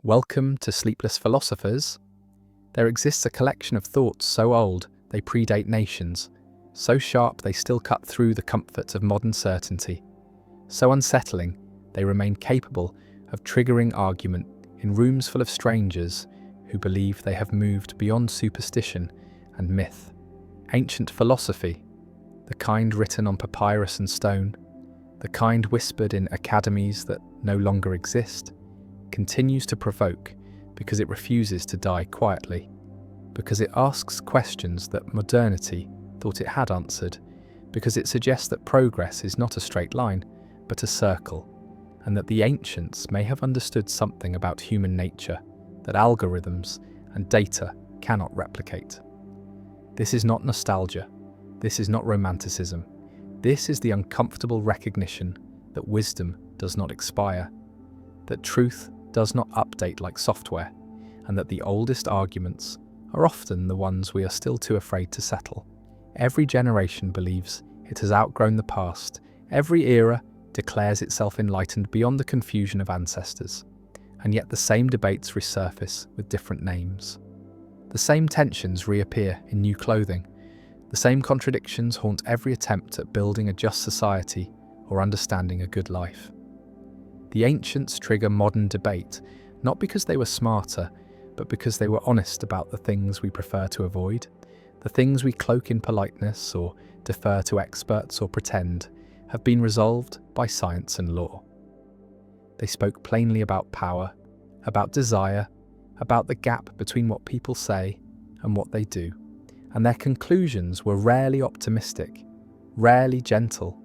Welcome to Sleepless Philosophers. There exists a collection of thoughts so old they predate nations, so sharp they still cut through the comforts of modern certainty, so unsettling they remain capable of triggering argument in rooms full of strangers who believe they have moved beyond superstition and myth. Ancient philosophy, the kind written on papyrus and stone, the kind whispered in academies that no longer exist, continues to provoke because it refuses to die quietly, because it asks questions that modernity thought it had answered, because it suggests that progress is not a straight line, but a circle, and that the ancients may have understood something about human nature that algorithms and data cannot replicate. This is not nostalgia. This is not romanticism. This is the uncomfortable recognition that wisdom does not expire, that truth does not update like software, and that the oldest arguments are often the ones we are still too afraid to settle. Every generation believes it has outgrown the past. Every era declares itself enlightened beyond the confusion of ancestors, and yet the same debates resurface with different names. The same tensions reappear in new clothing. The same contradictions haunt every attempt at building a just society or understanding a good life. The ancients trigger modern debate, not because they were smarter, but because they were honest about the things we prefer to avoid, the things we cloak in politeness or defer to experts or pretend have been resolved by science and law. They spoke plainly about power, about desire, about the gap between what people say and what they do, and their conclusions were rarely optimistic, rarely gentle,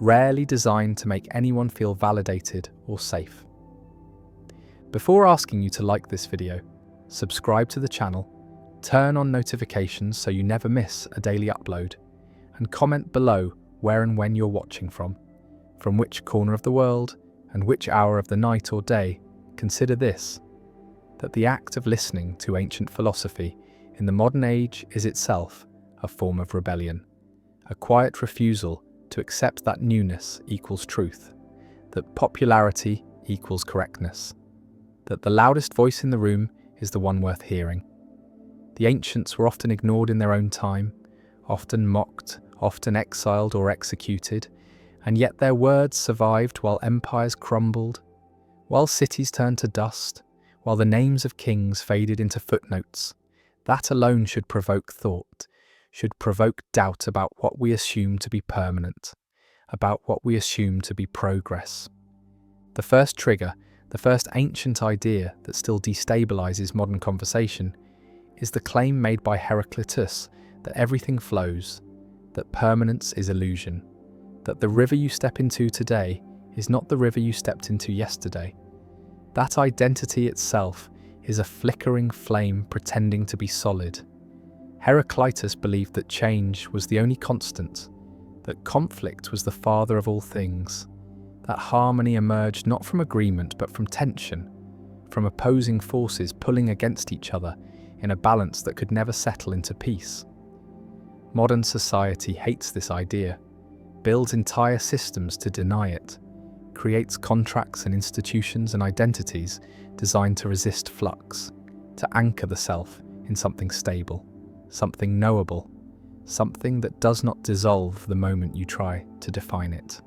rarely designed to make anyone feel validated or safe. Before asking you to like this video, subscribe to the channel, turn on notifications so you never miss a daily upload, and comment below where and when you're watching from which corner of the world, and which hour of the night or day. Consider this, that the act of listening to ancient philosophy in the modern age is itself a form of rebellion, a quiet refusal to accept that newness equals truth, that popularity equals correctness, that the loudest voice in the room is the one worth hearing. The ancients were often ignored in their own time, often mocked, often exiled or executed, and yet their words survived while empires crumbled, while cities turned to dust, while the names of kings faded into footnotes. That alone should provoke thought, should provoke doubt about what we assume to be permanent, about what we assume to be progress. The first trigger, the first ancient idea that still destabilizes modern conversation, is the claim made by Heraclitus that everything flows, that permanence is illusion, that the river you step into today is not the river you stepped into yesterday. That identity itself is a flickering flame pretending to be solid. Heraclitus believed that change was the only constant, that conflict was the father of all things, that harmony emerged not from agreement but from tension, from opposing forces pulling against each other in a balance that could never settle into peace. Modern society hates this idea, builds entire systems to deny it, creates contracts and institutions and identities designed to resist flux, to anchor the self in something stable, something knowable, something that does not dissolve the moment you try to define it.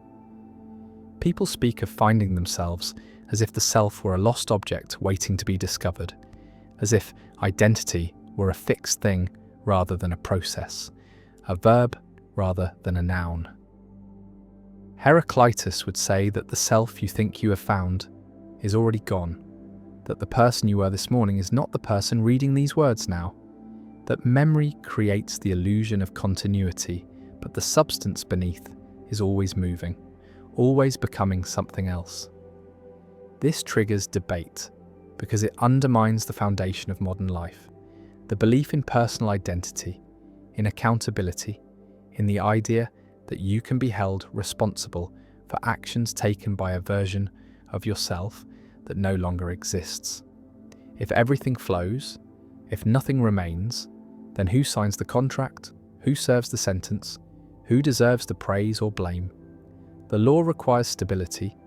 People speak of finding themselves as if the self were a lost object waiting to be discovered, as if identity were a fixed thing rather than a process, a verb rather than a noun. Heraclitus would say that the self you think you have found is already gone, that the person you were this morning is not the person reading these words now, that memory creates the illusion of continuity, but the substance beneath is always moving, always becoming something else. This triggers debate because it undermines the foundation of modern life, the belief in personal identity, in accountability, in the idea that you can be held responsible for actions taken by a version of yourself that no longer exists. If everything flows, if nothing remains, then who signs the contract? Who serves the sentence? Who deserves the praise or blame? The law requires stability,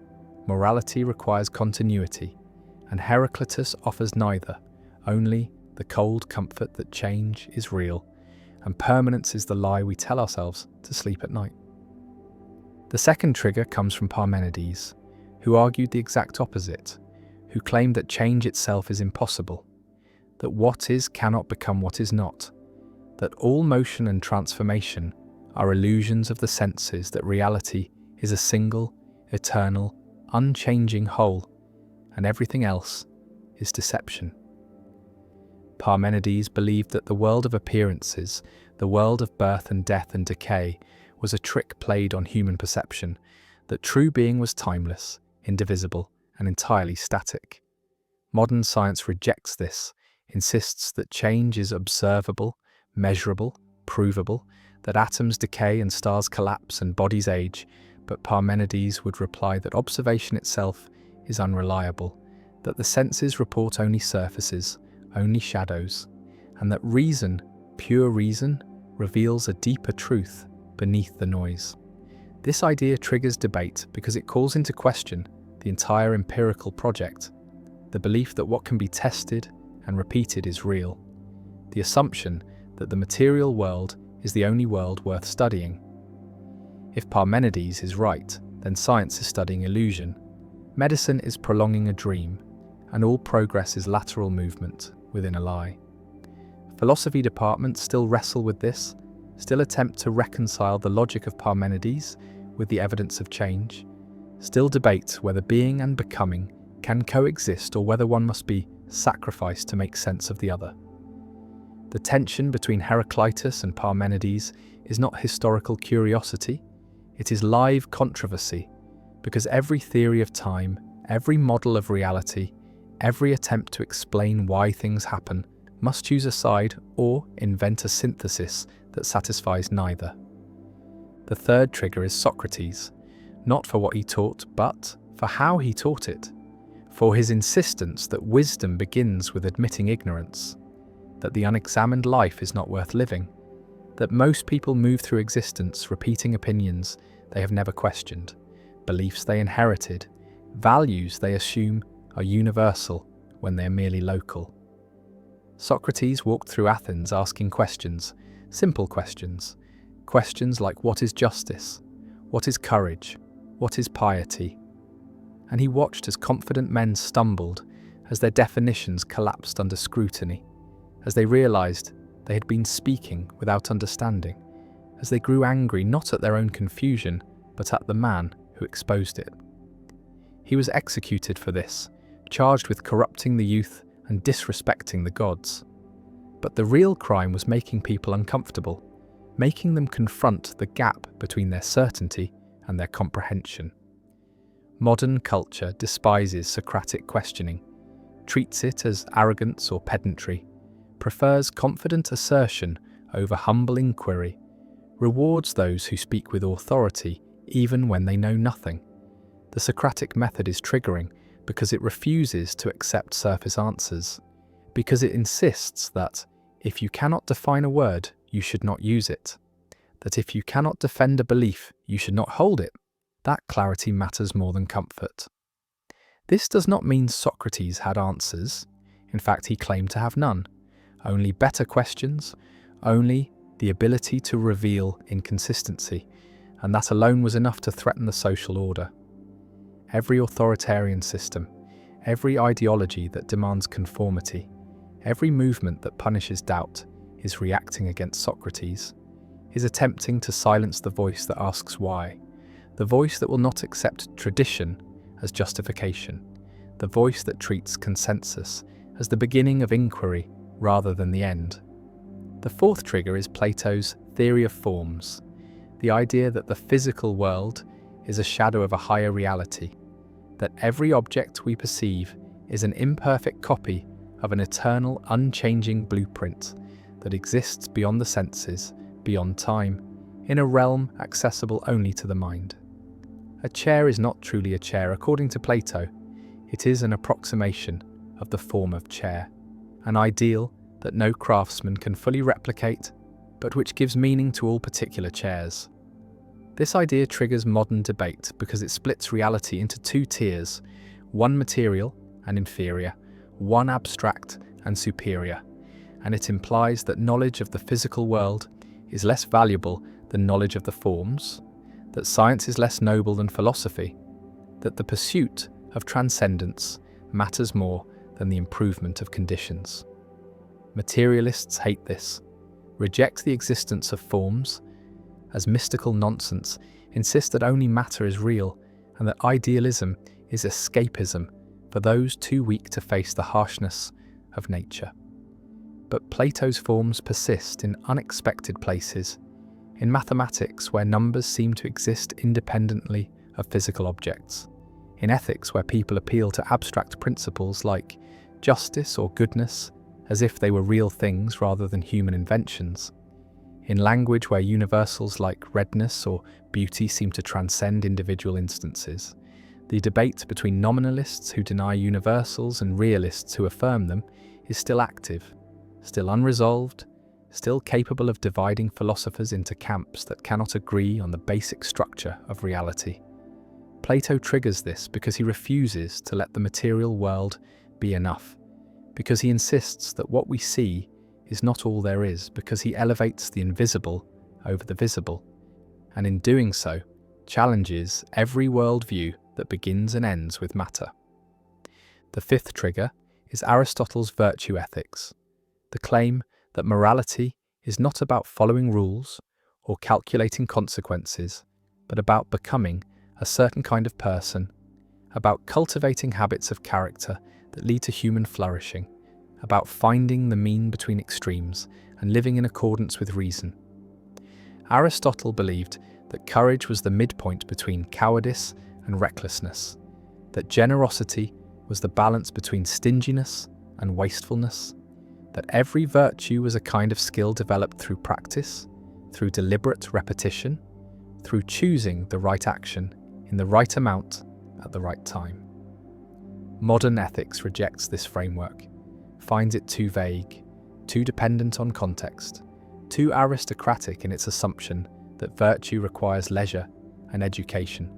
morality requires continuity, and Heraclitus offers neither, only the cold comfort that change is real, and permanence is the lie we tell ourselves to sleep at night. The second trigger comes from Parmenides, who argued the exact opposite, who claimed that change itself is impossible, that what is cannot become what is not, that all motion and transformation are illusions of the senses, that reality is a single, eternal, unchanging whole, and everything else is deception. Parmenides believed that the world of appearances, the world of birth and death and decay, was a trick played on human perception, that true being was timeless, indivisible, and entirely static. Modern science rejects this, insists that change is observable, measurable, provable, that atoms decay and stars collapse and bodies age, but Parmenides would reply that observation itself is unreliable, that the senses report only surfaces, only shadows, and that reason, pure reason, reveals a deeper truth beneath the noise. This idea triggers debate because it calls into question the entire empirical project, the belief that what can be tested and repeated is real, the assumption that the material world is the only world worth studying. If Parmenides is right, then science is studying illusion, medicine is prolonging a dream, and all progress is lateral movement within a lie. Philosophy departments still wrestle with this, still attempt to reconcile the logic of Parmenides with the evidence of change, still debate whether being and becoming can coexist or whether one must be sacrificed to make sense of the other. The tension between Heraclitus and Parmenides is not historical curiosity, it is live controversy, because every theory of time, every model of reality, every attempt to explain why things happen must choose a side or invent a synthesis that satisfies neither. The third trigger is Socrates, not for what he taught, but for how he taught it, for his insistence that wisdom begins with admitting ignorance, that the unexamined life is not worth living, that most people move through existence repeating opinions they have never questioned, beliefs they inherited, values they assume are universal when they are merely local. Socrates walked through Athens asking questions, simple questions, questions like what is justice, what is courage, what is piety, and he watched as confident men stumbled, as their definitions collapsed under scrutiny, as they realized they had been speaking without understanding, as they grew angry not at their own confusion, but at the man who exposed it. He was executed for this, charged with corrupting the youth and disrespecting the gods. But the real crime was making people uncomfortable, making them confront the gap between their certainty and their comprehension. Modern culture despises Socratic questioning, treats it as arrogance or pedantry, prefers confident assertion over humble inquiry, rewards those who speak with authority even when they know nothing. The Socratic method is triggering because it refuses to accept surface answers, because it insists that if you cannot define a word, you should not use it, that if you cannot defend a belief, you should not hold it. That clarity matters more than comfort. This does not mean Socrates had answers. In fact, he claimed to have none. Only better questions, only the ability to reveal inconsistency, and that alone was enough to threaten the social order. Every authoritarian system, every ideology that demands conformity, every movement that punishes doubt is reacting against Socrates, is attempting to silence the voice that asks why, the voice that will not accept tradition as justification, the voice that treats consensus as the beginning of inquiry rather than the end. The fourth trigger is Plato's theory of forms, the idea that the physical world is a shadow of a higher reality, that every object we perceive is an imperfect copy of an eternal, unchanging blueprint that exists beyond the senses, beyond time, in a realm accessible only to the mind. A chair is not truly a chair according to Plato. It is an approximation of the form of chair, an ideal that no craftsman can fully replicate, but which gives meaning to all particular chairs. This idea triggers modern debate because it splits reality into two tiers, one material and inferior, one abstract and superior, and it implies that knowledge of the physical world is less valuable than knowledge of the forms, that science is less noble than philosophy, that the pursuit of transcendence matters more than the improvement of conditions. Materialists hate this, reject the existence of forms as mystical nonsense, insist that only matter is real, and that idealism is escapism for those too weak to face the harshness of nature. But Plato's forms persist in unexpected places, in mathematics where numbers seem to exist independently of physical objects, in ethics where people appeal to abstract principles like justice or goodness as if they were real things rather than human inventions, in language where universals like redness or beauty seem to transcend individual instances. The debate between nominalists who deny universals and realists who affirm them is still active, still unresolved, still capable of dividing philosophers into camps that cannot agree on the basic structure of reality. Plato triggers this because he refuses to let the material world be enough, because he insists that what we see is not all there is, because he elevates the invisible over the visible, and in doing so, challenges every worldview that begins and ends with matter. The fifth trigger is Aristotle's virtue ethics, the claim that morality is not about following rules or calculating consequences, but about becoming a certain kind of person, about cultivating habits of character that lead to human flourishing, about finding the mean between extremes and living in accordance with reason. Aristotle believed that courage was the midpoint between cowardice and recklessness, that generosity was the balance between stinginess and wastefulness, that every virtue was a kind of skill developed through practice, through deliberate repetition, through choosing the right action in the right amount at the right time. Modern ethics rejects this framework, finds it too vague, too dependent on context, too aristocratic in its assumption that virtue requires leisure and education,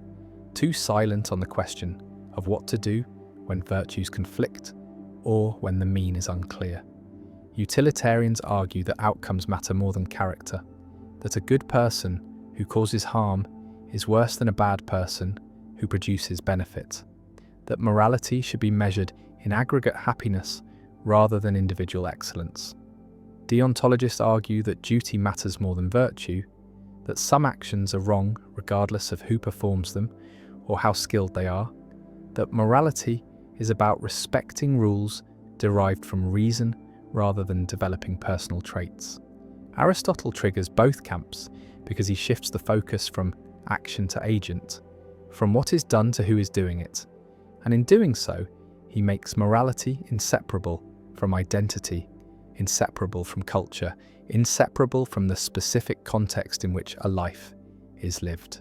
too silent on the question of what to do when virtues conflict or when the mean is unclear. Utilitarians argue that outcomes matter more than character, that a good person who causes harm is worse than a bad person who produces benefit, that morality should be measured in aggregate happiness rather than individual excellence. Deontologists argue that duty matters more than virtue, that some actions are wrong regardless of who performs them or how skilled they are, that morality is about respecting rules derived from reason rather than developing personal traits. Aristotle triggers both camps because he shifts the focus from action to agent, from what is done to who is doing it, and in doing so, he makes morality inseparable from identity, inseparable from culture, inseparable from the specific context in which a life is lived.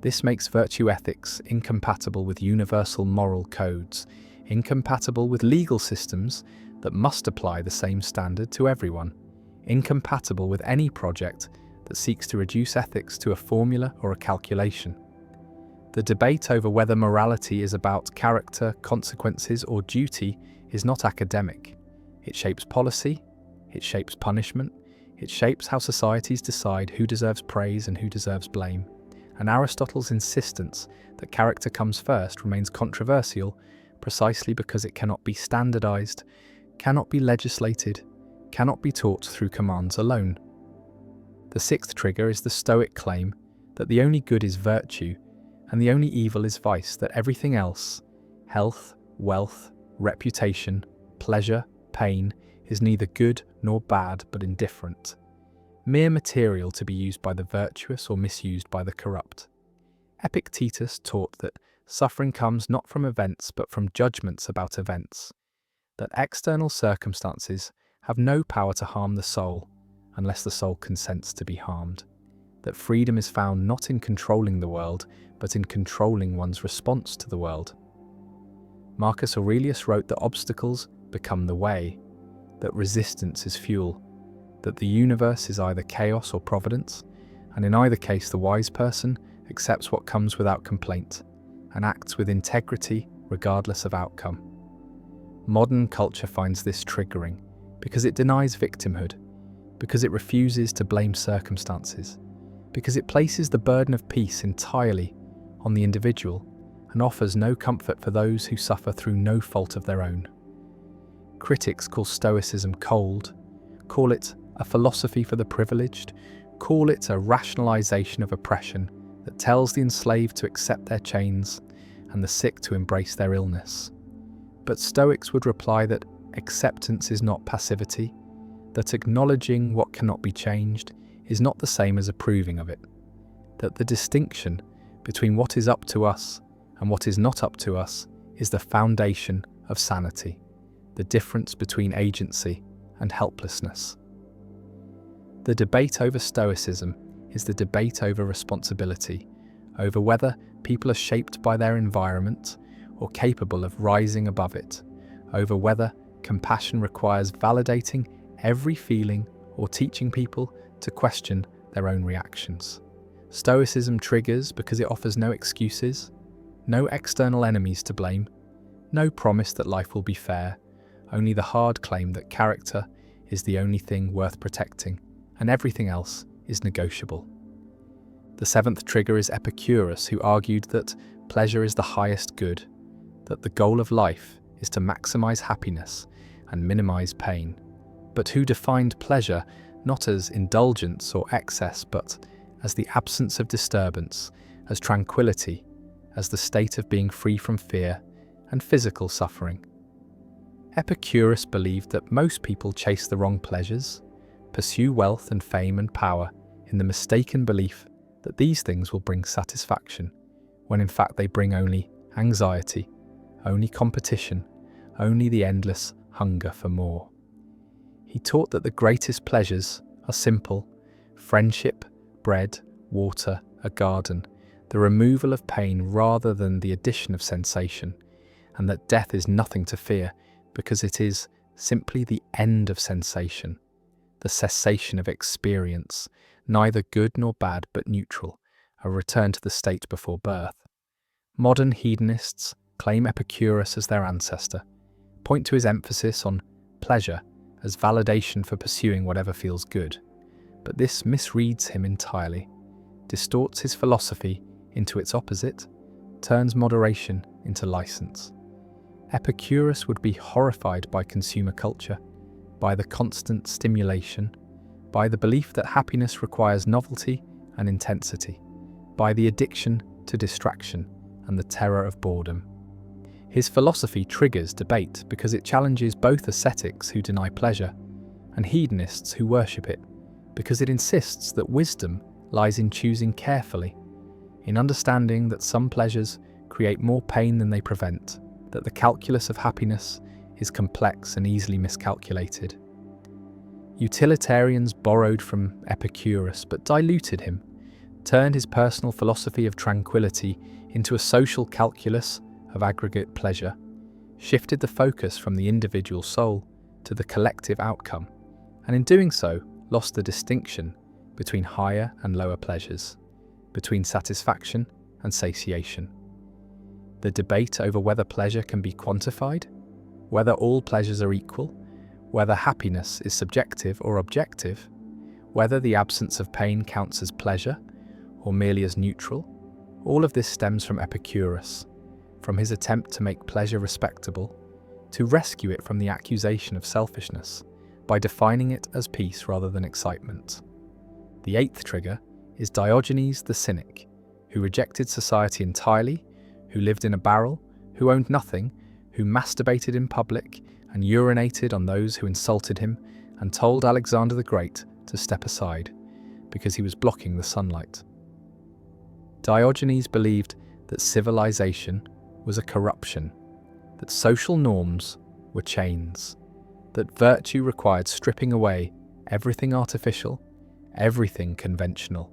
This makes virtue ethics incompatible with universal moral codes, incompatible with legal systems that must apply the same standard to everyone, incompatible with any project that seeks to reduce ethics to a formula or a calculation. The debate over whether morality is about character, consequences, or duty is not academic. It shapes policy, it shapes punishment, it shapes how societies decide who deserves praise and who deserves blame. And Aristotle's insistence that character comes first remains controversial precisely because it cannot be standardized, cannot be legislated, cannot be taught through commands alone. The sixth trigger is the Stoic claim that the only good is virtue and the only evil is vice, that everything else, health, wealth, reputation, pleasure, pain, is neither good nor bad but indifferent, mere material to be used by the virtuous or misused by the corrupt. Epictetus taught that suffering comes not from events but from judgments about events, that external circumstances have no power to harm the soul unless the soul consents to be harmed, that freedom is found not in controlling the world but in controlling one's response to the world. Marcus Aurelius wrote that obstacles become the way, that resistance is fuel, that the universe is either chaos or providence, and in either case the wise person accepts what comes without complaint and acts with integrity regardless of outcome. Modern culture finds this triggering because it denies victimhood, because it refuses to blame circumstances, because it places the burden of peace entirely on the individual and offers no comfort for those who suffer through no fault of their own. Critics call Stoicism cold, call it a philosophy for the privileged, call it a rationalization of oppression that tells the enslaved to accept their chains and the sick to embrace their illness. But Stoics would reply that acceptance is not passivity, that acknowledging what cannot be changed is not the same as approving of it, that the distinction between what is up to us and what is not up to us is the foundation of sanity, the difference between agency and helplessness. The debate over Stoicism is the debate over responsibility, over whether people are shaped by their environment or capable of rising above it, over whether compassion requires validating every feeling or teaching people to question their own reactions. Stoicism triggers because it offers no excuses, no external enemies to blame, no promise that life will be fair, only the hard claim that character is the only thing worth protecting and everything else is negotiable. The seventh trigger is Epicurus, who argued that pleasure is the highest good, that the goal of life is to maximize happiness and minimize pain, but who defined pleasure not as indulgence or excess, but as the absence of disturbance, as tranquility, as the state of being free from fear and physical suffering. Epicurus believed that most people chase the wrong pleasures, pursue wealth and fame and power in the mistaken belief that these things will bring satisfaction, when in fact they bring only anxiety, only competition, only the endless hunger for more. He taught that the greatest pleasures are simple: friendship, bread, water, a garden, the removal of pain rather than the addition of sensation, and that death is nothing to fear because it is simply the end of sensation, the cessation of experience, neither good nor bad but neutral, a return to the state before birth. Modern hedonists claim Epicurus as their ancestor, point to his emphasis on pleasure as validation for pursuing whatever feels good, but this misreads him entirely, distorts his philosophy into its opposite, turns moderation into license. Epicurus would be horrified by consumer culture, by the constant stimulation, by the belief that happiness requires novelty and intensity, by the addiction to distraction and the terror of boredom. His philosophy triggers debate because it challenges both ascetics who deny pleasure and hedonists who worship it, because it insists that wisdom lies in choosing carefully, in understanding that some pleasures create more pain than they prevent, that the calculus of happiness is complex and easily miscalculated. Utilitarians borrowed from Epicurus but diluted him, turned his personal philosophy of tranquility into a social calculus of aggregate pleasure, shifted the focus from the individual soul to the collective outcome, and in doing so lost the distinction between higher and lower pleasures, between satisfaction and satiation. The debate over whether pleasure can be quantified, whether all pleasures are equal, whether happiness is subjective or objective, whether the absence of pain counts as pleasure or merely as neutral, all of this stems from Epicurus, from his attempt to make pleasure respectable, to rescue it from the accusation of selfishness by defining it as peace rather than excitement. The eighth trigger is Diogenes the cynic, who rejected society entirely, who lived in a barrel, who owned nothing, who masturbated in public and urinated on those who insulted him, and told Alexander the Great to step aside because he was blocking the sunlight. Diogenes believed that civilization was a corruption, that social norms were chains, that virtue required stripping away everything artificial, everything conventional,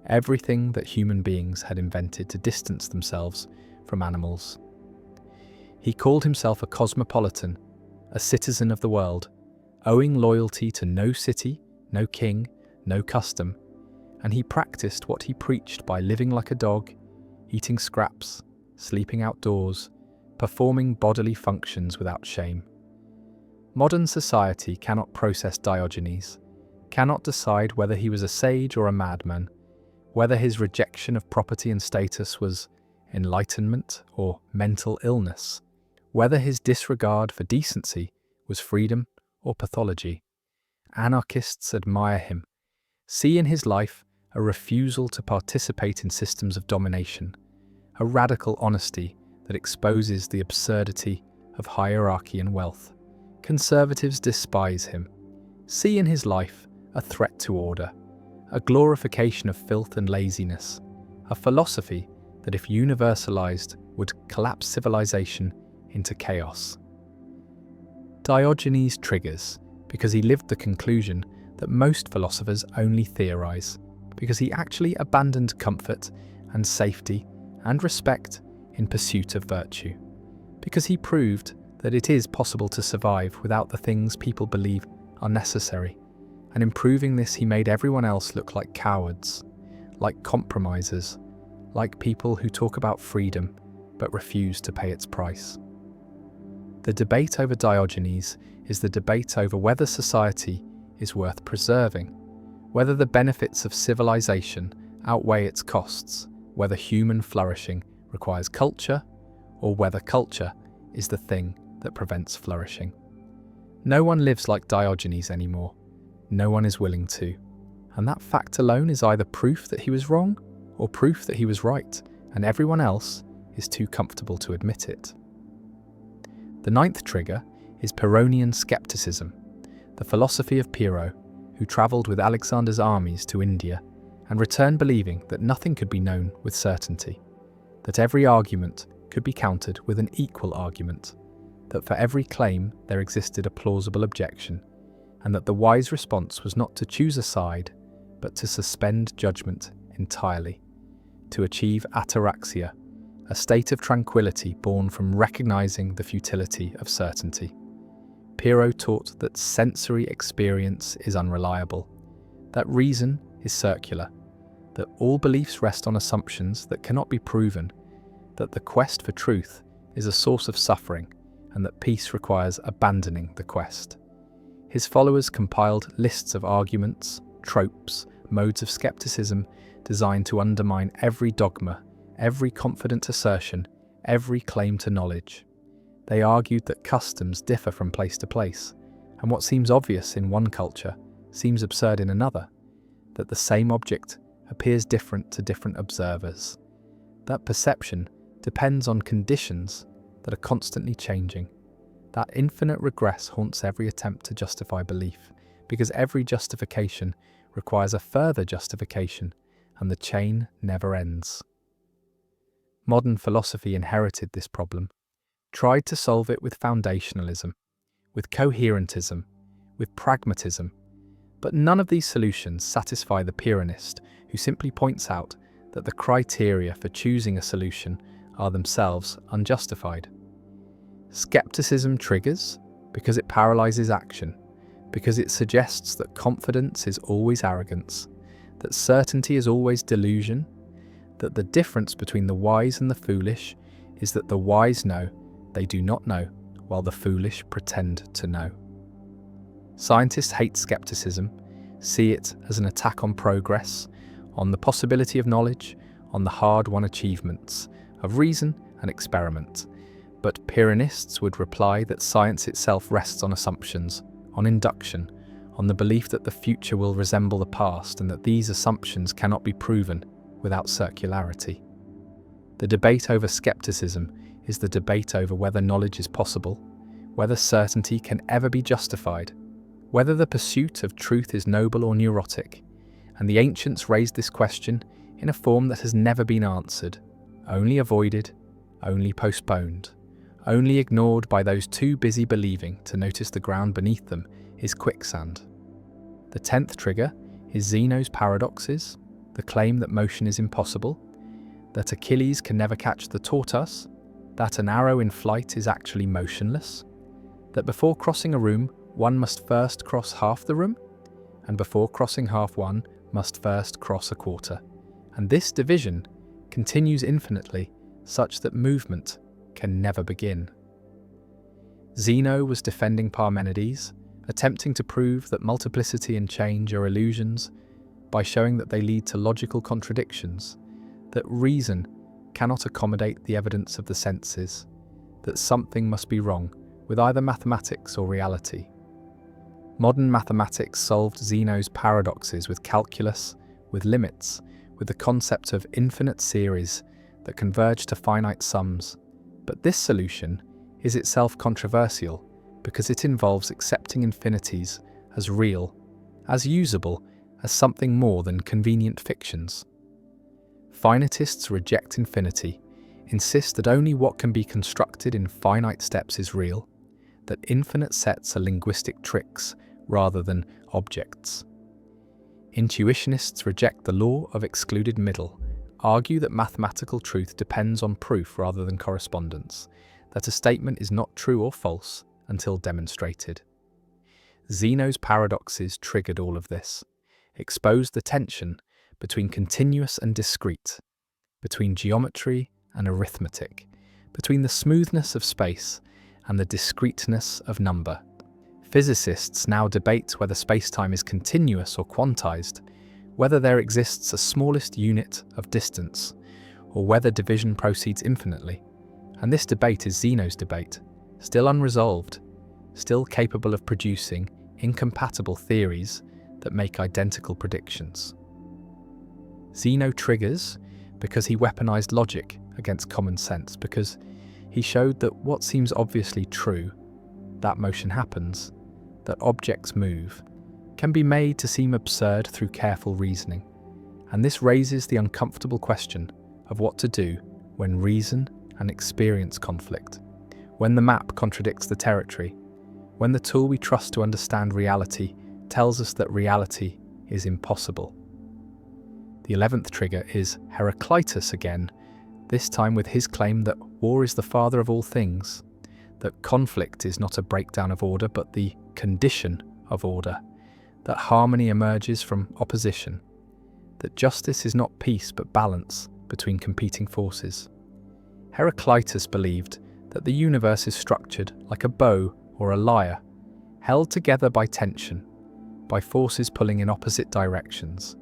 everything that human beings had invented to distance themselves from animals. He called himself a cosmopolitan, a citizen of the world, owing loyalty to no city, no king, no custom, and he practiced what he preached by living like a dog, eating scraps, sleeping outdoors, performing bodily functions without shame. Modern society cannot process Diogenes, cannot decide whether he was a sage or a madman, whether his rejection of property and status was enlightenment or mental illness, whether his disregard for decency was freedom or pathology. Anarchists admire him, see in his life a refusal to participate in systems of domination, a radical honesty that exposes the absurdity of hierarchy and wealth. Conservatives despise him, see in his life a threat to order, a glorification of filth and laziness, a philosophy that if universalized would collapse civilization into chaos. Diogenes triggers because he lived the conclusion that most philosophers only theorize, because he actually abandoned comfort and safety and respect in pursuit of virtue, because he proved that it is possible to survive without the things people believe are necessary, and in proving this he made everyone else look like cowards, like compromisers, like people who talk about freedom but refuse to pay its price. The debate over Diogenes is the debate over whether society is worth preserving, whether the benefits of civilization outweigh its costs, whether human flourishing requires culture, or whether culture is the thing that prevents flourishing. No one lives like Diogenes anymore. No one is willing to. And that fact alone is either proof that he was wrong or proof that he was right, and everyone else is too comfortable to admit it. The ninth trigger is Pyrrhonian skepticism, the philosophy of Pyrrho, who travelled with Alexander's armies to India and returned believing that nothing could be known with certainty, that every argument could be countered with an equal argument, that for every claim there existed a plausible objection, and that the wise response was not to choose a side, but to suspend judgment entirely, to achieve ataraxia, a state of tranquility born from recognizing the futility of certainty. Pyrrho taught that sensory experience is unreliable, that reason is circular, that all beliefs rest on assumptions that cannot be proven, that the quest for truth is a source of suffering, and that peace requires abandoning the quest. His followers compiled lists of arguments, tropes, modes of skepticism designed to undermine every dogma, every confident assertion, every claim to knowledge. They argued that customs differ from place to place, and what seems obvious in one culture seems absurd in another, that the same object appears different to different observers. That perception depends on conditions that are constantly changing. That infinite regress haunts every attempt to justify belief, because every justification requires a further justification, and the chain never ends. Modern philosophy inherited this problem, tried to solve it with foundationalism, with coherentism, with pragmatism, but none of these solutions satisfy the Pyrrhonist, who simply points out that the criteria for choosing a solution are themselves unjustified. Skepticism triggers because it paralyzes action, because it suggests that confidence is always arrogance, that certainty is always delusion, that the difference between the wise and the foolish is that the wise know they do not know, while the foolish pretend to know. Scientists hate skepticism, see it as an attack on progress, on the possibility of knowledge, on the hard-won achievements of reason and experiment. But Pyrrhonists would reply that science itself rests on assumptions, on induction, on the belief that the future will resemble the past and that these assumptions cannot be proven without circularity. The debate over skepticism is the debate over whether knowledge is possible, whether certainty can ever be justified, whether the pursuit of truth is noble or neurotic, and the ancients raised this question in a form that has never been answered, only avoided, only postponed, only ignored by those too busy believing to notice the ground beneath them is quicksand. The 10th trigger is Zeno's paradoxes, the claim that motion is impossible, that Achilles can never catch the tortoise, that an arrow in flight is actually motionless, that before crossing a room, one must first cross half the room, and before crossing half one, must first cross a quarter. And this division continues infinitely, such that movement can never begin. Zeno was defending Parmenides, attempting to prove that multiplicity and change are illusions by showing that they lead to logical contradictions, that reason cannot accommodate the evidence of the senses, that something must be wrong with either mathematics or reality. Modern mathematics solved Zeno's paradoxes with calculus, with limits, with the concept of infinite series that converge to finite sums. But this solution is itself controversial because it involves accepting infinities as real, as usable, as something more than convenient fictions. Finitists reject infinity, insist that only what can be constructed in finite steps is real, that infinite sets are linguistic tricks rather than objects. Intuitionists reject the law of excluded middle, argue that mathematical truth depends on proof rather than correspondence, that a statement is not true or false until demonstrated. Zeno's paradoxes triggered all of this, exposed the tension between continuous and discrete, between geometry and arithmetic, between the smoothness of space and the discreteness of number. Physicists now debate whether space-time is continuous or quantized, whether there exists a smallest unit of distance, or whether division proceeds infinitely. And this debate is Zeno's debate, still unresolved, still capable of producing incompatible theories that make identical predictions. Zeno triggers because he weaponized logic against common sense, because he showed that what seems obviously true, that motion happens, that objects move, can be made to seem absurd through careful reasoning. And this raises the uncomfortable question of what to do when reason and experience conflict, when the map contradicts the territory, when the tool we trust to understand reality tells us that reality is impossible. The 11th trigger is Heraclitus again, this time with his claim that war is the father of all things, that conflict is not a breakdown of order but the condition of order, that harmony emerges from opposition, that justice is not peace but balance between competing forces. Heraclitus believed that the universe is structured like a bow or a lyre, held together by tension, by forces pulling in opposite directions,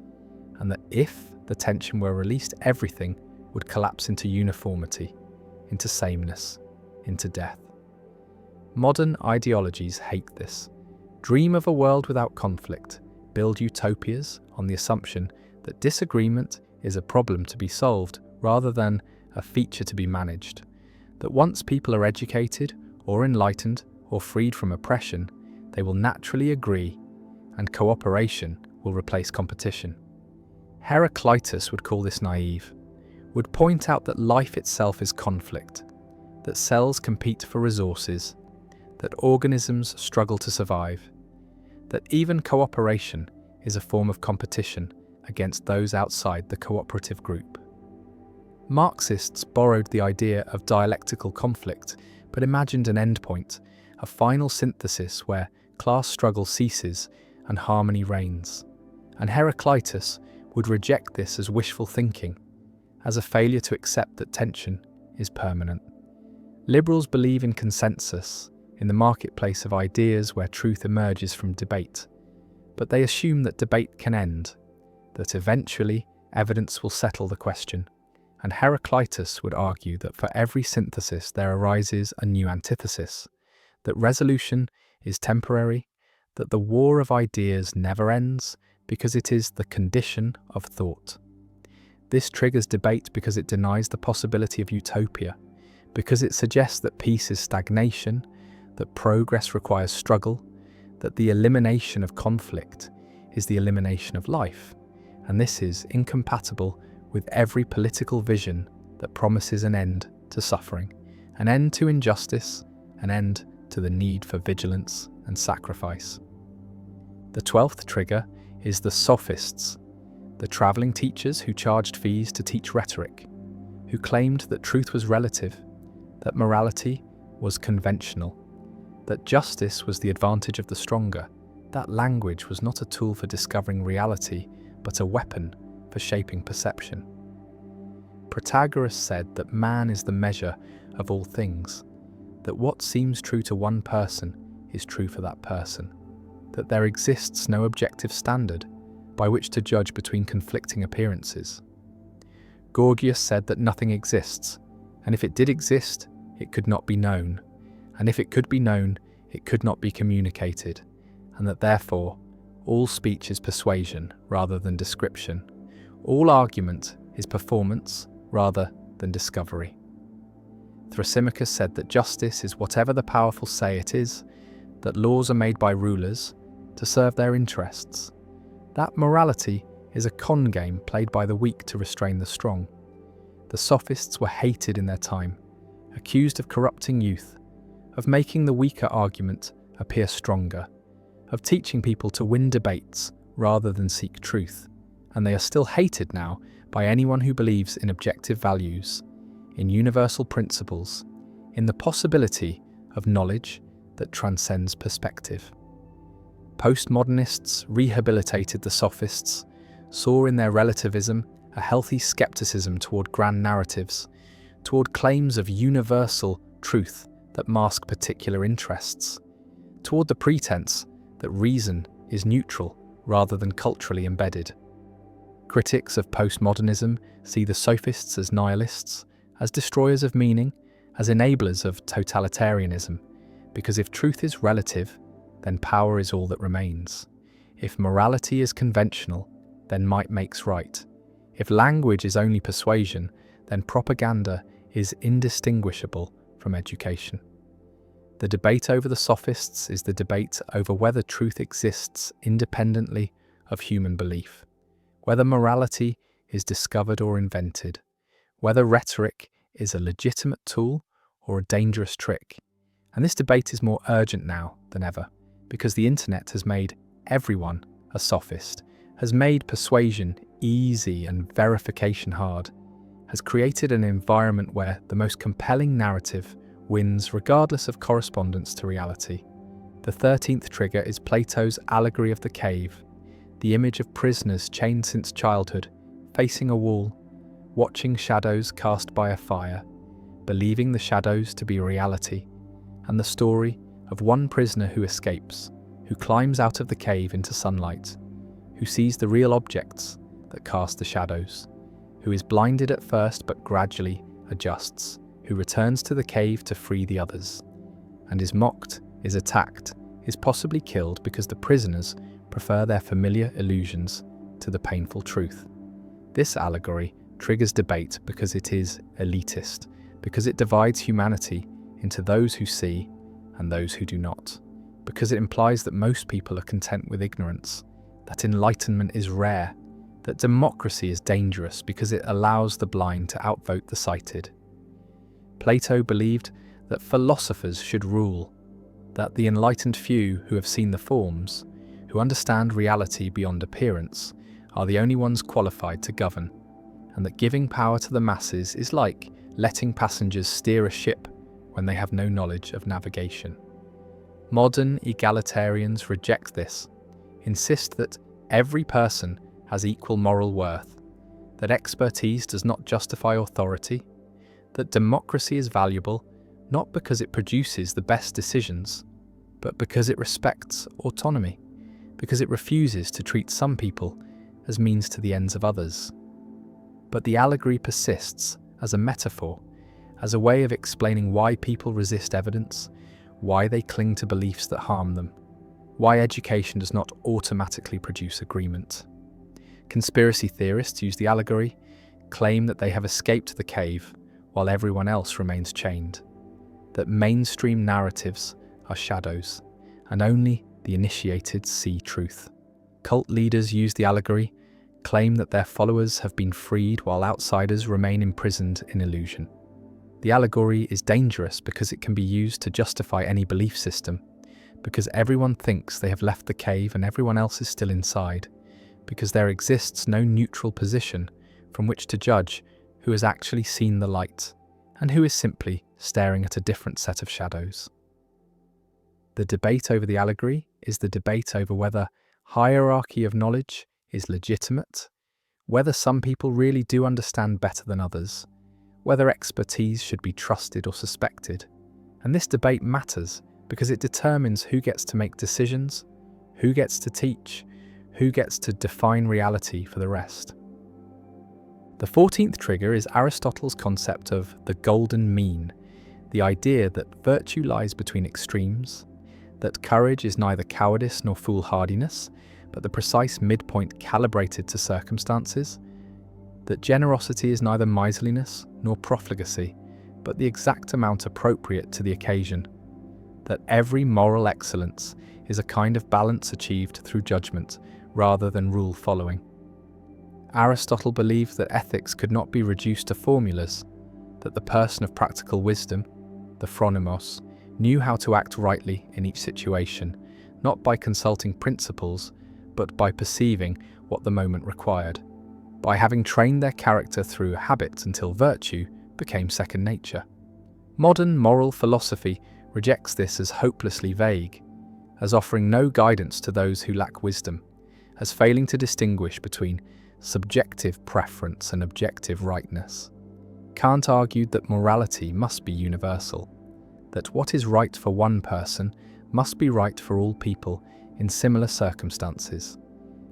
and that if the tension were released, everything would collapse into uniformity, into sameness, into death. Modern ideologies hate this. Dream of a world without conflict, build utopias on the assumption that disagreement is a problem to be solved rather than a feature to be managed, that once people are educated or enlightened or freed from oppression, they will naturally agree and cooperation will replace competition. Heraclitus would call this naive, would point out that life itself is conflict, that cells compete for resources, that organisms struggle to survive, that even cooperation is a form of competition against those outside the cooperative group. Marxists borrowed the idea of dialectical conflict, but imagined an endpoint, a final synthesis where class struggle ceases and harmony reigns. And Heraclitus would reject this as wishful thinking, as a failure to accept that tension is permanent. Liberals believe in consensus, in the marketplace of ideas where truth emerges from debate, but they assume that debate can end, that eventually evidence will settle the question. And Heraclitus would argue that for every synthesis there arises a new antithesis, that resolution is temporary, that the war of ideas never ends because it is the condition of thought. This triggers debate because it denies the possibility of utopia, because it suggests that peace is stagnation, that progress requires struggle, that the elimination of conflict is the elimination of life, and this is incompatible with every political vision that promises an end to suffering, an end to injustice, an end to the need for vigilance and sacrifice. The 12th trigger is the sophists, the travelling teachers who charged fees to teach rhetoric, who claimed that truth was relative, that morality was conventional, that justice was the advantage of the stronger, that language was not a tool for discovering reality, but a weapon for shaping perception. Protagoras said that man is the measure of all things, that what seems true to one person is true for that person, that there exists no objective standard by which to judge between conflicting appearances. Gorgias said that nothing exists, and if it did exist, it could not be known, and if it could be known, it could not be communicated, and that therefore all speech is persuasion rather than description, all argument is performance rather than discovery. Thrasymachus said that justice is whatever the powerful say it is, that laws are made by rulers to serve their interests, that morality is a con game played by the weak to restrain the strong. The sophists were hated in their time, accused of corrupting youth, of making the weaker argument appear stronger, of teaching people to win debates rather than seek truth, and they are still hated now by anyone who believes in objective values, in universal principles, in the possibility of knowledge that transcends perspective. Postmodernists rehabilitated the sophists, saw in their relativism a healthy skepticism toward grand narratives, toward claims of universal truth that mask particular interests, toward the pretense that reason is neutral rather than culturally embedded. Critics of postmodernism see the sophists as nihilists, as destroyers of meaning, as enablers of totalitarianism, because if truth is relative, then power is all that remains. If morality is conventional, then might makes right. If language is only persuasion, then propaganda is indistinguishable from education. The debate over the sophists is the debate over whether truth exists independently of human belief, whether morality is discovered or invented, whether rhetoric is a legitimate tool or a dangerous trick. And this debate is more urgent now than ever, because the internet has made everyone a sophist, has made persuasion easy and verification hard, has created an environment where the most compelling narrative wins regardless of correspondence to reality. The 13th trigger is Plato's allegory of the cave, the image of prisoners chained since childhood, facing a wall, watching shadows cast by a fire, believing the shadows to be reality, and the story of one prisoner who escapes, who climbs out of the cave into sunlight, who sees the real objects that cast the shadows, who is blinded at first but gradually adjusts, who returns to the cave to free the others, and is mocked, is attacked, is possibly killed because the prisoners prefer their familiar illusions to the painful truth. This allegory triggers debate because it is elitist, because it divides humanity into those who see and those who do not, because it implies that most people are content with ignorance, that enlightenment is rare, that democracy is dangerous because it allows the blind to outvote the sighted. Plato believed that philosophers should rule, that the enlightened few who have seen the forms, who understand reality beyond appearance, are the only ones qualified to govern, and that giving power to the masses is like letting passengers steer a ship when they have no knowledge of navigation. Modern egalitarians reject this, insist that every person has equal moral worth, that expertise does not justify authority, that democracy is valuable not because it produces the best decisions, but because it respects autonomy, because it refuses to treat some people as means to the ends of others. But the allegory persists as a metaphor, as a way of explaining why people resist evidence, why they cling to beliefs that harm them, why education does not automatically produce agreement. Conspiracy theorists use the allegory, claim that they have escaped the cave while everyone else remains chained, that mainstream narratives are shadows, and only the initiated see truth. Cult leaders use the allegory, claim that their followers have been freed while outsiders remain imprisoned in illusion. The allegory is dangerous because it can be used to justify any belief system, because everyone thinks they have left the cave and everyone else is still inside, because there exists no neutral position from which to judge who has actually seen the light and who is simply staring at a different set of shadows. The debate over the allegory is the debate over whether hierarchy of knowledge is legitimate, whether some people really do understand better than others, whether expertise should be trusted or suspected, And this debate matters because it determines who gets to make decisions, who gets to teach, who gets to define reality for the rest. The 14th trigger is Aristotle's concept of the golden mean, the idea that virtue lies between extremes, that courage is neither cowardice nor foolhardiness, but the precise midpoint calibrated to circumstances, that generosity is neither miserliness nor profligacy, but the exact amount appropriate to the occasion, that every moral excellence is a kind of balance achieved through judgment rather than rule following. Aristotle believed that ethics could not be reduced to formulas, that the person of practical wisdom, the phronimos, knew how to act rightly in each situation, not by consulting principles, but by perceiving what the moment required, by having trained their character through habit until virtue became second nature. Modern moral philosophy rejects this as hopelessly vague, as offering no guidance to those who lack wisdom, as failing to distinguish between subjective preference and objective rightness. Kant argued that morality must be universal, that what is right for one person must be right for all people in similar circumstances,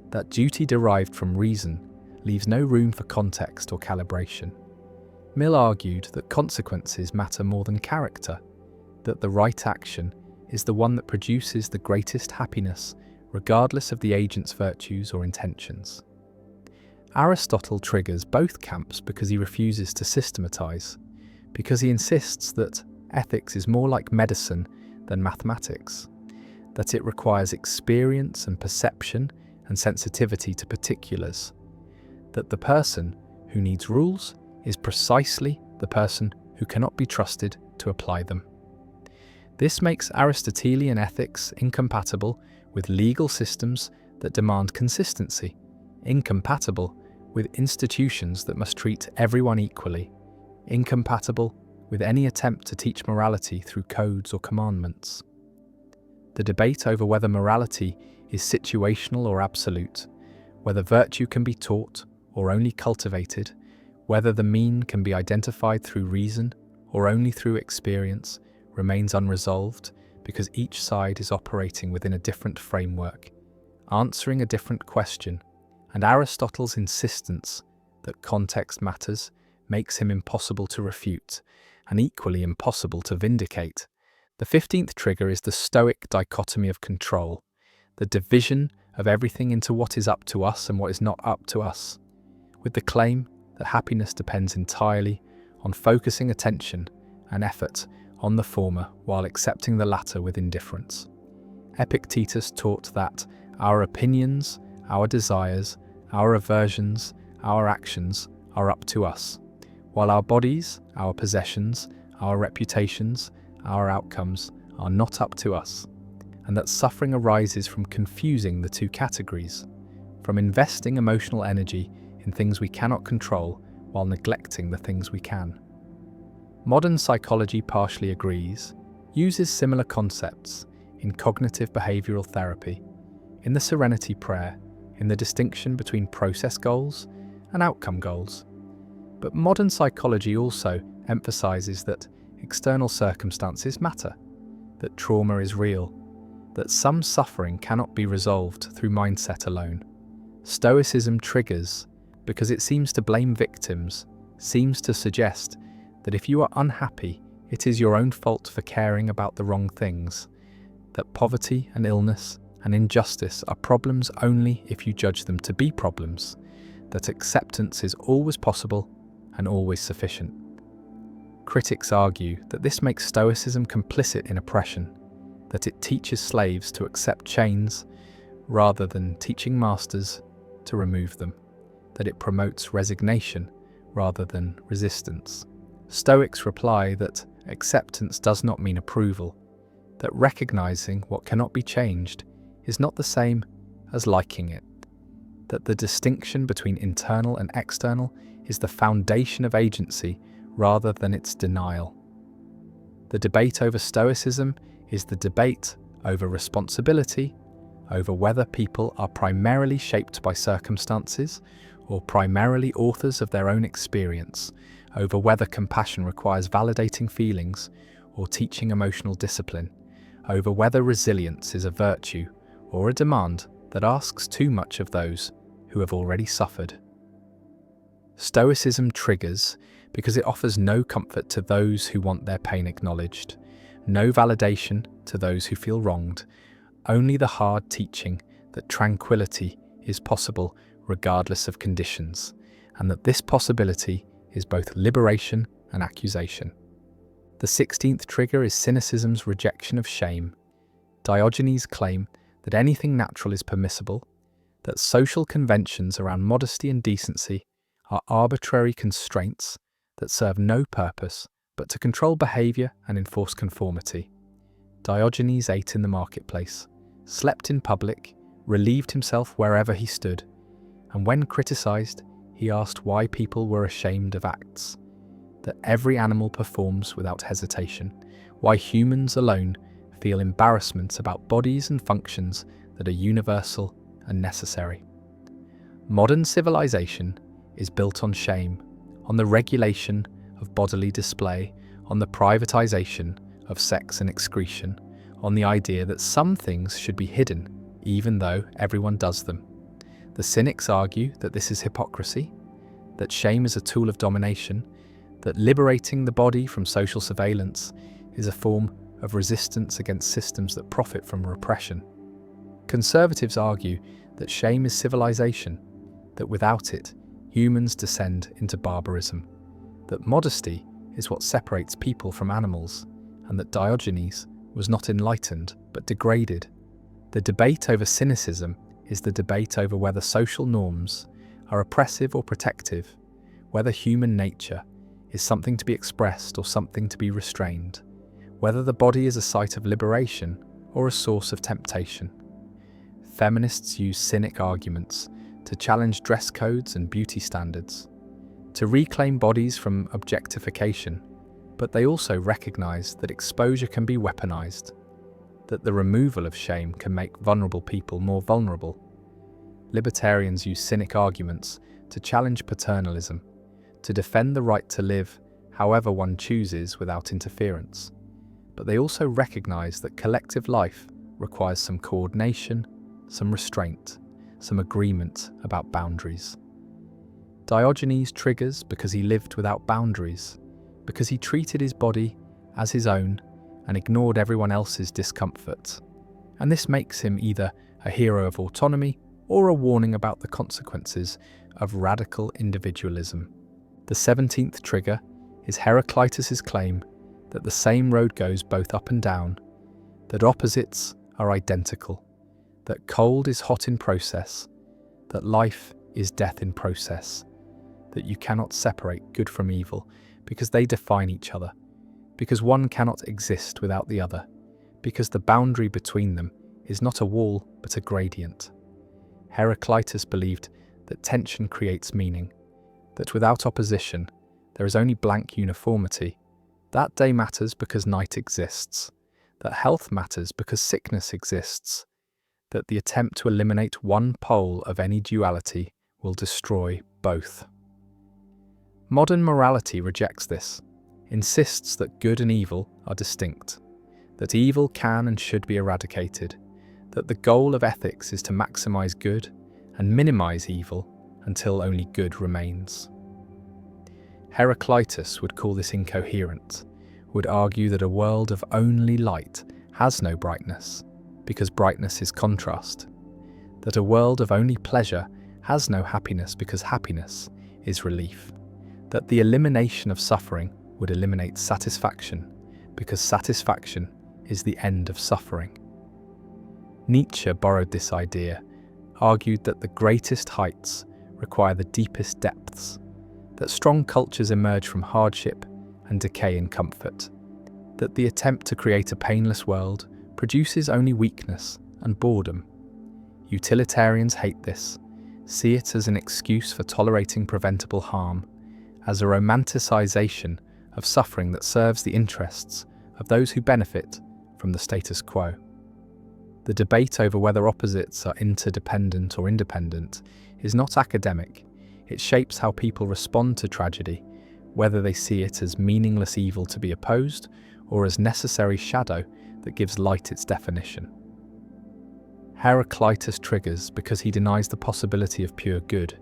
that duty derived from reason leaves no room for context or calibration. Mill argued that consequences matter more than character, that the right action is the one that produces the greatest happiness, regardless of the agent's virtues or intentions. Aristotle triggers both camps because he refuses to systematize, because he insists that ethics is more like medicine than mathematics, that it requires experience and perception and sensitivity to particulars, that the person who needs rules is precisely the person who cannot be trusted to apply them. This makes Aristotelian ethics incompatible with legal systems that demand consistency, incompatible with institutions that must treat everyone equally, incompatible with any attempt to teach morality through codes or commandments. The debate over whether morality is situational or absolute, whether virtue can be taught or only cultivated, whether the mean can be identified through reason or only through experience, remains unresolved because each side is operating within a different framework, answering a different question, and Aristotle's insistence that context matters makes him impossible to refute and equally impossible to vindicate. The 15th trigger is the Stoic dichotomy of control, the division of everything into what is up to us and what is not up to us, with the claim that happiness depends entirely on focusing attention and effort on the former while accepting the latter with indifference. Epictetus taught that our opinions, our desires, our aversions, our actions are up to us, while our bodies, our possessions, our reputations, our outcomes are not up to us, and that suffering arises from confusing the two categories, from investing emotional energy in things we cannot control while neglecting the things we can. Modern psychology partially agrees, uses similar concepts in cognitive behavioral therapy, in the Serenity Prayer, in the distinction between process goals and outcome goals. But modern psychology also emphasizes that external circumstances matter, that trauma is real, that some suffering cannot be resolved through mindset alone. Stoicism triggers because it seems to blame victims, seems to suggest that if you are unhappy, it is your own fault for caring about the wrong things, that poverty and illness and injustice are problems only if you judge them to be problems, that acceptance is always possible and always sufficient. Critics argue that this makes Stoicism complicit in oppression, that it teaches slaves to accept chains rather than teaching masters to remove them, that it promotes resignation rather than resistance. Stoics reply that acceptance does not mean approval, that recognizing what cannot be changed is not the same as liking it, that the distinction between internal and external is the foundation of agency rather than its denial. The debate over Stoicism is the debate over responsibility, over whether people are primarily shaped by circumstances or primarily authors of their own experience, over whether compassion requires validating feelings or teaching emotional discipline, over whether resilience is a virtue or a demand that asks too much of those who have already suffered. Stoicism triggers because it offers no comfort to those who want their pain acknowledged, no validation to those who feel wronged, only the hard teaching that tranquility is possible regardless of conditions, and that this possibility is both liberation and accusation. The 16th trigger is cynicism's rejection of shame. Diogenes' claim that anything natural is permissible, that social conventions around modesty and decency are arbitrary constraints that serve no purpose but to control behaviour and enforce conformity. Diogenes ate in the marketplace, slept in public, relieved himself wherever he stood, and when criticised, he asked why people were ashamed of acts that every animal performs without hesitation, why humans alone feel embarrassment about bodies and functions that are universal and necessary. Modern civilization is built on shame, on the regulation of bodily display, on the privatization of sex and excretion, on the idea that some things should be hidden even though everyone does them. The cynics argue that this is hypocrisy, that shame is a tool of domination, that liberating the body from social surveillance is a form of resistance against systems that profit from repression. Conservatives argue that shame is civilization, that without it, humans descend into barbarism, that modesty is what separates people from animals, and that Diogenes was not enlightened but degraded. The debate over cynicism is the debate over whether social norms are oppressive or protective, whether human nature is something to be expressed or something to be restrained, whether the body is a site of liberation or a source of temptation. Feminists use cynic arguments to challenge dress codes and beauty standards, to reclaim bodies from objectification, but they also recognise that exposure can be weaponized, that the removal of shame can make vulnerable people more vulnerable. Libertarians use cynic arguments to challenge paternalism, to defend the right to live however one chooses without interference. But they also recognise that collective life requires some coordination, some restraint, some agreement about boundaries. Diogenes triggers because he lived without boundaries, because he treated his body as his own and ignored everyone else's discomfort. And this makes him either a hero of autonomy or a warning about the consequences of radical individualism. The 17th trigger is Heraclitus' claim that the same road goes both up and down, that opposites are identical, that cold is hot in process, that life is death in process, that you cannot separate good from evil because they define each other, because one cannot exist without the other, because the boundary between them is not a wall but a gradient. Heraclitus believed that tension creates meaning, that without opposition there is only blank uniformity, that day matters because night exists, that health matters because sickness exists, that the attempt to eliminate one pole of any duality will destroy both. Modern morality rejects this, insists that good and evil are distinct, that evil can and should be eradicated, that the goal of ethics is to maximize good and minimize evil until only good remains. Heraclitus would call this incoherent, would argue that a world of only light has no brightness, because brightness is contrast, that a world of only pleasure has no happiness because happiness is relief, that the elimination of suffering would eliminate satisfaction because satisfaction is the end of suffering. Nietzsche borrowed this idea, argued that the greatest heights require the deepest depths, that strong cultures emerge from hardship and decay in comfort, that the attempt to create a painless world produces only weakness and boredom. Utilitarians hate this, see it as an excuse for tolerating preventable harm, as a romanticization of suffering that serves the interests of those who benefit from the status quo. The debate over whether opposites are interdependent or independent is not academic. It shapes how people respond to tragedy, whether they see it as meaningless evil to be opposed or as necessary shadow that gives light its definition. Heraclitus triggers because he denies the possibility of pure good,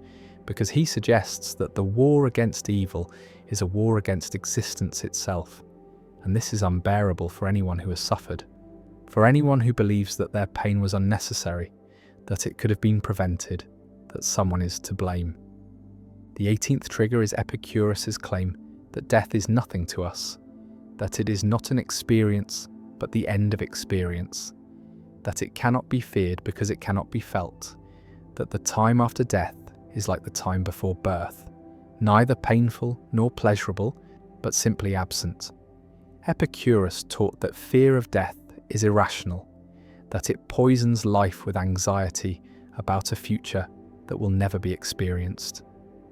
because he suggests that the war against evil is a war against existence itself, and this is unbearable for anyone who has suffered, for anyone who believes that their pain was unnecessary, that it could have been prevented, that someone is to blame. The 18th trigger is Epicurus's claim that death is nothing to us, that it is not an experience, but the end of experience, that it cannot be feared because it cannot be felt, that the time after death is like the time before birth, neither painful nor pleasurable, but simply absent. Epicurus taught that fear of death is irrational, that it poisons life with anxiety about a future that will never be experienced,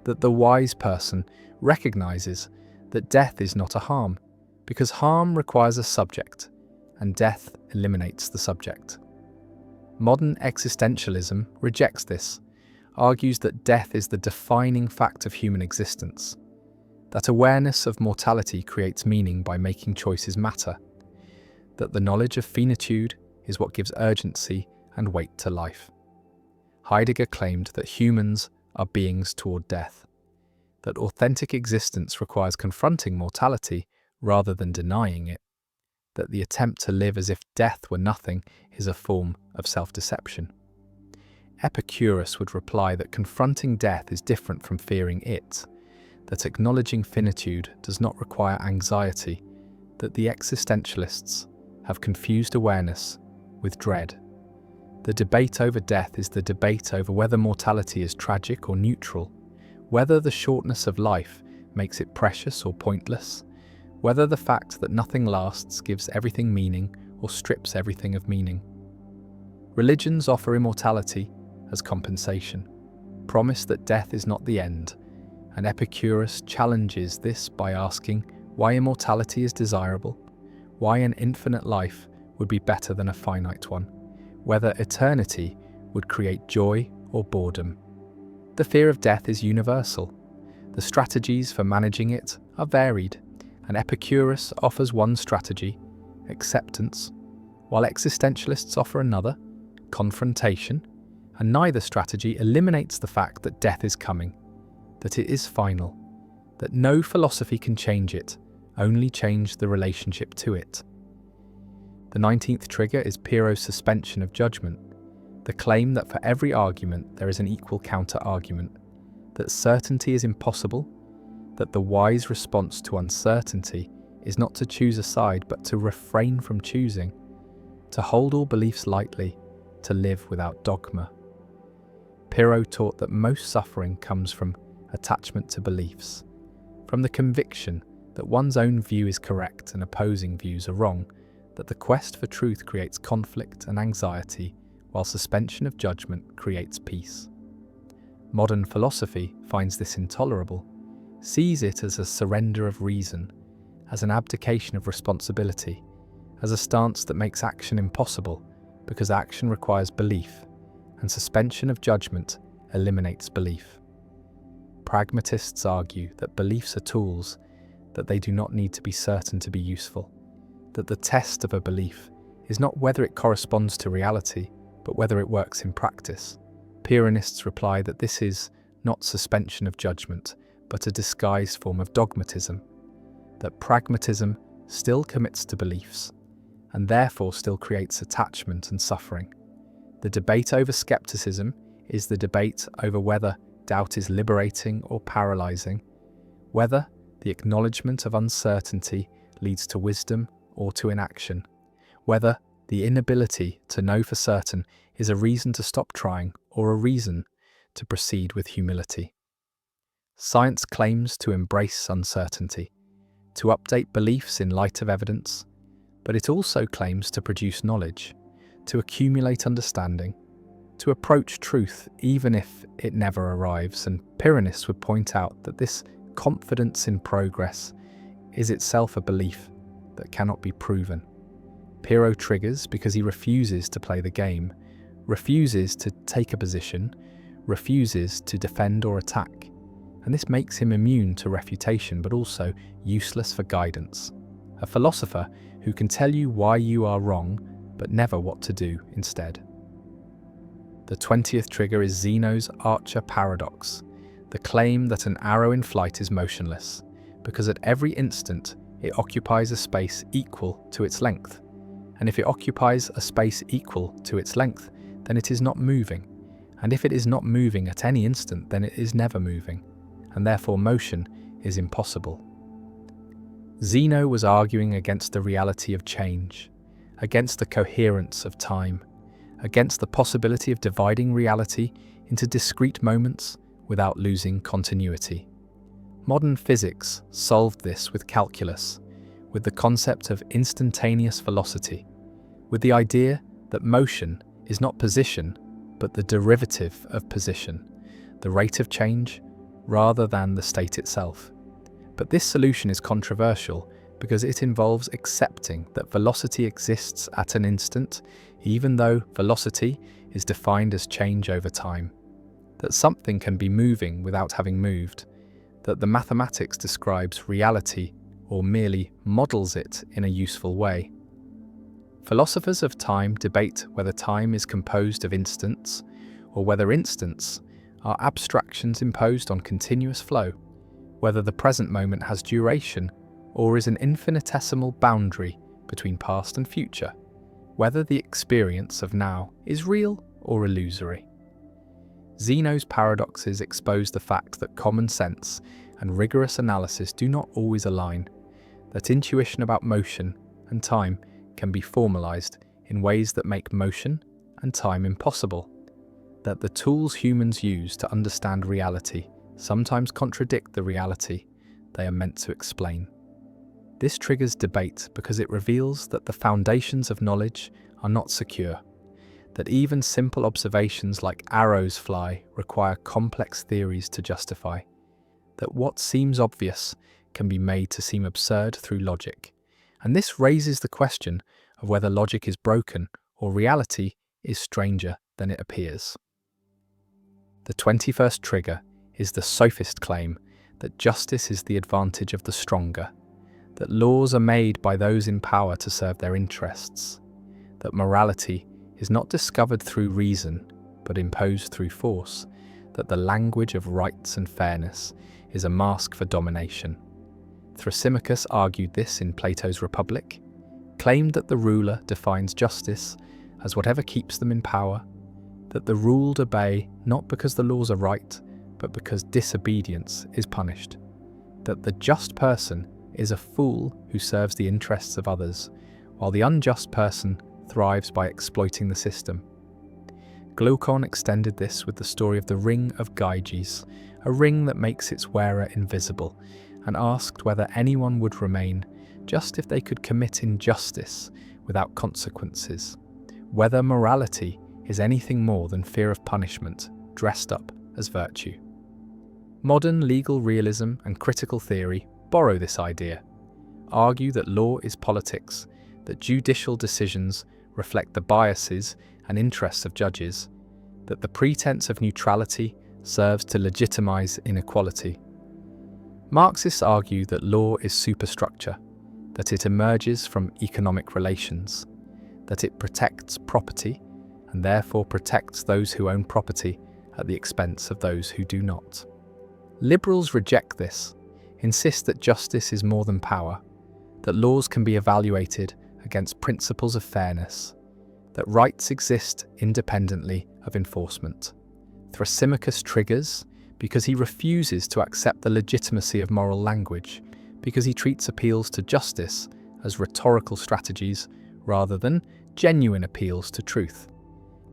that the wise person recognizes that death is not a harm, because harm requires a subject, and death eliminates the subject. Modern existentialism rejects this, argues that death is the defining fact of human existence, that awareness of mortality creates meaning by making choices matter, that the knowledge of finitude is what gives urgency and weight to life. Heidegger claimed that humans are beings toward death, that authentic existence requires confronting mortality rather than denying it, that the attempt to live as if death were nothing is a form of self-deception. Epicurus would reply that confronting death is different from fearing it, that acknowledging finitude does not require anxiety, that the existentialists have confused awareness with dread. The debate over death is the debate over whether mortality is tragic or neutral, whether the shortness of life makes it precious or pointless, whether the fact that nothing lasts gives everything meaning or strips everything of meaning. Religions offer immortality as compensation, promise that death is not the end, and Epicurus challenges this by asking why immortality is desirable, why an infinite life would be better than a finite one, whether eternity would create joy or boredom. The fear of death is universal. The strategies for managing it are varied, and Epicurus offers one strategy, acceptance, while existentialists offer another, confrontation, and neither strategy eliminates the fact that death is coming, that it is final, that no philosophy can change it, only change the relationship to it. The 19th trigger is Pyrrho's suspension of judgment, the claim that for every argument there is an equal counter-argument, that certainty is impossible, that the wise response to uncertainty is not to choose a side but to refrain from choosing, to hold all beliefs lightly, to live without dogma. Pyrrho taught that most suffering comes from attachment to beliefs, from the conviction that one's own view is correct and opposing views are wrong, that the quest for truth creates conflict and anxiety, while suspension of judgment creates peace. Modern philosophy finds this intolerable, sees it as a surrender of reason, as an abdication of responsibility, as a stance that makes action impossible because action requires belief, and suspension of judgment eliminates belief. Pragmatists argue that beliefs are tools, that they do not need to be certain to be useful, that the test of a belief is not whether it corresponds to reality, but whether it works in practice. Pyrrhonists reply that this is not suspension of judgment, but a disguised form of dogmatism, that pragmatism still commits to beliefs, and therefore still creates attachment and suffering. The debate over skepticism is the debate over whether doubt is liberating or paralyzing, whether the acknowledgement of uncertainty leads to wisdom or to inaction, whether the inability to know for certain is a reason to stop trying or a reason to proceed with humility. Science claims to embrace uncertainty, to update beliefs in light of evidence, but it also claims to produce knowledge, to accumulate understanding, to approach truth even if it never arrives, and Pyrrhonists would point out that this confidence in progress is itself a belief that cannot be proven. Pyrrho triggers because he refuses to play the game, refuses to take a position, refuses to defend or attack, and this makes him immune to refutation but also useless for guidance. a philosopher who can tell you why you are wrong, but never what to do instead. The 20th trigger is Zeno's Archer paradox, the claim that an arrow in flight is motionless, because at every instant it occupies a space equal to its length. And if it occupies a space equal to its length, then it is not moving. And if it is not moving at any instant, then it is never moving, and therefore motion is impossible. Zeno was arguing against the reality of change, against the coherence of time, against the possibility of dividing reality into discrete moments without losing continuity. Modern physics solved this with calculus, with the concept of instantaneous velocity, with the idea that motion is not position, but the derivative of position, the rate of change, rather than the state itself. But this solution is controversial because it involves accepting that velocity exists at an instant, even though velocity is defined as change over time, that something can be moving without having moved, that the mathematics describes reality or merely models it in a useful way. Philosophers of time debate whether time is composed of instants, or whether instants are abstractions imposed on continuous flow, whether the present moment has duration or is an infinitesimal boundary between past and future, whether the experience of now is real or illusory. Zeno's paradoxes expose the fact that common sense and rigorous analysis do not always align, that intuition about motion and time can be formalized in ways that make motion and time impossible, that the tools humans use to understand reality sometimes contradict the reality they are meant to explain. This triggers debate because it reveals that the foundations of knowledge are not secure, that even simple observations like arrows fly require complex theories to justify, that what seems obvious can be made to seem absurd through logic. And this raises the question of whether logic is broken or reality is stranger than it appears. The 21st trigger is the sophist claim that justice is the advantage of the stronger, that laws are made by those in power to serve their interests, that morality is not discovered through reason but imposed through force, that the language of rights and fairness is a mask for domination. Thrasymachus argued this in Plato's Republic, claimed that the ruler defines justice as whatever keeps them in power, that the ruled obey not because the laws are right, but because disobedience is punished, that the just person is a fool who serves the interests of others, while the unjust person thrives by exploiting the system. Glaucon extended this with the story of the Ring of Gyges, a ring that makes its wearer invisible, and asked whether anyone would remain just if they could commit injustice without consequences, whether morality is anything more than fear of punishment dressed up as virtue. Modern legal realism and critical theory borrow this idea, argue that law is politics, that judicial decisions reflect the biases and interests of judges, that the pretense of neutrality serves to legitimize inequality. Marxists argue that law is superstructure, that it emerges from economic relations, that it protects property and therefore protects those who own property at the expense of those who do not. Liberals reject this, insist that justice is more than power, that laws can be evaluated against principles of fairness, that rights exist independently of enforcement. Thrasymachus triggers because he refuses to accept the legitimacy of moral language, because he treats appeals to justice as rhetorical strategies rather than genuine appeals to truth,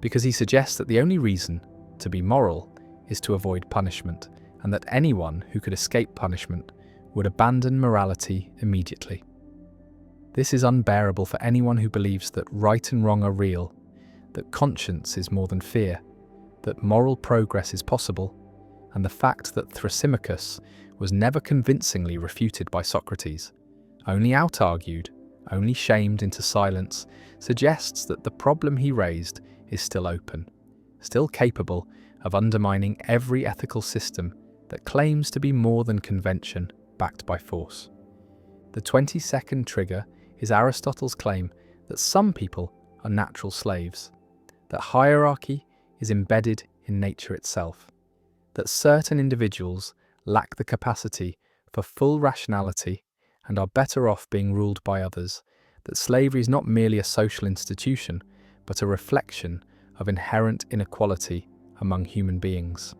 because he suggests that the only reason to be moral is to avoid punishment, and that anyone who could escape punishment would abandon morality immediately. This is unbearable for anyone who believes that right and wrong are real, that conscience is more than fear, that moral progress is possible, and the fact that Thrasymachus was never convincingly refuted by Socrates, only out-argued, only shamed into silence, suggests that the problem he raised is still open, still capable of undermining every ethical system that claims to be more than convention backed by force. The 22nd trigger is Aristotle's claim that some people are natural slaves, that hierarchy is embedded in nature itself, that certain individuals lack the capacity for full rationality and are better off being ruled by others, that slavery is not merely a social institution, but a reflection of inherent inequality among human beings.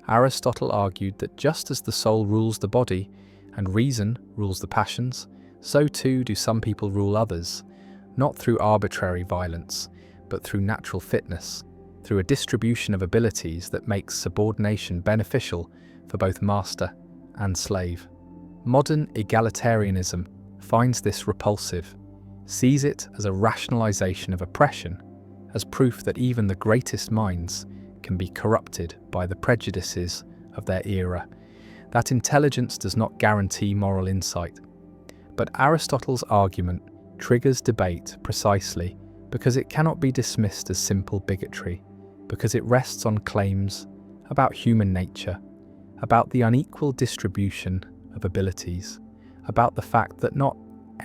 Aristotle argued that just as the soul rules the body and reason rules the passions, so too do some people rule others, not through arbitrary violence, but through natural fitness, through a distribution of abilities that makes subordination beneficial for both master and slave. Modern egalitarianism finds this repulsive, sees it as a rationalization of oppression, as proof that even the greatest minds can be corrupted by the prejudices of their era, that intelligence does not guarantee moral insight. But Aristotle's argument triggers debate precisely because it cannot be dismissed as simple bigotry, because it rests on claims about human nature, about the unequal distribution of abilities, about the fact that not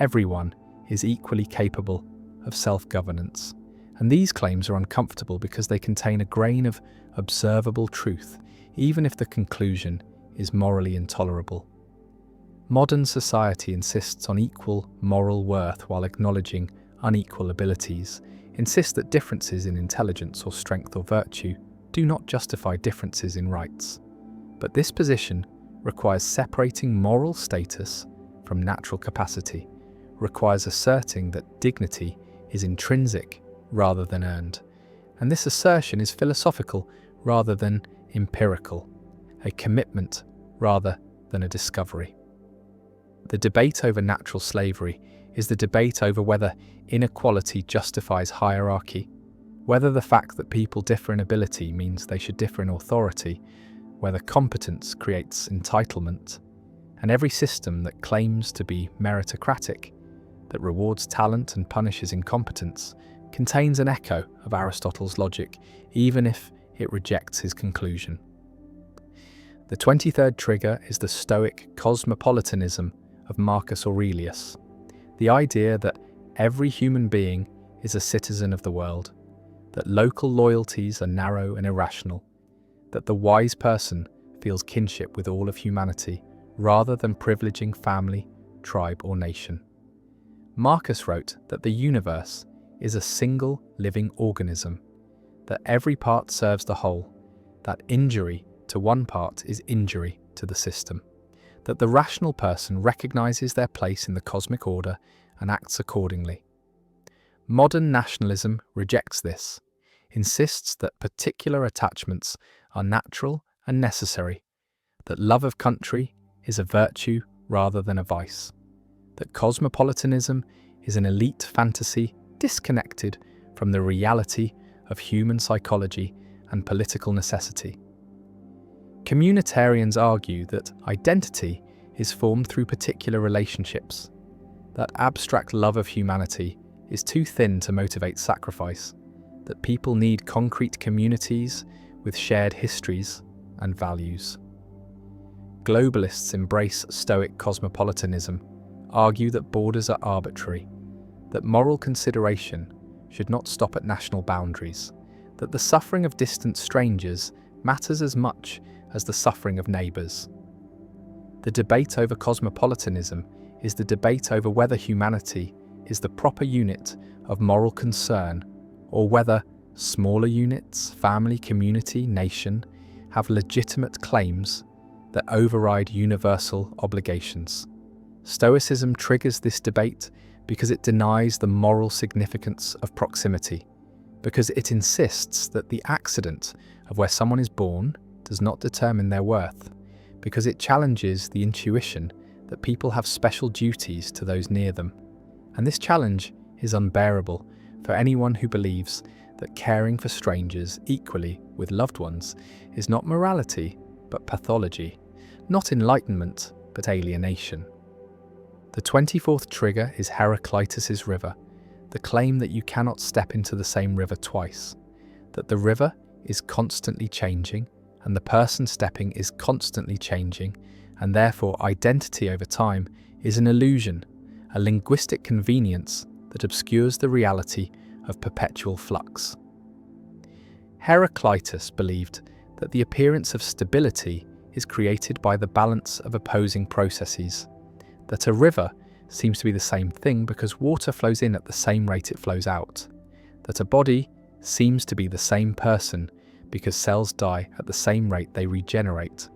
everyone is equally capable of self-governance. And these claims are uncomfortable because they contain a grain of observable truth, even if the conclusion is morally intolerable. Modern society insists on equal moral worth while acknowledging unequal abilities, insists that differences in intelligence or strength or virtue do not justify differences in rights. But this position requires separating moral status from natural capacity, requires asserting that dignity is intrinsic rather than earned. And this assertion is philosophical rather than empirical, a commitment rather than a discovery. The debate over natural slavery is the debate over whether inequality justifies hierarchy, whether the fact that people differ in ability means they should differ in authority, whether competence creates entitlement, and every system that claims to be meritocratic, that rewards talent and punishes incompetence, contains an echo of Aristotle's logic, even if it rejects his conclusion. The 23rd trigger is the Stoic cosmopolitanism of Marcus Aurelius, the idea that every human being is a citizen of the world, that local loyalties are narrow and irrational, that the wise person feels kinship with all of humanity rather than privileging family, tribe, or nation. Marcus wrote that the universe is a single living organism, that every part serves the whole, that injury to one part is injury to the system, that the rational person recognizes their place in the cosmic order and acts accordingly. Modern nationalism rejects this, insists that particular attachments are natural and necessary, that love of country is a virtue rather than a vice, that cosmopolitanism is an elite fantasy disconnected from the reality of human psychology and political necessity. Communitarians argue that identity is formed through particular relationships, that abstract love of humanity is too thin to motivate sacrifice, that people need concrete communities with shared histories and values. Globalists embrace Stoic cosmopolitanism, argue that borders are arbitrary, that moral consideration should not stop at national boundaries, that the suffering of distant strangers matters as much as the suffering of neighbours. The debate over cosmopolitanism is the debate over whether humanity is the proper unit of moral concern, or whether smaller units, family, community, nation, have legitimate claims that override universal obligations. Stoicism triggers this debate because it denies the moral significance of proximity, because it insists that the accident of where someone is born does not determine their worth, because it challenges the intuition that people have special duties to those near them. And this challenge is unbearable for anyone who believes that caring for strangers equally with loved ones is not morality, but pathology, not enlightenment, but alienation. The 24th trigger is Heraclitus's river, the claim that you cannot step into the same river twice, that the river is constantly changing, and the person stepping is constantly changing, and therefore identity over time is an illusion, a linguistic convenience that obscures the reality of perpetual flux. Heraclitus believed that the appearance of stability is created by the balance of opposing processes, that a river seems to be the same thing because water flows in at the same rate it flows out, that a body seems to be the same person because cells die at the same rate they regenerate,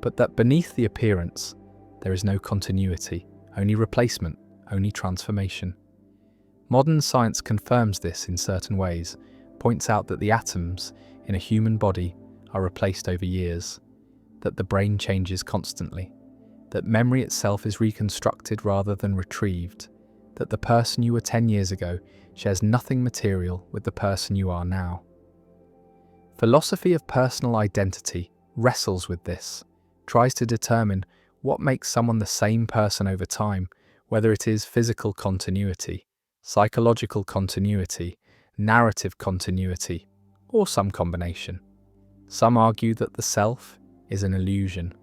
but that beneath the appearance there is no continuity, only replacement, only transformation. Modern science confirms this in certain ways, points out that the atoms in a human body are replaced over years, that the brain changes constantly, that memory itself is reconstructed rather than retrieved, that the person you were 10 years ago shares nothing material with the person you are now. Philosophy of personal identity wrestles with this, tries to determine what makes someone the same person over time, whether it is physical continuity, psychological continuity, narrative continuity, or some combination. Some argue that the self is an illusion,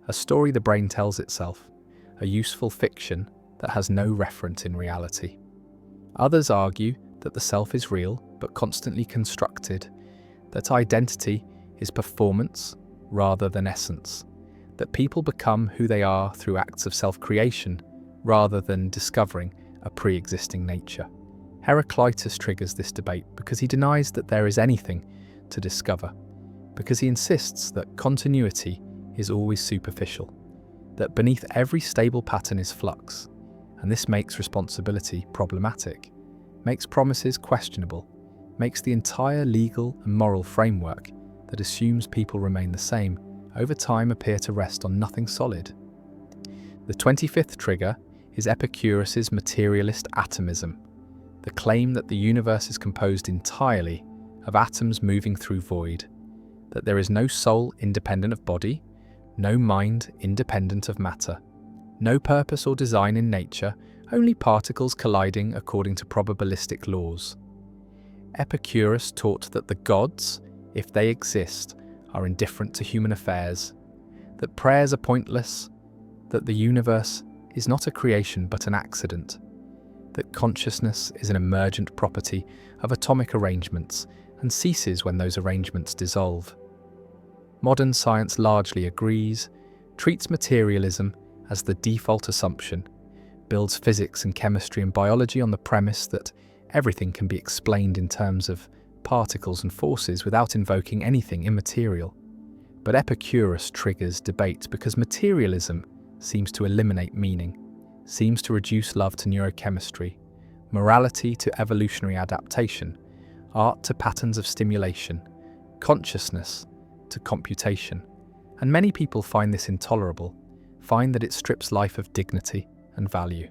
a story the brain tells itself, a useful fiction that has no referent in reality. Others argue that the self is real but constantly constructed, that identity is performance rather than essence, that people become who they are through acts of self-creation rather than discovering a pre-existing nature. Heraclitus triggers this debate because he denies that there is anything to discover, because he insists that continuity is always superficial, that beneath every stable pattern is flux, and this makes responsibility problematic, makes promises questionable, makes the entire legal and moral framework that assumes people remain the same over time appear to rest on nothing solid. The 25th trigger is Epicurus's materialist atomism, the claim that the universe is composed entirely of atoms moving through void, that there is no soul independent of body, no mind independent of matter, no purpose or design in nature, only particles colliding according to probabilistic laws. Epicurus taught that the gods, if they exist, are indifferent to human affairs, that prayers are pointless, that the universe is not a creation but an accident, that consciousness is an emergent property of atomic arrangements and ceases when those arrangements dissolve. Modern science largely agrees, treats materialism as the default assumption, builds physics and chemistry and biology on the premise that everything can be explained in terms of particles and forces without invoking anything immaterial. But Epicurus triggers debate because materialism seems to eliminate meaning, seems to reduce love to neurochemistry, morality to evolutionary adaptation, art to patterns of stimulation, consciousness to computation. And many people find this intolerable, find that it strips life of dignity and value.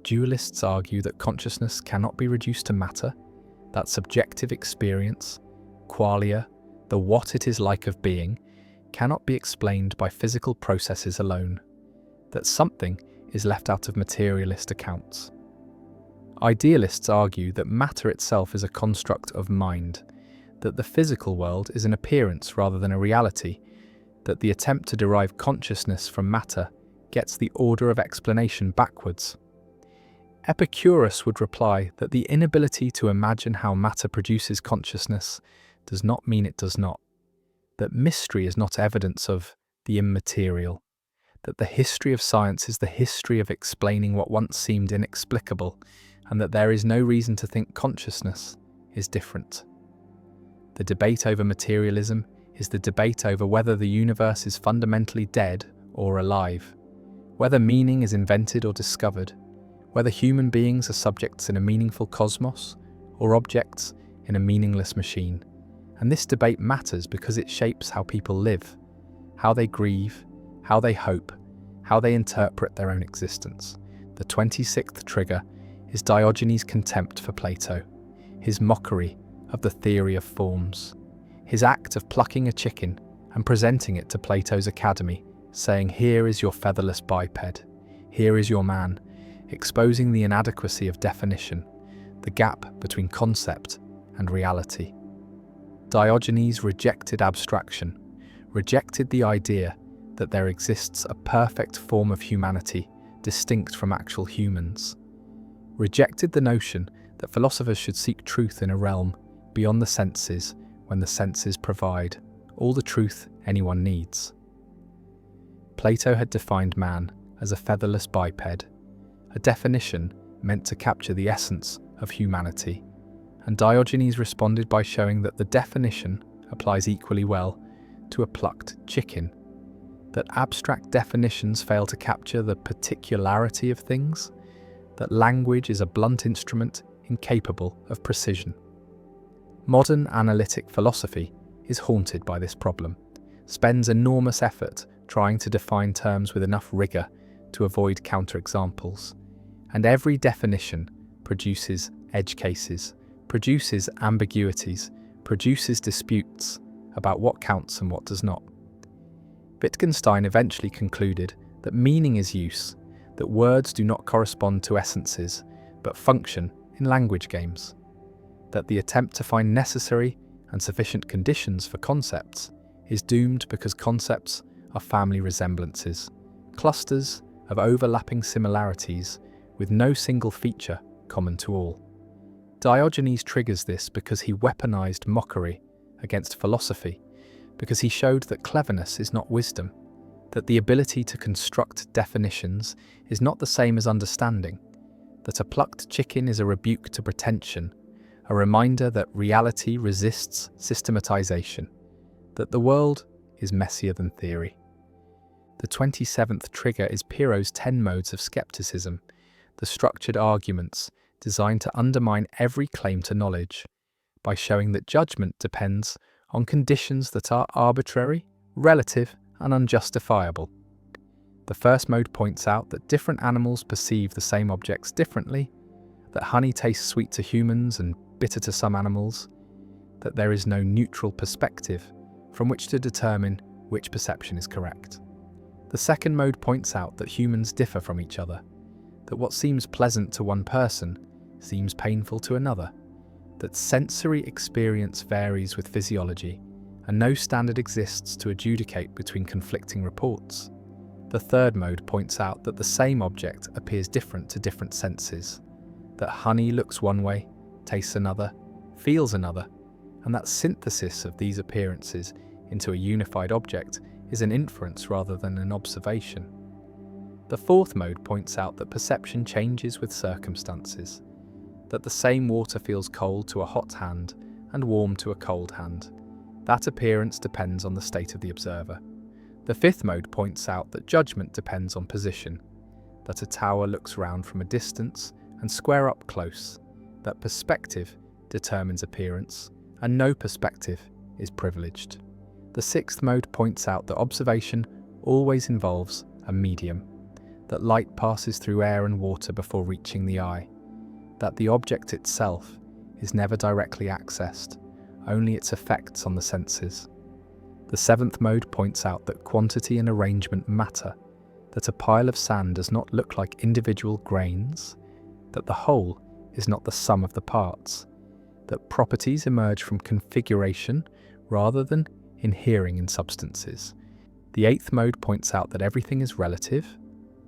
Dualists argue that consciousness cannot be reduced to matter, that subjective experience, qualia, the what it is like of being, cannot be explained by physical processes alone, that something is left out of materialist accounts. Idealists argue that matter itself is a construct of mind, that the physical world is an appearance rather than a reality, that the attempt to derive consciousness from matter gets the order of explanation backwards. Epicurus would reply that the inability to imagine how matter produces consciousness does not mean it does not, that mystery is not evidence of the immaterial, that the history of science is the history of explaining what once seemed inexplicable, and that there is no reason to think consciousness is different. The debate over materialism is the debate over whether the universe is fundamentally dead or alive, whether meaning is invented or discovered, whether human beings are subjects in a meaningful cosmos or objects in a meaningless machine. And this debate matters because it shapes how people live, how they grieve, how they hope, how they interpret their own existence. The 26th trigger is Diogenes' contempt for Plato, his mockery of the theory of forms, his act of plucking a chicken and presenting it to Plato's academy, saying, "Here is your featherless biped, here is your man," exposing the inadequacy of definition, the gap between concept and reality. Diogenes rejected abstraction, rejected the idea that there exists a perfect form of humanity distinct from actual humans, rejected the notion that philosophers should seek truth in a realm beyond the senses when the senses provide all the truth anyone needs. Plato had defined man as a featherless biped, a definition meant to capture the essence of humanity, and Diogenes responded by showing that the definition applies equally well to a plucked chicken, that abstract definitions fail to capture the particularity of things, that language is a blunt instrument incapable of precision. Modern analytic philosophy is haunted by this problem, spends enormous effort trying to define terms with enough rigour to avoid counterexamples, and every definition produces edge cases, produces ambiguities, produces disputes about what counts and what does not. Wittgenstein eventually concluded that meaning is use, that words do not correspond to essences, but function in language games, that the attempt to find necessary and sufficient conditions for concepts is doomed because concepts are family resemblances, clusters of overlapping similarities with no single feature common to all. Diogenes triggers this because he weaponized mockery against philosophy, because he showed that cleverness is not wisdom, that the ability to construct definitions is not the same as understanding, that a plucked chicken is a rebuke to pretension, a reminder that reality resists systematization, that the world is messier than theory. The 27th trigger is Pyrrho's 10 modes of skepticism, the structured arguments designed to undermine every claim to knowledge, by showing that judgment depends on conditions that are arbitrary, relative, and unjustifiable. The first mode points out that different animals perceive the same objects differently, that honey tastes sweet to humans and bitter to some animals, that there is no neutral perspective from which to determine which perception is correct. The second mode points out that humans differ from each other, that what seems pleasant to one person seems painful to another, that sensory experience varies with physiology, and no standard exists to adjudicate between conflicting reports. The third mode points out that the same object appears different to different senses, that honey looks one way, tastes another, feels another, and that synthesis of these appearances into a unified object is an inference rather than an observation. The fourth mode points out that perception changes with circumstances, that the same water feels cold to a hot hand and warm to a cold hand. That appearance depends on the state of the observer. The fifth mode points out that judgment depends on position, that a tower looks round from a distance and square up close, that perspective determines appearance, and no perspective is privileged. The sixth mode points out that observation always involves a medium, that light passes through air and water before reaching the eye, that the object itself is never directly accessed, only its effects on the senses. The seventh mode points out that quantity and arrangement matter, that a pile of sand does not look like individual grains, that the whole is not the sum of the parts, that properties emerge from configuration rather than inhering in substances. The eighth mode points out that everything is relative,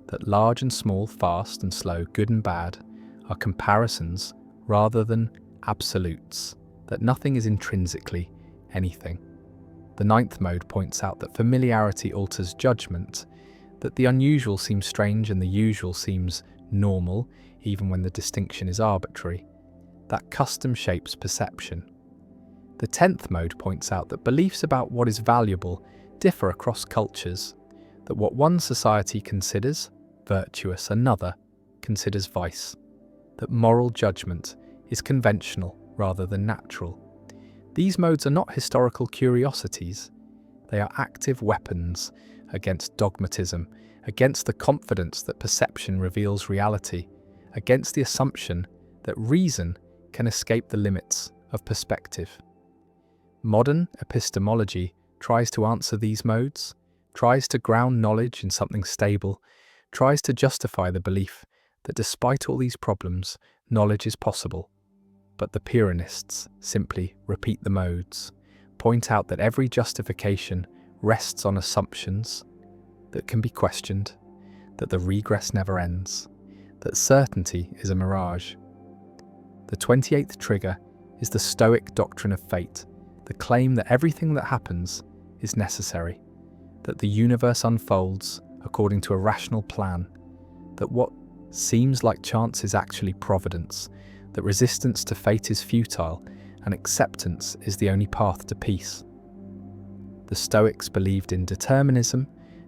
that large and small, fast and slow, good and bad are comparisons rather than absolutes, that nothing is intrinsically anything. The ninth mode points out that familiarity alters judgment, that the unusual seems strange and the usual seems normal, even when the distinction is arbitrary, that custom shapes perception. The 10th mode points out that beliefs about what is valuable differ across cultures, that what one society considers virtuous, another considers vice, that moral judgment is conventional rather than natural. These modes are not historical curiosities, they are active weapons against dogmatism, against the confidence that perception reveals reality, against the assumption that reason can escape the limits of perspective. Modern epistemology tries to answer these modes, tries to ground knowledge in something stable, tries to justify the belief that despite all these problems, knowledge is possible. But the Pyrrhonists simply repeat the modes, point out that every justification rests on assumptions that can be questioned, that the regress never ends, that certainty is a mirage. The 28th trigger is the Stoic doctrine of fate, the claim that everything that happens is necessary, that the universe unfolds according to a rational plan, that what seems like chance is actually providence, that resistance to fate is futile and acceptance is the only path to peace. The Stoics believed in determinism,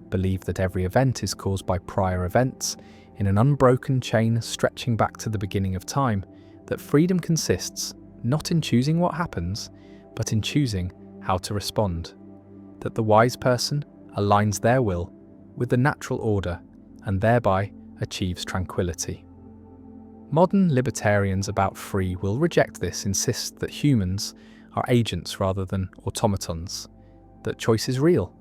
believed that every event is caused by prior events in an unbroken chain stretching back to the beginning of time, that freedom consists not in choosing what happens, but in choosing how to respond, that the wise person aligns their will with the natural order and thereby achieves tranquility. Modern libertarians about free will reject this, insist that humans are agents rather than automatons, that choice is real,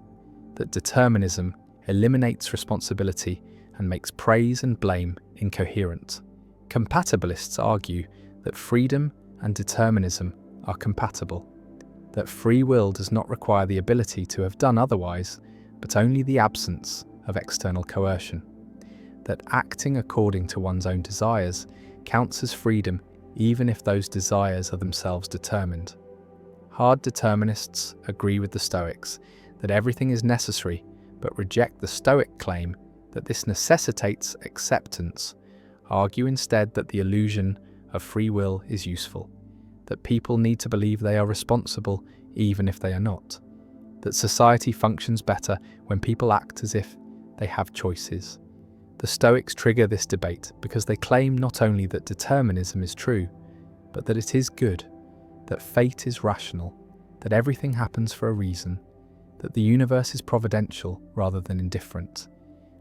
that determinism eliminates responsibility and makes praise and blame incoherent. Compatibilists argue that freedom and determinism are compatible, that free will does not require the ability to have done otherwise, but only the absence of external coercion, that acting according to one's own desires counts as freedom even if those desires are themselves determined. Hard determinists agree with the Stoics that everything is necessary, but reject the Stoic claim that this necessitates acceptance, argue instead that the illusion of free will is useful, that people need to believe they are responsible even if they are not, that society functions better when people act as if they have choices. The Stoics trigger this debate because they claim not only that determinism is true, but that it is good, that fate is rational, that everything happens for a reason, that the universe is providential rather than indifferent.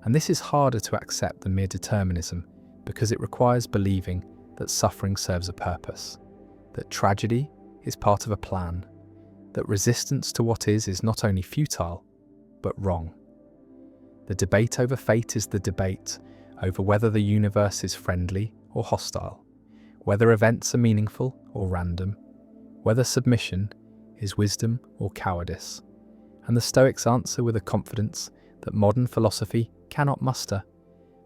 And this is harder to accept than mere determinism because it requires believing that suffering serves a purpose, that tragedy is part of a plan, that resistance to what is not only futile, but wrong. The debate over fate is the debate over whether the universe is friendly or hostile, whether events are meaningful or random, whether submission is wisdom or cowardice. And the Stoics answer with a confidence that modern philosophy cannot muster,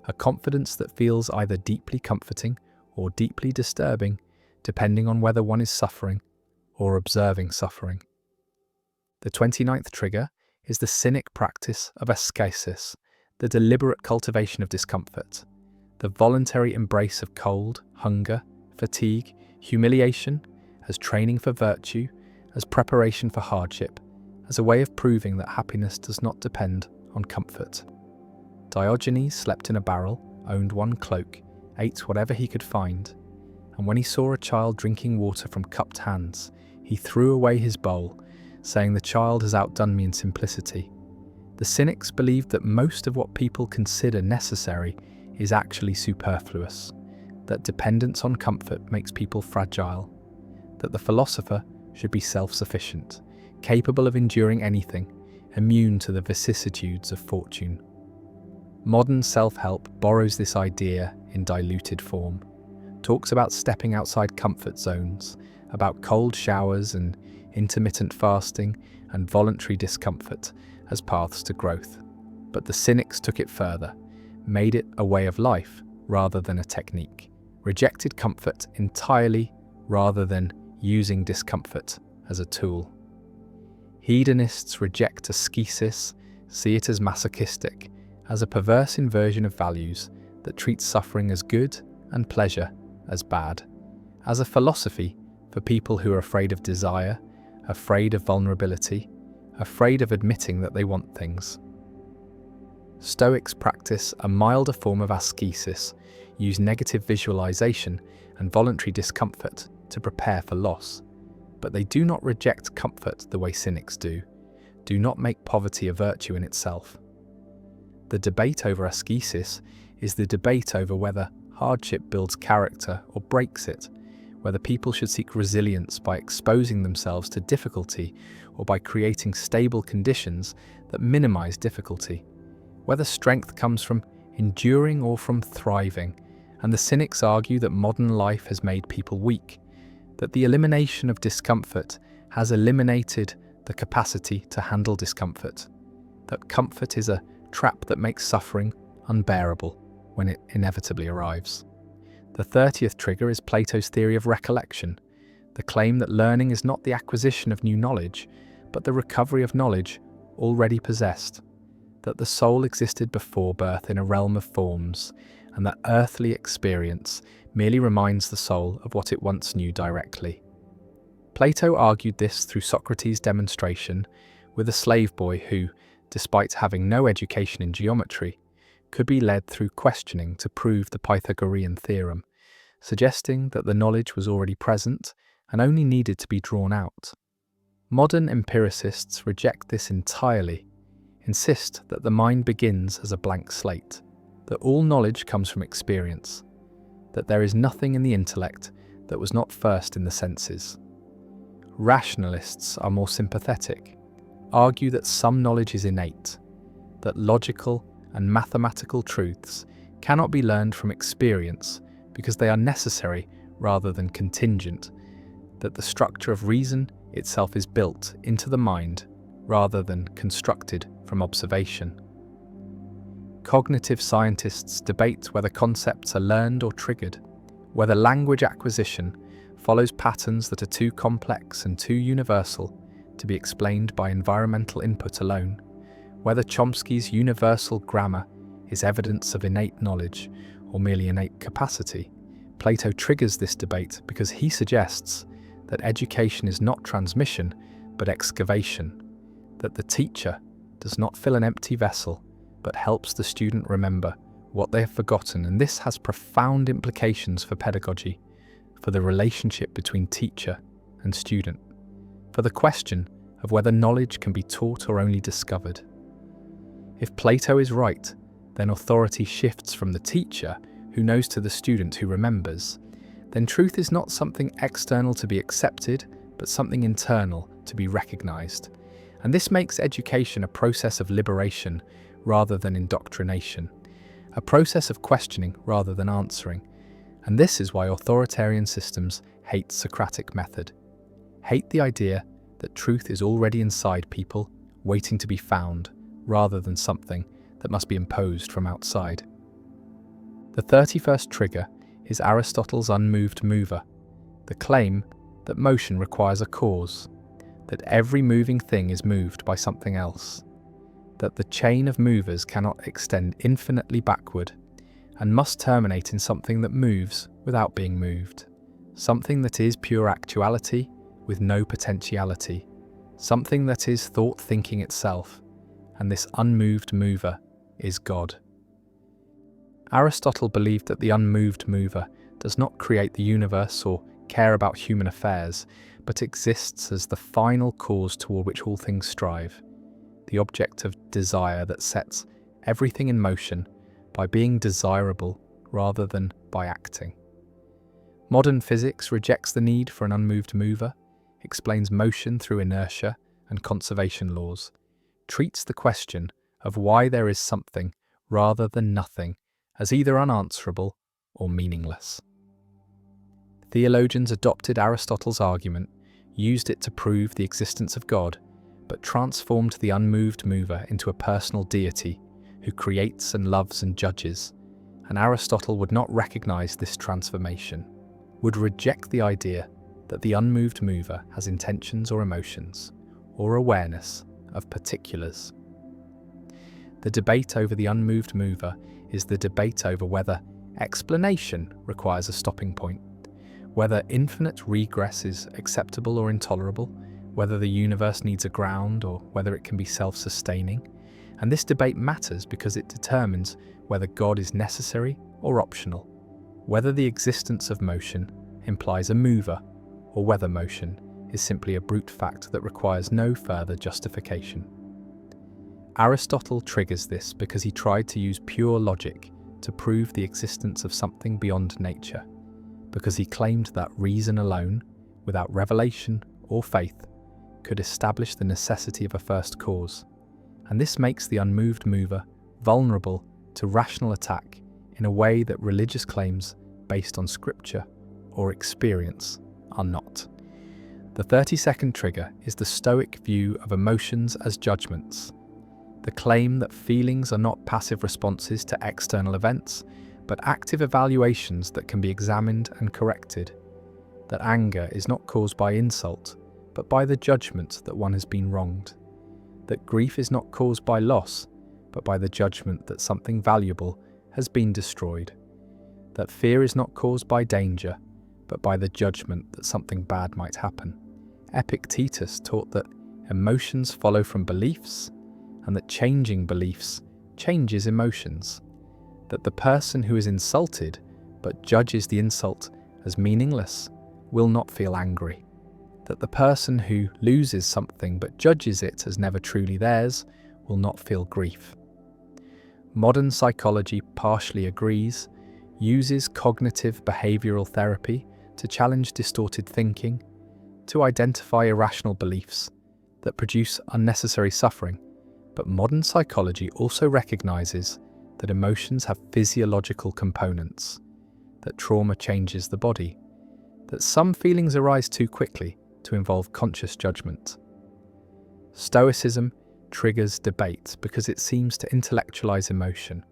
a confidence that feels either deeply comforting or deeply disturbing, depending on whether one is suffering or observing suffering. The 29th trigger is the Cynic practice of ascesis, the deliberate cultivation of discomfort, the voluntary embrace of cold, hunger, fatigue, humiliation, as training for virtue, as preparation for hardship, as a way of proving that happiness does not depend on comfort. Diogenes slept in a barrel, owned one cloak, ate whatever he could find, and when he saw a child drinking water from cupped hands, he threw away his bowl, saying, "The child has outdone me in simplicity." The Cynics believed that most of what people consider necessary is actually superfluous, that dependence on comfort makes people fragile, that the philosopher should be self-sufficient, capable of enduring anything, immune to the vicissitudes of fortune. Modern self-help borrows this idea in diluted form, talks about stepping outside comfort zones, about cold showers and intermittent fasting and voluntary discomfort as paths to growth. But the Cynics took it further, made it a way of life rather than a technique, rejected comfort entirely rather than using discomfort as a tool. Hedonists reject ascesis, see it as masochistic, as a perverse inversion of values that treats suffering as good and pleasure as bad, as a philosophy for people who are afraid of desire, afraid of vulnerability, afraid of admitting that they want things. Stoics practice a milder form of ascesis, use negative visualization and voluntary discomfort to prepare for loss, but they do not reject comfort the way Cynics do not make poverty a virtue in itself. The debate over ascesis is the debate over whether hardship builds character or breaks it, whether people should seek resilience by exposing themselves to difficulty or by creating stable conditions that minimize difficulty, whether strength comes from enduring or from thriving, and the Cynics argue that modern life has made people weak, that the elimination of discomfort has eliminated the capacity to handle discomfort, that comfort is a trap that makes suffering unbearable when it inevitably arrives. The 30th trigger is Plato's theory of recollection, the claim that learning is not the acquisition of new knowledge, but the recovery of knowledge already possessed, that the soul existed before birth in a realm of forms, and that earthly experience merely reminds the soul of what it once knew directly. Plato argued this through Socrates' demonstration with a slave boy who, despite having no education in geometry, could be led through questioning to prove the Pythagorean theorem, suggesting that the knowledge was already present and only needed to be drawn out. Modern empiricists reject this entirely, insist that the mind begins as a blank slate, that all knowledge comes from experience, that there is nothing in the intellect that was not first in the senses. Rationalists are more sympathetic, argue that some knowledge is innate, that logical and mathematical truths cannot be learned from experience because they are necessary rather than contingent, that the structure of reason itself is built into the mind rather than constructed from observation. Cognitive scientists debate whether concepts are learned or triggered, whether language acquisition follows patterns that are too complex and too universal to be explained by environmental input alone, whether Chomsky's universal grammar is evidence of innate knowledge or merely innate capacity. Plato triggers this debate because he suggests that education is not transmission but excavation, that the teacher does not fill an empty vessel but helps the student remember what they have forgotten, and this has profound implications for pedagogy, for the relationship between teacher and student, for the question of whether knowledge can be taught or only discovered. If Plato is right, then authority shifts from the teacher, who knows, to the student who remembers. Then truth is not something external to be accepted, but something internal to be recognized. And this makes education a process of liberation rather than indoctrination, a process of questioning rather than answering. And this is why authoritarian systems hate Socratic method, hate the idea that truth is already inside people, waiting to be found, rather than something that must be imposed from outside. The 31st trigger is Aristotle's unmoved mover, the claim that motion requires a cause, that every moving thing is moved by something else, that the chain of movers cannot extend infinitely backward and must terminate in something that moves without being moved, something that is pure actuality with no potentiality, something that is thought thinking itself, and this unmoved mover is God. Aristotle believed that the unmoved mover does not create the universe or care about human affairs, but exists as the final cause toward which all things strive, the object of desire that sets everything in motion by being desirable rather than by acting. Modern physics rejects the need for an unmoved mover, explains motion through inertia and conservation laws, treats the question of why there is something rather than nothing as either unanswerable or meaningless. Theologians adopted Aristotle's argument, used it to prove the existence of God, but transformed the unmoved mover into a personal deity who creates and loves and judges, and Aristotle would not recognize this transformation, would reject the idea that the unmoved mover has intentions or emotions, or awareness of particulars. The debate over the unmoved mover is the debate over whether explanation requires a stopping point, whether infinite regress is acceptable or intolerable, whether the universe needs a ground or whether it can be self-sustaining. And this debate matters because it determines whether God is necessary or optional, whether the existence of motion implies a mover, or whether motion is simply a brute fact that requires no further justification. Aristotle triggers this because he tried to use pure logic to prove the existence of something beyond nature, because he claimed that reason alone, without revelation or faith, could establish the necessity of a first cause, and this makes the unmoved mover vulnerable to rational attack in a way that religious claims based on scripture or experience are not. The 32nd trigger is the Stoic view of emotions as judgments, the the claim that feelings are not passive responses to external events, but active evaluations that can be examined and corrected, that anger is not caused by insult, but by the judgment that one has been wronged, that grief is not caused by loss, but by the judgment that something valuable has been destroyed, that fear is not caused by danger, but by the judgment that something bad might happen. Epictetus taught that emotions follow from beliefs, and that changing beliefs changes emotions, that the person who is insulted but judges the insult as meaningless will not feel angry, that the person who loses something but judges it as never truly theirs will not feel grief. Modern psychology partially agrees, uses cognitive behavioral therapy to challenge distorted thinking, to identify irrational beliefs that produce unnecessary suffering, but modern psychology also recognizes that emotions have physiological components, that trauma changes the body, that some feelings arise too quickly to involve conscious judgment. Stoicism triggers debate because it seems to intellectualize emotion,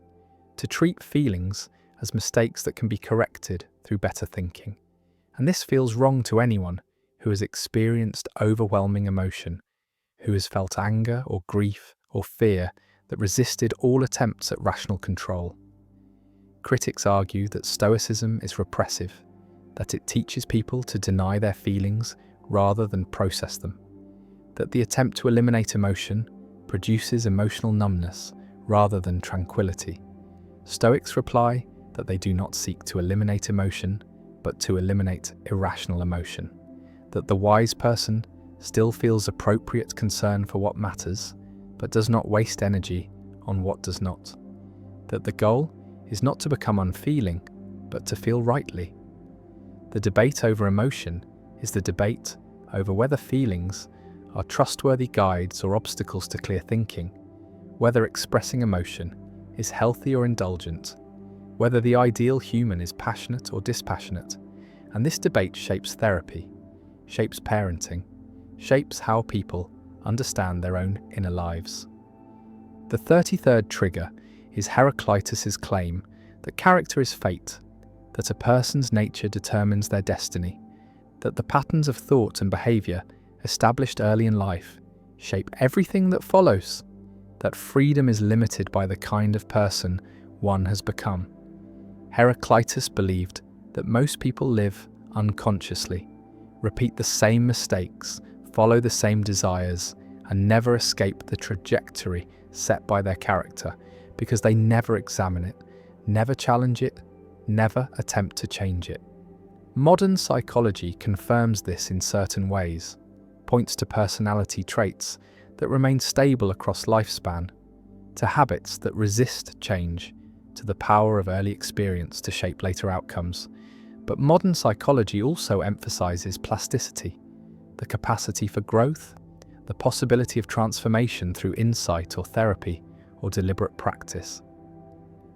to treat feelings as mistakes that can be corrected through better thinking. And this feels wrong to anyone who has experienced overwhelming emotion, who has felt anger or grief or fear that resisted all attempts at rational control. Critics argue that Stoicism is repressive, that it teaches people to deny their feelings rather than process them, that the attempt to eliminate emotion produces emotional numbness rather than tranquility. Stoics reply that they do not seek to eliminate emotion, but to eliminate irrational emotion, that the wise person still feels appropriate concern for what matters, but does not waste energy on what does not, that the goal is not to become unfeeling, but to feel rightly. The debate over emotion is the debate over whether feelings are trustworthy guides or obstacles to clear thinking, whether expressing emotion is healthy or indulgent, whether the ideal human is passionate or dispassionate, and this debate shapes therapy, shapes parenting, shapes how people understand their own inner lives. The 33rd trigger is Heraclitus's claim that character is fate, that a person's nature determines their destiny, that the patterns of thought and behavior established early in life shape everything that follows, that freedom is limited by the kind of person one has become. Heraclitus believed that most people live unconsciously, repeat the same mistakes, follow the same desires, and never escape the trajectory set by their character because they never examine it, never challenge it, never attempt to change it. Modern psychology confirms this in certain ways, points to personality traits that remain stable across lifespan, to habits that resist change, to the power of early experience to shape later outcomes. But modern psychology also emphasizes plasticity, the capacity for growth, the possibility of transformation through insight or therapy or deliberate practice.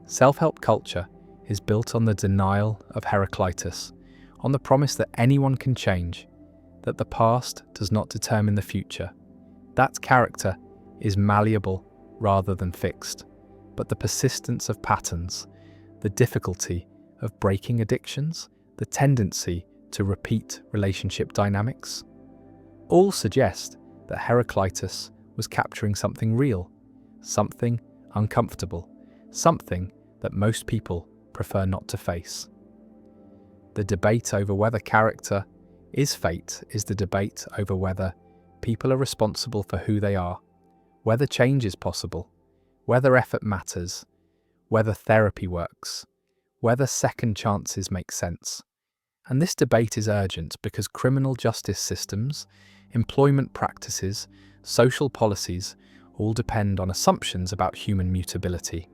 Self-help culture is built on the denial of Heraclitus, on the promise that anyone can change, that the past does not determine the future, that character is malleable rather than fixed, but the persistence of patterns, the difficulty of breaking addictions, the tendency to repeat relationship dynamics, all suggest that Heraclitus was capturing something real, something uncomfortable, something that most people prefer not to face. The debate over whether character is fate is the debate over whether people are responsible for who they are, whether change is possible, whether effort matters, whether therapy works, whether second chances make sense. And this debate is urgent because criminal justice systems, employment practices, social policies all depend on assumptions about human mutability.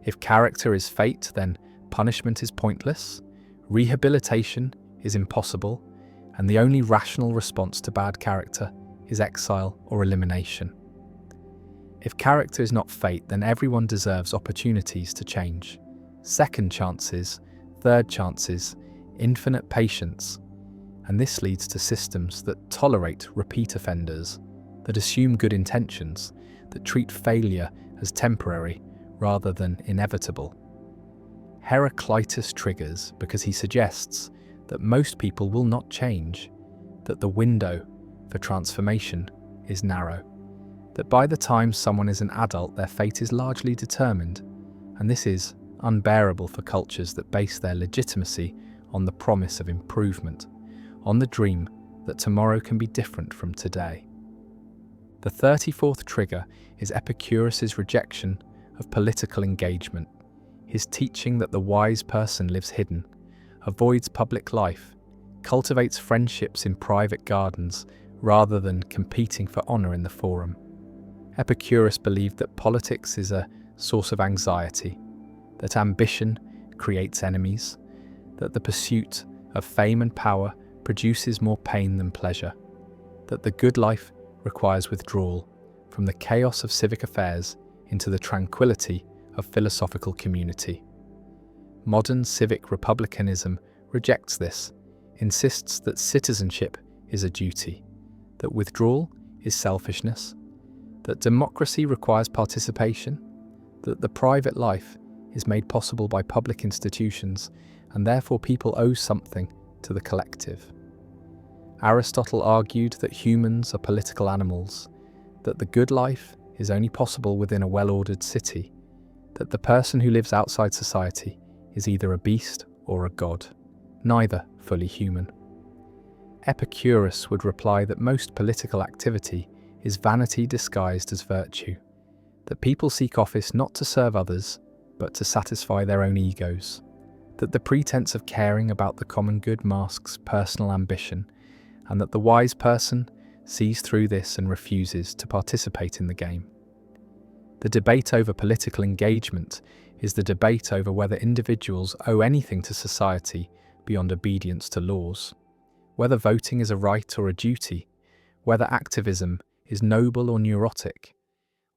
If character is fate, then punishment is pointless, rehabilitation is impossible, and the only rational response to bad character is exile or elimination. If character is not fate, then everyone deserves opportunities to change. Second chances, third chances, infinite patience. And this leads to systems that tolerate repeat offenders, that assume good intentions, that treat failure as temporary rather than inevitable. Heraclitus triggers because he suggests that most people will not change, that the window for transformation is narrow, that by the time someone is an adult, their fate is largely determined, and this is unbearable for cultures that base their legitimacy on the promise of improvement, on the dream that tomorrow can be different from today. The 34th trigger is Epicurus's rejection of political engagement, his teaching that the wise person lives hidden, avoids public life, cultivates friendships in private gardens rather than competing for honor in the forum. Epicurus believed that politics is a source of anxiety, that ambition creates enemies, that the pursuit of fame and power produces more pain than pleasure, that the good life requires withdrawal from the chaos of civic affairs into the tranquility of philosophical community. Modern civic republicanism rejects this, insists that citizenship is a duty, that withdrawal is selfishness, that democracy requires participation, that the private life is made possible by public institutions, and therefore people owe something to the collective. Aristotle argued that humans are political animals, that the good life is only possible within a well-ordered city, that the person who lives outside society is either a beast or a god, neither fully human. Epicurus would reply that most political activity is vanity disguised as virtue, that people seek office not to serve others, but to satisfy their own egos, that the pretense of caring about the common good masks personal ambition, and that the wise person sees through this and refuses to participate in the game. The debate over political engagement is the debate over whether individuals owe anything to society beyond obedience to laws, whether voting is a right or a duty, whether activism is noble or neurotic,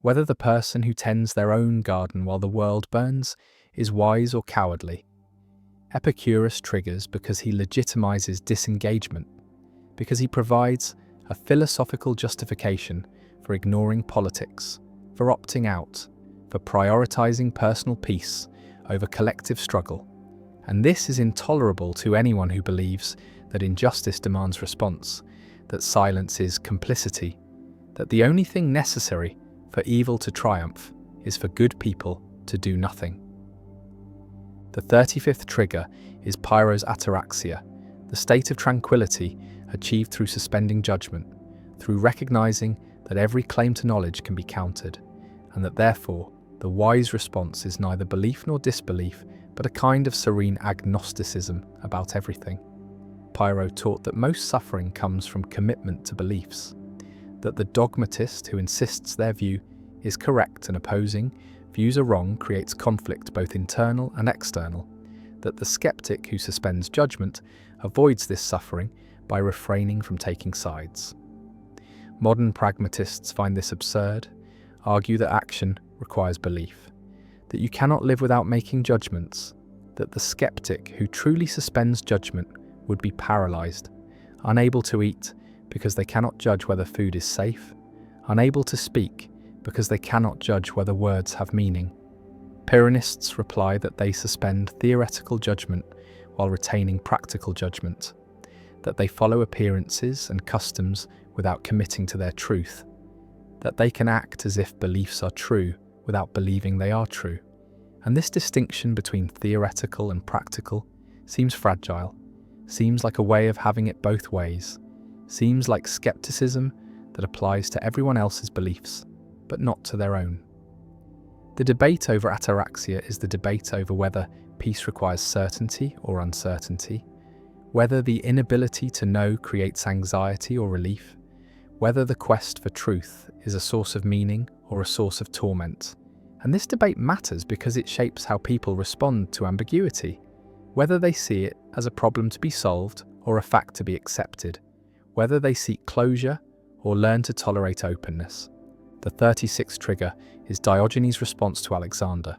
whether the person who tends their own garden while the world burns is wise or cowardly. Epicurus triggers because he legitimizes disengagement, because he provides a philosophical justification for ignoring politics, for opting out, for prioritizing personal peace over collective struggle. And this is intolerable to anyone who believes that injustice demands response, that silence is complicity, that the only thing necessary for evil to triumph is for good people to do nothing. The 35th trigger is Pyrrho's ataraxia, the state of tranquility achieved through suspending judgment, through recognizing that every claim to knowledge can be countered, and that therefore the wise response is neither belief nor disbelief, but a kind of serene agnosticism about everything. Pyrrho taught that most suffering comes from commitment to beliefs, that the dogmatist who insists their view is correct and opposing views are wrong creates conflict both internal and external, that the skeptic who suspends judgment avoids this suffering by refraining from taking sides. Modern pragmatists find this absurd, argue that action requires belief, that you cannot live without making judgments, that the skeptic who truly suspends judgment would be paralyzed, unable to eat because they cannot judge whether food is safe, unable to speak because they cannot judge whether words have meaning. Pyrrhonists reply that they suspend theoretical judgment while retaining practical judgment, that they follow appearances and customs without committing to their truth, that they can act as if beliefs are true without believing they are true. And this distinction between theoretical and practical seems fragile, seems like a way of having it both ways, seems like skepticism that applies to everyone else's beliefs, but not to their own. The debate over ataraxia is the debate over whether peace requires certainty or uncertainty, whether the inability to know creates anxiety or relief, whether the quest for truth is a source of meaning or a source of torment. And this debate matters because it shapes how people respond to ambiguity, whether they see it as a problem to be solved or a fact to be accepted, whether they seek closure or learn to tolerate openness. The 36th trigger is Diogenes' response to Alexander,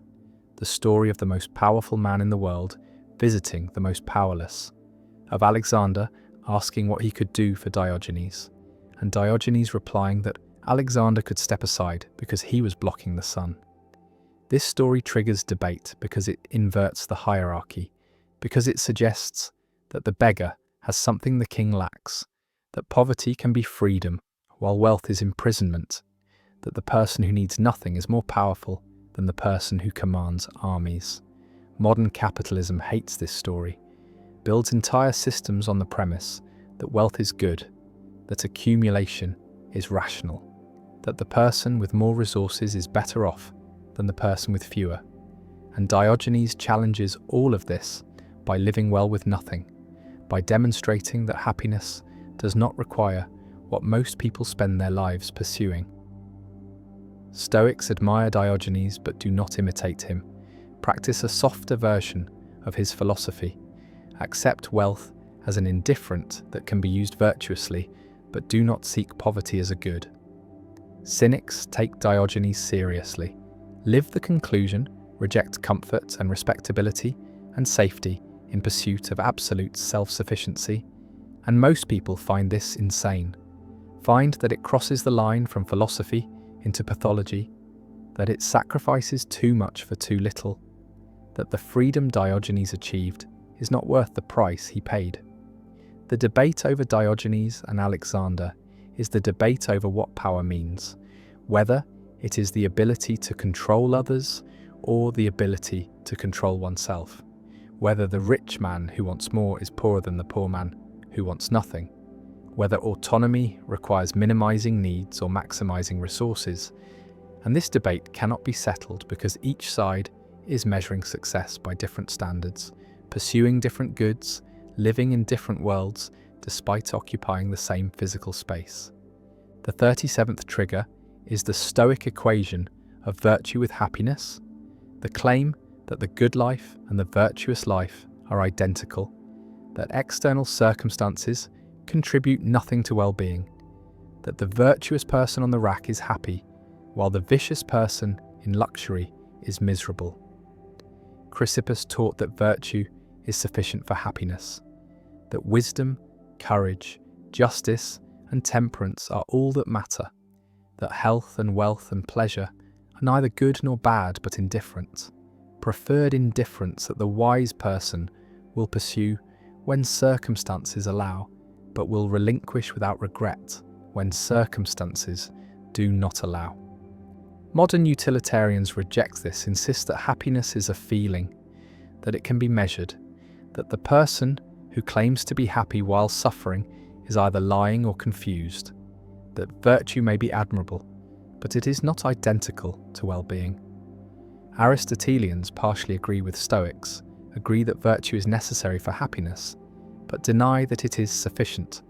the story of the most powerful man in the world visiting the most powerless, of Alexander asking what he could do for Diogenes, and Diogenes replying that Alexander could step aside because he was blocking the sun. This story triggers debate because it inverts the hierarchy, because it suggests that the beggar has something the king lacks, that poverty can be freedom while wealth is imprisonment, that the person who needs nothing is more powerful than the person who commands armies. Modern capitalism hates this story, builds entire systems on the premise that wealth is good, that accumulation is rational, that the person with more resources is better off than the person with fewer. And Diogenes challenges all of this by living well with nothing, by demonstrating that happiness does not require what most people spend their lives pursuing. Stoics admire Diogenes but do not imitate him. Practice a softer version of his philosophy. Accept wealth as an indifferent that can be used virtuously, but do not seek poverty as a good. Cynics take Diogenes seriously. Live the conclusion, reject comfort and respectability and safety in pursuit of absolute self-sufficiency, and most people find this insane. Find that it crosses the line from philosophy into pathology, that it sacrifices too much for too little, that the freedom Diogenes achieved is not worth the price he paid. The debate over Diogenes and Alexander is the debate over what power means, whether it is the ability to control others or the ability to control oneself, whether the rich man who wants more is poorer than the poor man who wants nothing, whether autonomy requires minimizing needs or maximizing resources. And this debate cannot be settled because each side is measuring success by different standards, pursuing different goods, living in different worlds despite occupying the same physical space. The 37th trigger is the Stoic equation of virtue with happiness, the claim that the good life and the virtuous life are identical, that external circumstances contribute nothing to well-being, that the virtuous person on the rack is happy, while the vicious person in luxury is miserable. Chrysippus taught that virtue is sufficient for happiness, that wisdom, courage, justice, and temperance are all that matter, that health and wealth and pleasure are neither good nor bad but indifferent, preferred indifference that the wise person will pursue when circumstances allow, but will relinquish without regret when circumstances do not allow. Modern utilitarians reject this, insist that happiness is a feeling, that it can be measured, that the person who claims to be happy while suffering is either lying or confused, that virtue may be admirable, but it is not identical to well-being. Aristotelians partially agree with Stoics, agree that virtue is necessary for happiness, but deny that it is sufficient,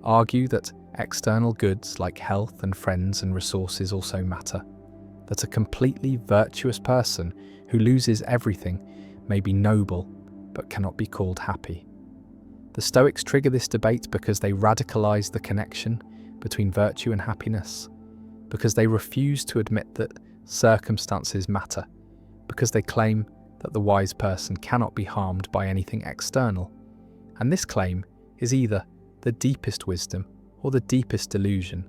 argue that external goods like health and friends and resources also matter, that a completely virtuous person who loses everything may be noble but cannot be called happy. The Stoics trigger this debate because they radicalize the connection between virtue and happiness, because they refuse to admit that circumstances matter, because they claim that the wise person cannot be harmed by anything external. And this claim is either the deepest wisdom or the deepest delusion,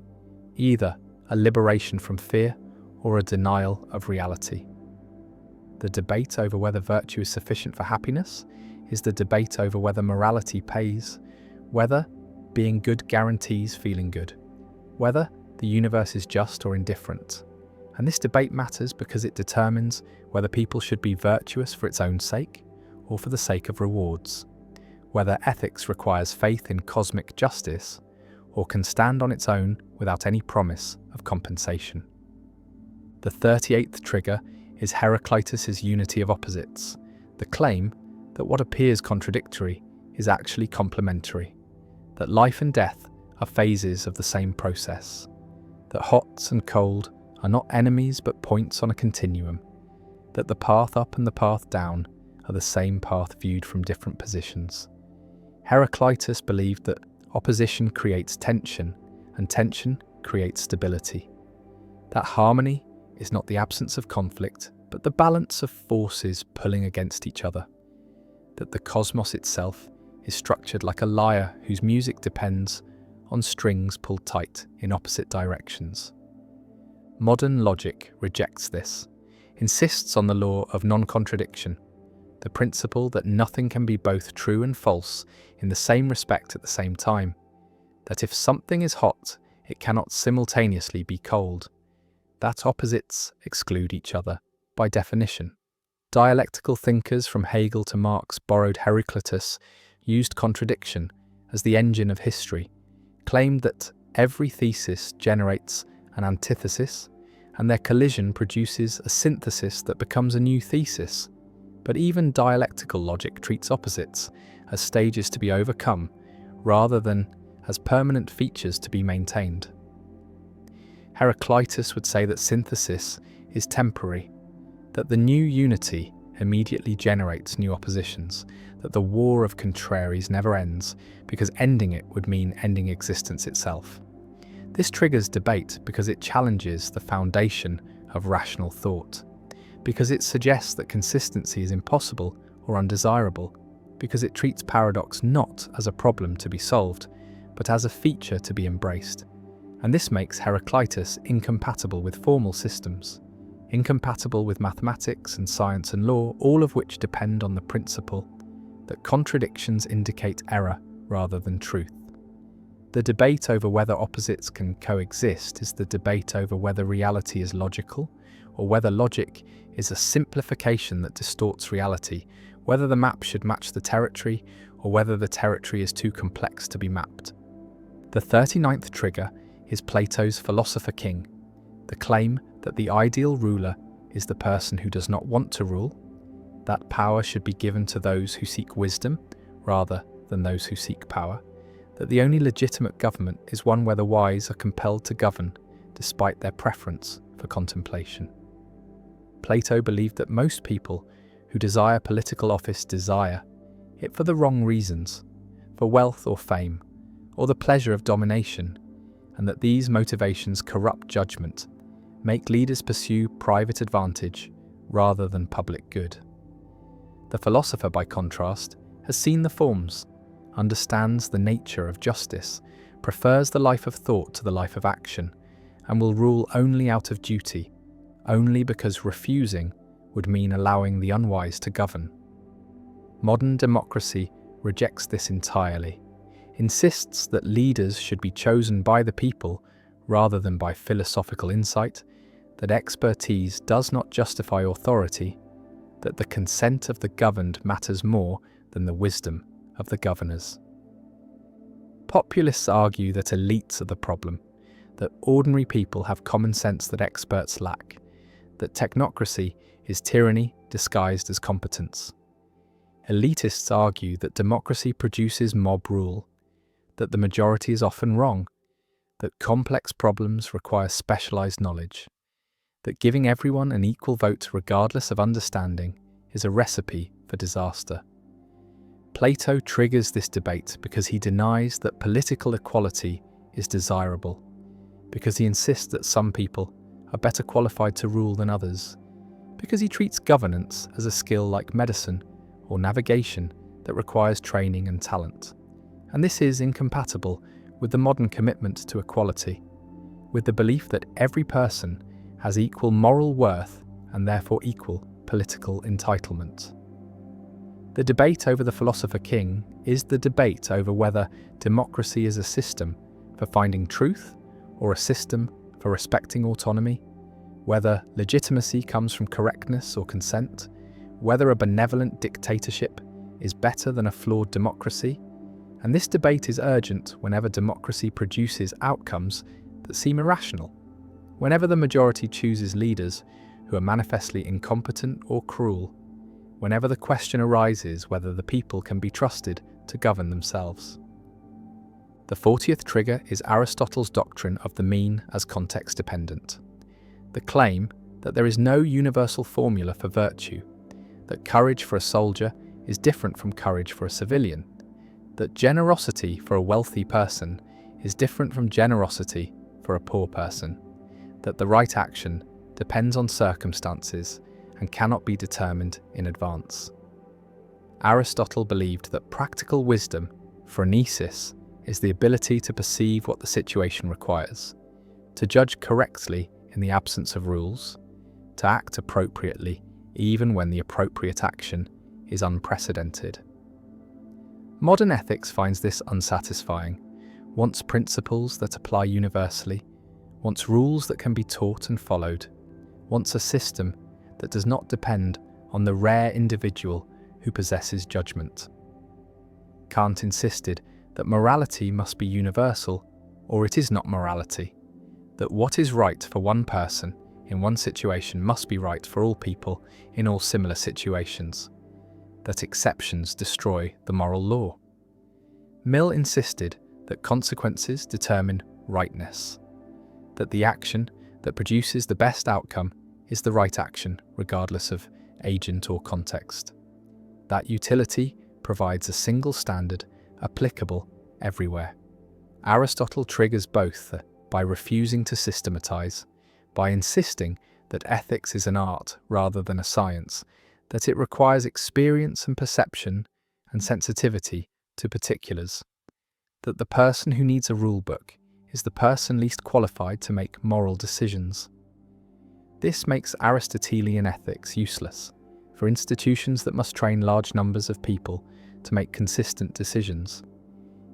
either a liberation from fear or a denial of reality. The debate over whether virtue is sufficient for happiness is the debate over whether morality pays, whether being good guarantees feeling good, whether the universe is just or indifferent. And this debate matters because it determines whether people should be virtuous for its own sake or for the sake of rewards, whether ethics requires faith in cosmic justice or can stand on its own without any promise of compensation. The 38th trigger is Heraclitus' unity of opposites, the claim that what appears contradictory is actually complementary, that life and death are phases of the same process, that hot and cold are not enemies but points on a continuum, that the path up and the path down are the same path viewed from different positions. Heraclitus believed that opposition creates tension and tension creates stability, that harmony is not the absence of conflict but the balance of forces pulling against each other, that the cosmos itself is structured like a lyre whose music depends on strings pulled tight in opposite directions. Modern logic rejects this, insists on the law of non-contradiction, the principle that nothing can be both true and false in the same respect at the same time, that if something is hot, it cannot simultaneously be cold, that opposites exclude each other by definition. Dialectical thinkers from Hegel to Marx borrowed Heraclitus, used contradiction as the engine of history, claimed that every thesis generates an antithesis, and their collision produces a synthesis that becomes a new thesis. But even dialectical logic treats opposites as stages to be overcome, rather than as permanent features to be maintained. Heraclitus would say that synthesis is temporary, that the new unity immediately generates new oppositions, that the war of contraries never ends, because ending it would mean ending existence itself. This triggers debate because it challenges the foundation of rational thought, because it suggests that consistency is impossible or undesirable, because it treats paradox not as a problem to be solved, but as a feature to be embraced. And this makes Heraclitus incompatible with formal systems, incompatible with mathematics and science and law, all of which depend on the principle that contradictions indicate error rather than truth. The debate over whether opposites can coexist is the debate over whether reality is logical, or whether logic is a simplification that distorts reality, whether the map should match the territory, or whether the territory is too complex to be mapped. The 39th trigger is Plato's philosopher king, the claim that the ideal ruler is the person who does not want to rule, that power should be given to those who seek wisdom rather than those who seek power, that the only legitimate government is one where the wise are compelled to govern despite their preference for contemplation. Plato believed that most people who desire political office desire it for the wrong reasons, for wealth or fame, or the pleasure of domination, and that these motivations corrupt judgment, make leaders pursue private advantage rather than public good. The philosopher, by contrast, has seen the forms, understands the nature of justice, prefers the life of thought to the life of action, and will rule only out of duty, only because refusing would mean allowing the unwise to govern. Modern democracy rejects this entirely, insists that leaders should be chosen by the people rather than by philosophical insight, that expertise does not justify authority, that the consent of the governed matters more than the wisdom of the governors. Populists argue that elites are the problem, that ordinary people have common sense that experts lack, that technocracy is tyranny disguised as competence. Elitists argue that democracy produces mob rule, that the majority is often wrong, that complex problems require specialized knowledge, that giving everyone an equal vote regardless of understanding is a recipe for disaster. Plato triggers this debate because he denies that political equality is desirable, because he insists that some people are better qualified to rule than others, because he treats governance as a skill like medicine or navigation that requires training and talent. And this is incompatible with the modern commitment to equality, with the belief that every person has equal moral worth and therefore equal political entitlement. The debate over the philosopher king is the debate over whether democracy is a system for finding truth or a system for respecting autonomy, whether legitimacy comes from correctness or consent, whether a benevolent dictatorship is better than a flawed democracy. And this debate is urgent whenever democracy produces outcomes that seem irrational, whenever the majority chooses leaders who are manifestly incompetent or cruel, whenever the question arises whether the people can be trusted to govern themselves. The 40th trigger is Aristotle's doctrine of the mean as context dependent, the claim that there is no universal formula for virtue, that courage for a soldier is different from courage for a civilian, that generosity for a wealthy person is different from generosity for a poor person, that the right action depends on circumstances and cannot be determined in advance. Aristotle believed that practical wisdom, phronesis, is the ability to perceive what the situation requires, to judge correctly in the absence of rules, to act appropriately even when the appropriate action is unprecedented. Modern ethics finds this unsatisfying, wants principles that apply universally, wants rules that can be taught and followed, wants a system that does not depend on the rare individual who possesses judgment. Kant insisted that morality must be universal, or it is not morality, that what is right for one person in one situation must be right for all people in all similar situations, that exceptions destroy the moral law. Mill insisted that consequences determine rightness, that the action that produces the best outcome is the right action regardless of agent or context, that utility provides a single standard applicable everywhere. Aristotle triggers both by refusing to systematize, by insisting that ethics is an art rather than a science, that it requires experience and perception and sensitivity to particulars, that the person who needs a rule book is the person least qualified to make moral decisions. This makes Aristotelian ethics useless for institutions that must train large numbers of people to make consistent decisions,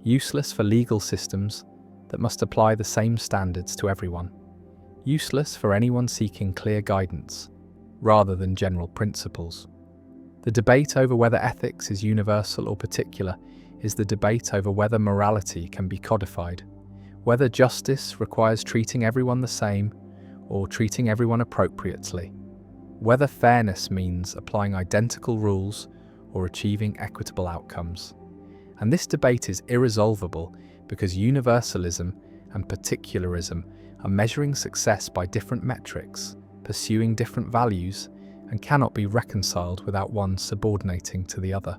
useless for legal systems that must apply the same standards to everyone, useless for anyone seeking clear guidance rather than general principles. The debate over whether ethics is universal or particular is the debate over whether morality can be codified, whether justice requires treating everyone the same or treating everyone appropriately, whether fairness means applying identical rules or achieving equitable outcomes. And this debate is irresolvable because universalism and particularism are measuring success by different metrics, pursuing different values, and cannot be reconciled without one subordinating to the other.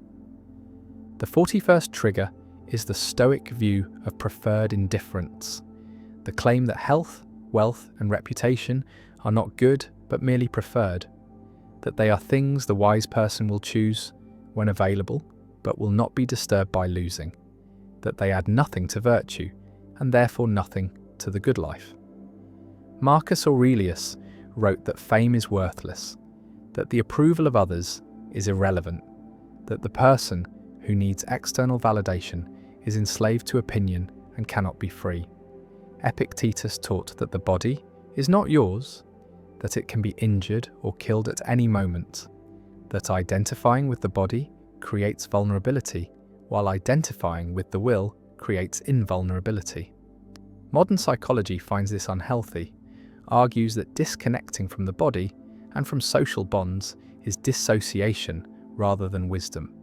The 41st trigger is the Stoic view of preferred indifference, the claim that health, wealth, and reputation are not good but merely preferred, that they are things the wise person will choose when available but will not be disturbed by losing, that they add nothing to virtue and therefore nothing to the good life. Marcus Aurelius wrote that fame is worthless, that the approval of others is irrelevant, that the person who needs external validation is enslaved to opinion and cannot be free. Epictetus taught that the body is not yours, that it can be injured or killed at any moment, that identifying with the body creates vulnerability, while identifying with the will creates invulnerability. Modern psychology finds this unhealthy, argues that disconnecting from the body and from social bonds is dissociation rather than wisdom,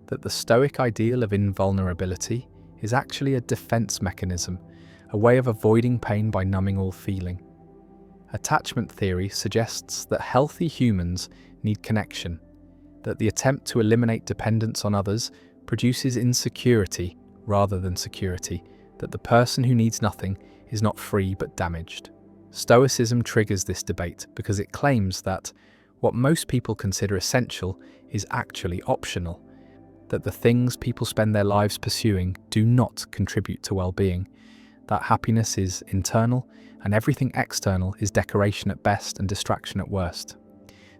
that the Stoic ideal of invulnerability is actually a defense mechanism, a way of avoiding pain by numbing all feeling. Attachment theory suggests that healthy humans need connection, that the attempt to eliminate dependence on others produces insecurity rather than security, that the person who needs nothing is not free but damaged. Stoicism triggers this debate because it claims that what most people consider essential is actually optional, that the things people spend their lives pursuing do not contribute to well-being, that happiness is internal and everything external is decoration at best and distraction at worst.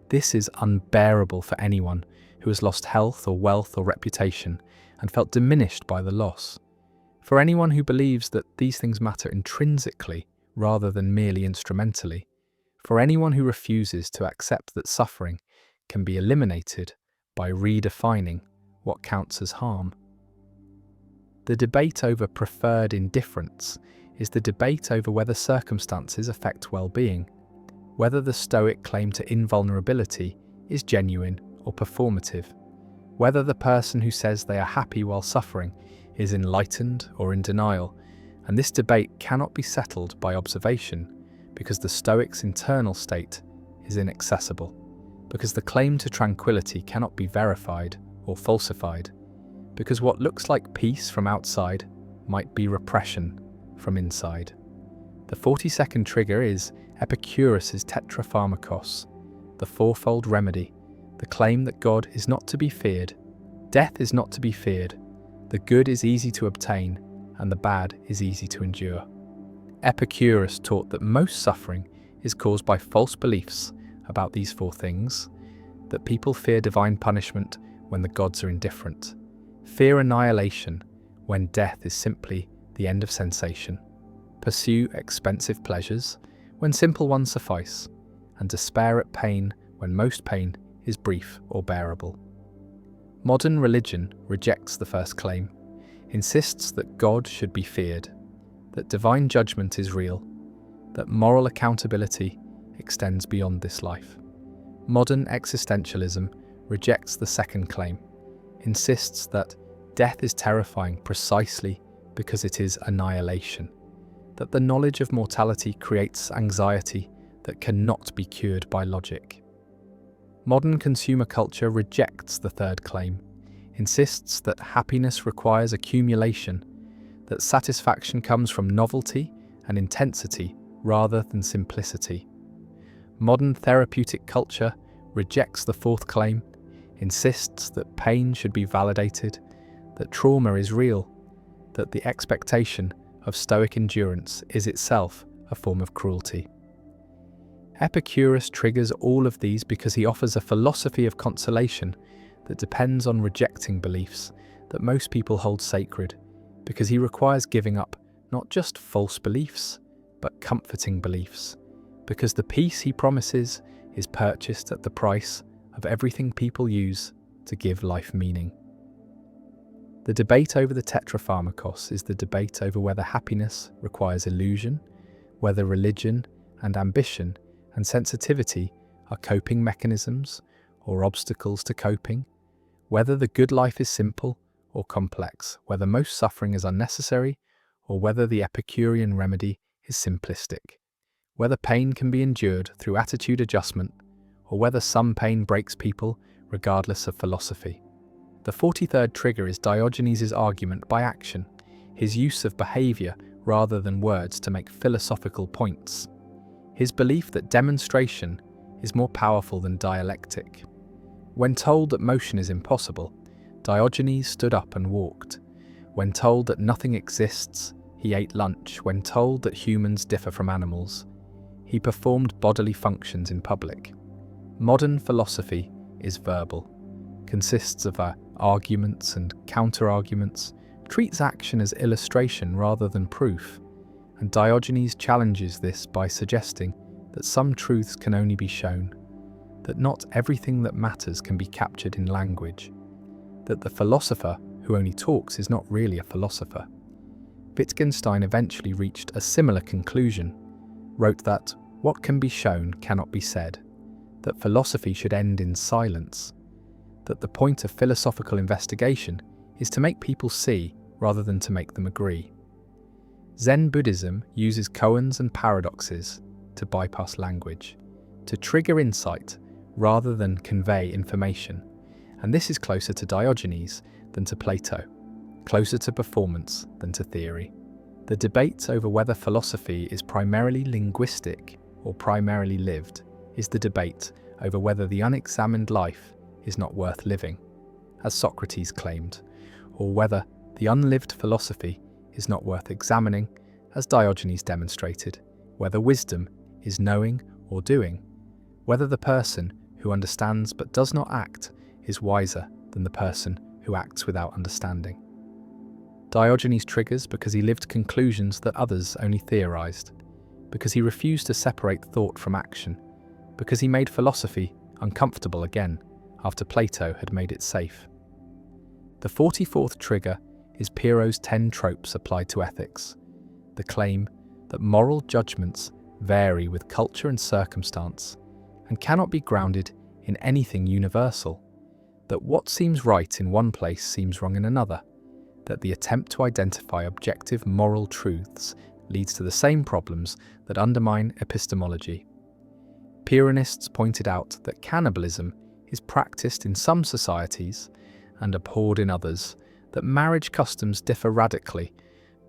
This is unbearable for anyone who has lost health or wealth or reputation and felt diminished by the loss. For anyone who believes that these things matter intrinsically rather than merely instrumentally. For anyone who refuses to accept that suffering can be eliminated by redefining what counts as harm. The debate over preferred indifference is the debate over whether circumstances affect well-being, whether the Stoic claim to invulnerability is genuine or performative, whether the person who says they are happy while suffering is enlightened or in denial, and this debate cannot be settled by observation because the Stoic's internal state is inaccessible, because the claim to tranquility cannot be verified or falsified, because what looks like peace from outside might be repression from inside. The 42nd trigger is Epicurus's tetrapharmakos, the fourfold remedy, the claim that God is not to be feared, death is not to be feared, the good is easy to obtain, and the bad is easy to endure. Epicurus taught that most suffering is caused by false beliefs about these four things: that people fear divine punishment when the gods are indifferent, fear annihilation when death is simply the end of sensation, pursue expensive pleasures when simple ones suffice, and despair at pain when most pain is brief or bearable. Modern religion rejects the first claim, insists that God should be feared, that divine judgment is real, that moral accountability extends beyond this life. Modern existentialism rejects the second claim, insists that death is terrifying precisely because it is annihilation, that the knowledge of mortality creates anxiety that cannot be cured by logic. Modern consumer culture rejects the third claim, insists that happiness requires accumulation, that satisfaction comes from novelty and intensity rather than simplicity. Modern therapeutic culture rejects the fourth claim, insists that pain should be validated, that trauma is real, that the expectation of stoic endurance is itself a form of cruelty. Epicurus triggers all of these because he offers a philosophy of consolation that depends on rejecting beliefs that most people hold sacred, because he requires giving up not just false beliefs, but comforting beliefs, because the peace he promises is purchased at the price of everything people use to give life meaning. The debate over the Tetrapharmakos is the debate over whether happiness requires illusion, whether religion and ambition and sensitivity are coping mechanisms or obstacles to coping, whether the good life is simple or complex, whether most suffering is unnecessary, or whether the Epicurean remedy is simplistic, whether pain can be endured through attitude adjustment, or whether some pain breaks people regardless of philosophy. The 43rd trigger is Diogenes' argument by action, his use of behaviour rather than words to make philosophical points, his belief that demonstration is more powerful than dialectic. When told that motion is impossible, Diogenes stood up and walked. When told that nothing exists, he ate lunch. When told that humans differ from animals, he performed bodily functions in public. Modern philosophy is verbal, consists of arguments and counter-arguments, treats action as illustration rather than proof, and Diogenes challenges this by suggesting that some truths can only be shown, that not everything that matters can be captured in language, that the philosopher who only talks is not really a philosopher. Wittgenstein eventually reached a similar conclusion, wrote that what can be shown cannot be said, that philosophy should end in silence, that the point of philosophical investigation is to make people see rather than to make them agree. Zen Buddhism uses koans and paradoxes to bypass language, to trigger insight rather than convey information, and this is closer to Diogenes than to Plato, closer to performance than to theory. The debate over whether philosophy is primarily linguistic or primarily lived is the debate over whether the unexamined life is not worth living, as Socrates claimed, or whether the unlived philosophy is not worth examining, as Diogenes demonstrated, whether wisdom is knowing or doing, whether the person who understands but does not act is wiser than the person who acts without understanding. Diogenes triggers because he lived conclusions that others only theorized, because he refused to separate thought from action, because he made philosophy uncomfortable again after Plato had made it safe. The 44th trigger is Pyrrho's 10 tropes applied to ethics, the claim that moral judgments vary with culture and circumstance and cannot be grounded in anything universal, that what seems right in one place seems wrong in another, that the attempt to identify objective moral truths leads to the same problems that undermine epistemology. Pyrrhonists pointed out that cannibalism is practiced in some societies and abhorred in others, that marriage customs differ radically,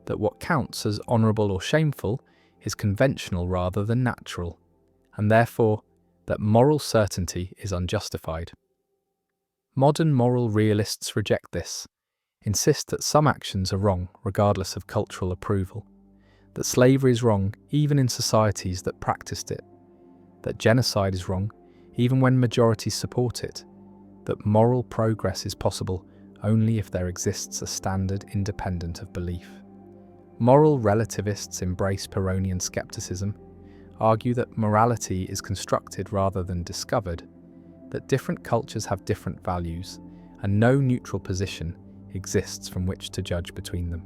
that what counts as honourable or shameful is conventional rather than natural, and therefore that moral certainty is unjustified. Modern moral realists reject this, insist that some actions are wrong regardless of cultural approval, that slavery is wrong even in societies that practiced it, that genocide is wrong, even when majorities support it, that moral progress is possible only if there exists a standard independent of belief. Moral relativists embrace Pyrrhonian skepticism, argue that morality is constructed rather than discovered, that different cultures have different values, and no neutral position exists from which to judge between them.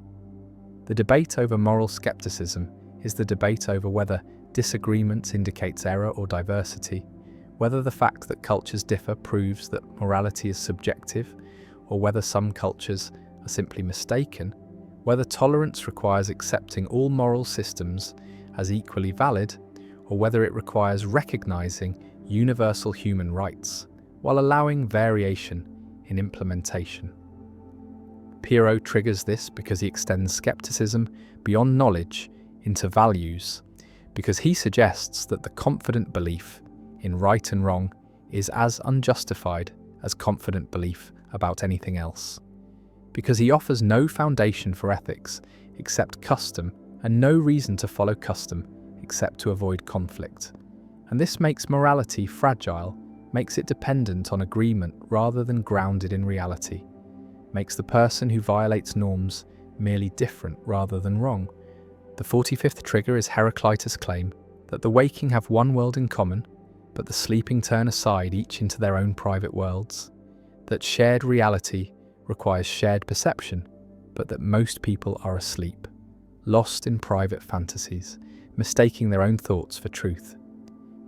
The debate over moral skepticism is the debate over whether disagreement indicates error or diversity, whether the fact that cultures differ proves that morality is subjective, or whether some cultures are simply mistaken, whether tolerance requires accepting all moral systems as equally valid, or whether it requires recognizing universal human rights while allowing variation in implementation. Pyrrho triggers this because he extends skepticism beyond knowledge into values, because he suggests that the confident belief in right and wrong is as unjustified as confident belief about anything else, because he offers no foundation for ethics except custom and no reason to follow custom except to avoid conflict. And this makes morality fragile, makes it dependent on agreement rather than grounded in reality, makes the person who violates norms merely different rather than wrong. The 45th trigger is Heraclitus' claim that the waking have one world in common, but the sleeping turn aside each into their own private worlds, that shared reality requires shared perception, but that most people are asleep, lost in private fantasies, mistaking their own thoughts for truth.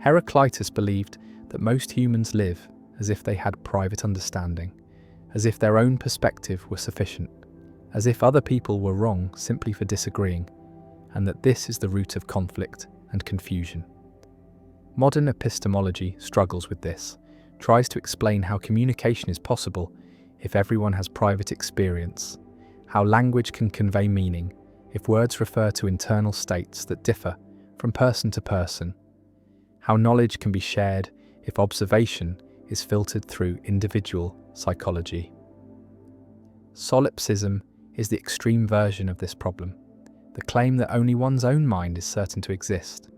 Heraclitus believed that most humans live as if they had private understanding, as if their own perspective were sufficient, as if other people were wrong simply for disagreeing, and that this is the root of conflict and confusion. Modern epistemology struggles with this, tries to explain how communication is possible if everyone has private experience, how language can convey meaning if words refer to internal states that differ from person to person, how knowledge can be shared if observation is filtered through individual psychology. Solipsism is the extreme version of this problem, the claim that only one's own mind is certain to exist,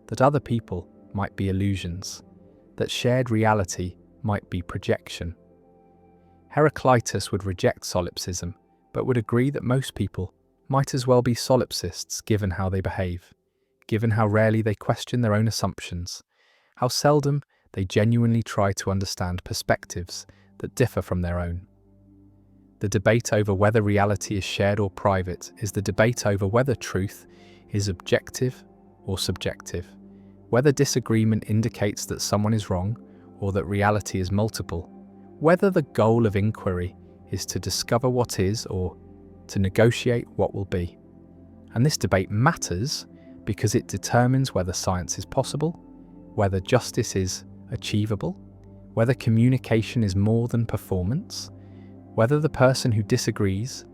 that other people might be illusions, that shared reality might be projection. Heraclitus would reject solipsism, but would agree that most people might as well be solipsists given how they behave, given how rarely they question their own assumptions, how seldom they genuinely try to understand perspectives that differ from their own. The debate over whether reality is shared or private is the debate over whether truth is objective or subjective, whether disagreement indicates that someone is wrong or that reality is multiple, whether the goal of inquiry is to discover what is or to negotiate what will be. And this debate matters because it determines whether science is possible, whether justice is achievable, whether communication is more than performance, whether the person who disagrees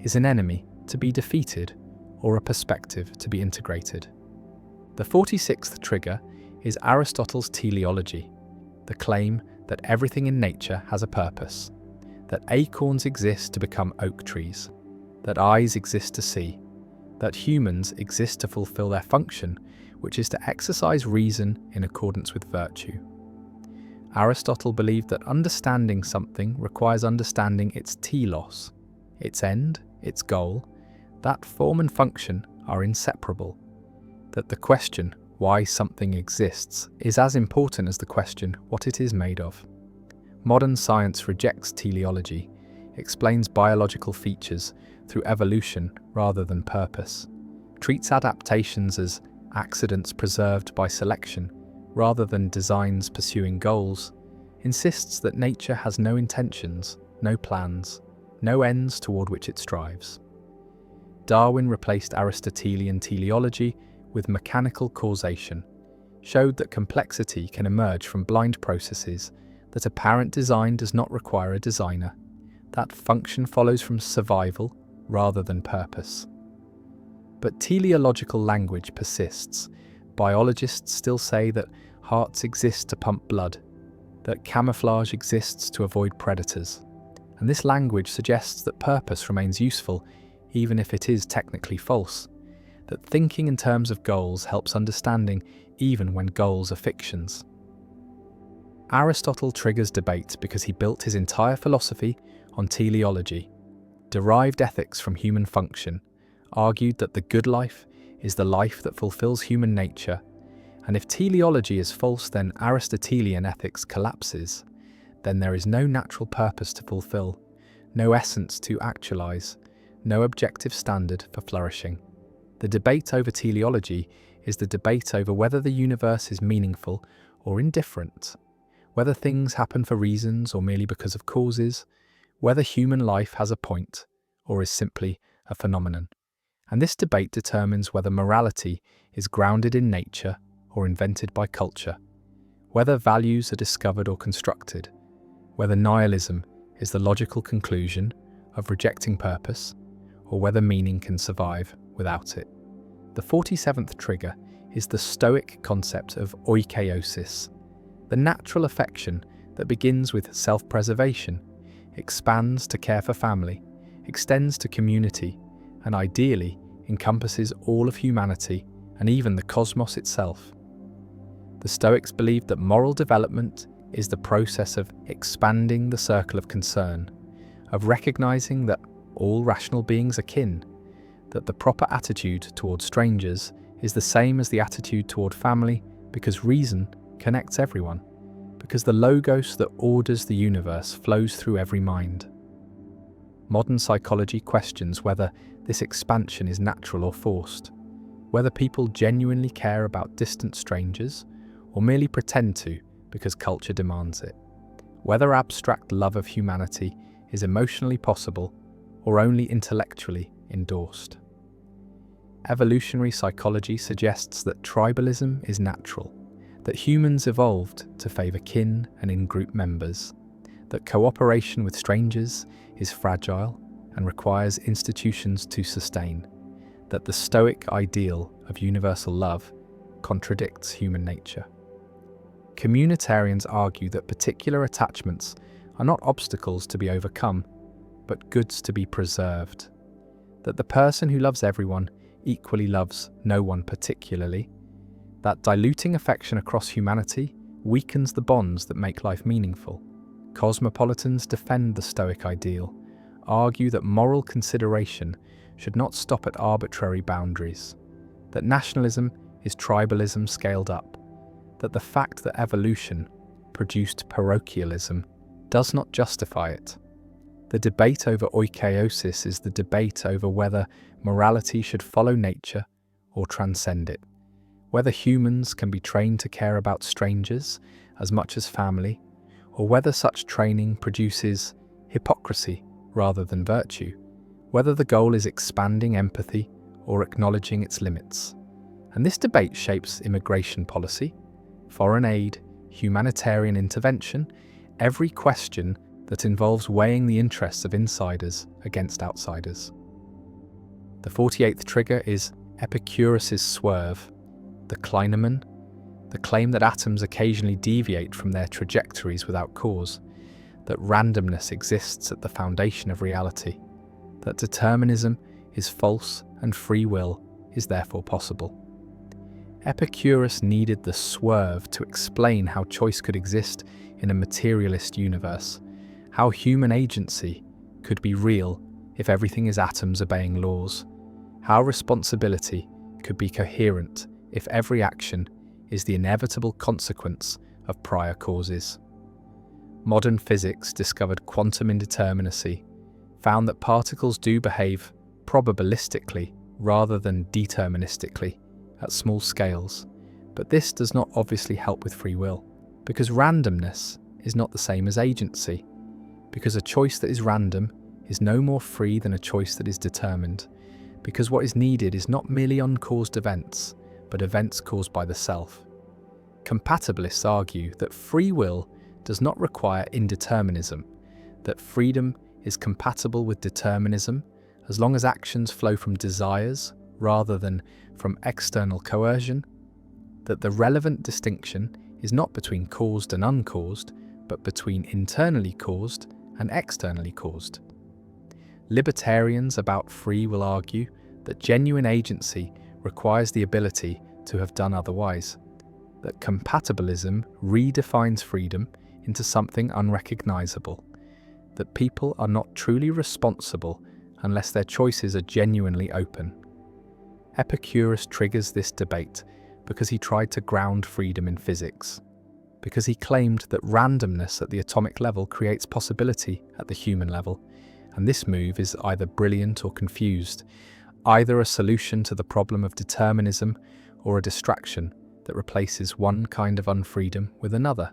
is an enemy to be defeated or a perspective to be integrated. The 46th trigger is Aristotle's teleology, the claim that everything in nature has a purpose, that acorns exist to become oak trees, that eyes exist to see, that humans exist to fulfill their function, which is to exercise reason in accordance with virtue. Aristotle believed that understanding something requires understanding its telos, its end, its goal, that form and function are inseparable, that the question why something exists is as important as the question what it is made of. Modern science rejects teleology, explains biological features through evolution rather than purpose, treats adaptations as accidents preserved by selection rather than designs pursuing goals, insists that nature has no intentions, no plans, no ends toward which it strives. Darwin replaced Aristotelian teleology with mechanical causation, showed that complexity can emerge from blind processes, that apparent design does not require a designer, that function follows from survival rather than purpose. But teleological language persists. Biologists still say that hearts exist to pump blood, that camouflage exists to avoid predators, and this language suggests that purpose remains useful even if it is technically false, that thinking in terms of goals helps understanding even when goals are fictions. Aristotle triggers debate because he built his entire philosophy on teleology, derived ethics from human function, argued that the good life is the life that fulfills human nature, and if teleology is false, then Aristotelian ethics collapses. Then there is no natural purpose to fulfill, no essence to actualize, no objective standard for flourishing. The debate over teleology is the debate over whether the universe is meaningful or indifferent, whether things happen for reasons or merely because of causes, whether human life has a point or is simply a phenomenon. And this debate determines whether morality is grounded in nature or invented by culture, whether values are discovered or constructed, whether nihilism is the logical conclusion of rejecting purpose, or whether meaning can survive without it. The 47th trigger is the Stoic concept of oikeiosis, the natural affection that begins with self-preservation, expands to care for family, extends to community, and ideally encompasses all of humanity and even the cosmos itself. The Stoics believed that moral development is the process of expanding the circle of concern, of recognizing that all rational beings are kin, that the proper attitude toward strangers is the same as the attitude toward family because reason connects everyone, because the logos that orders the universe flows through every mind. Modern psychology questions whether this expansion is natural or forced, whether people genuinely care about distant strangers or merely pretend to because culture demands it, whether abstract love of humanity is emotionally possible or only intellectually endorsed. Evolutionary psychology suggests that tribalism is natural, that humans evolved to favour kin and in-group members, that cooperation with strangers is fragile and requires institutions to sustain, that the Stoic ideal of universal love contradicts human nature. Communitarians argue that particular attachments are not obstacles to be overcome, but goods to be preserved, that the person who loves everyone equally loves no one particularly, that diluting affection across humanity weakens the bonds that make life meaningful. Cosmopolitans defend the Stoic ideal, argue that moral consideration should not stop at arbitrary boundaries, that nationalism is tribalism scaled up, that the fact that evolution produced parochialism does not justify it. The debate over oikeiosis is the debate over whether morality should follow nature or transcend it, whether humans can be trained to care about strangers as much as family, or whether such training produces hypocrisy rather than virtue, whether the goal is expanding empathy or acknowledging its limits. And this debate shapes immigration policy, foreign aid, humanitarian intervention, every question that involves weighing the interests of insiders against outsiders. The 48th trigger is Epicurus' swerve, the Kleinemann, the claim that atoms occasionally deviate from their trajectories without cause, that randomness exists at the foundation of reality, that determinism is false and free will is therefore possible. Epicurus needed the swerve to explain how choice could exist in a materialist universe, how human agency could be real if everything is atoms obeying laws, how responsibility could be coherent if every action is the inevitable consequence of prior causes. Modern physics discovered quantum indeterminacy, found that particles do behave probabilistically rather than deterministically at small scales, but this does not obviously help with free will, because randomness is not the same as agency, because a choice that is random is no more free than a choice that is determined, because what is needed is not merely uncaused events, but events caused by the self. Compatibilists argue that free will does not require indeterminism, that freedom is compatible with determinism as long as actions flow from desires rather than from external coercion, that the relevant distinction is not between caused and uncaused, but between internally caused and externally caused. Libertarians about free will argue that genuine agency requires the ability to have done otherwise, that compatibilism redefines freedom into something unrecognizable, that people are not truly responsible unless their choices are genuinely open. Epicurus triggers this debate because he tried to ground freedom in physics, because he claimed that randomness at the atomic level creates possibility at the human level, and this move is either brilliant or confused, either a solution to the problem of determinism or a distraction that replaces one kind of unfreedom with another.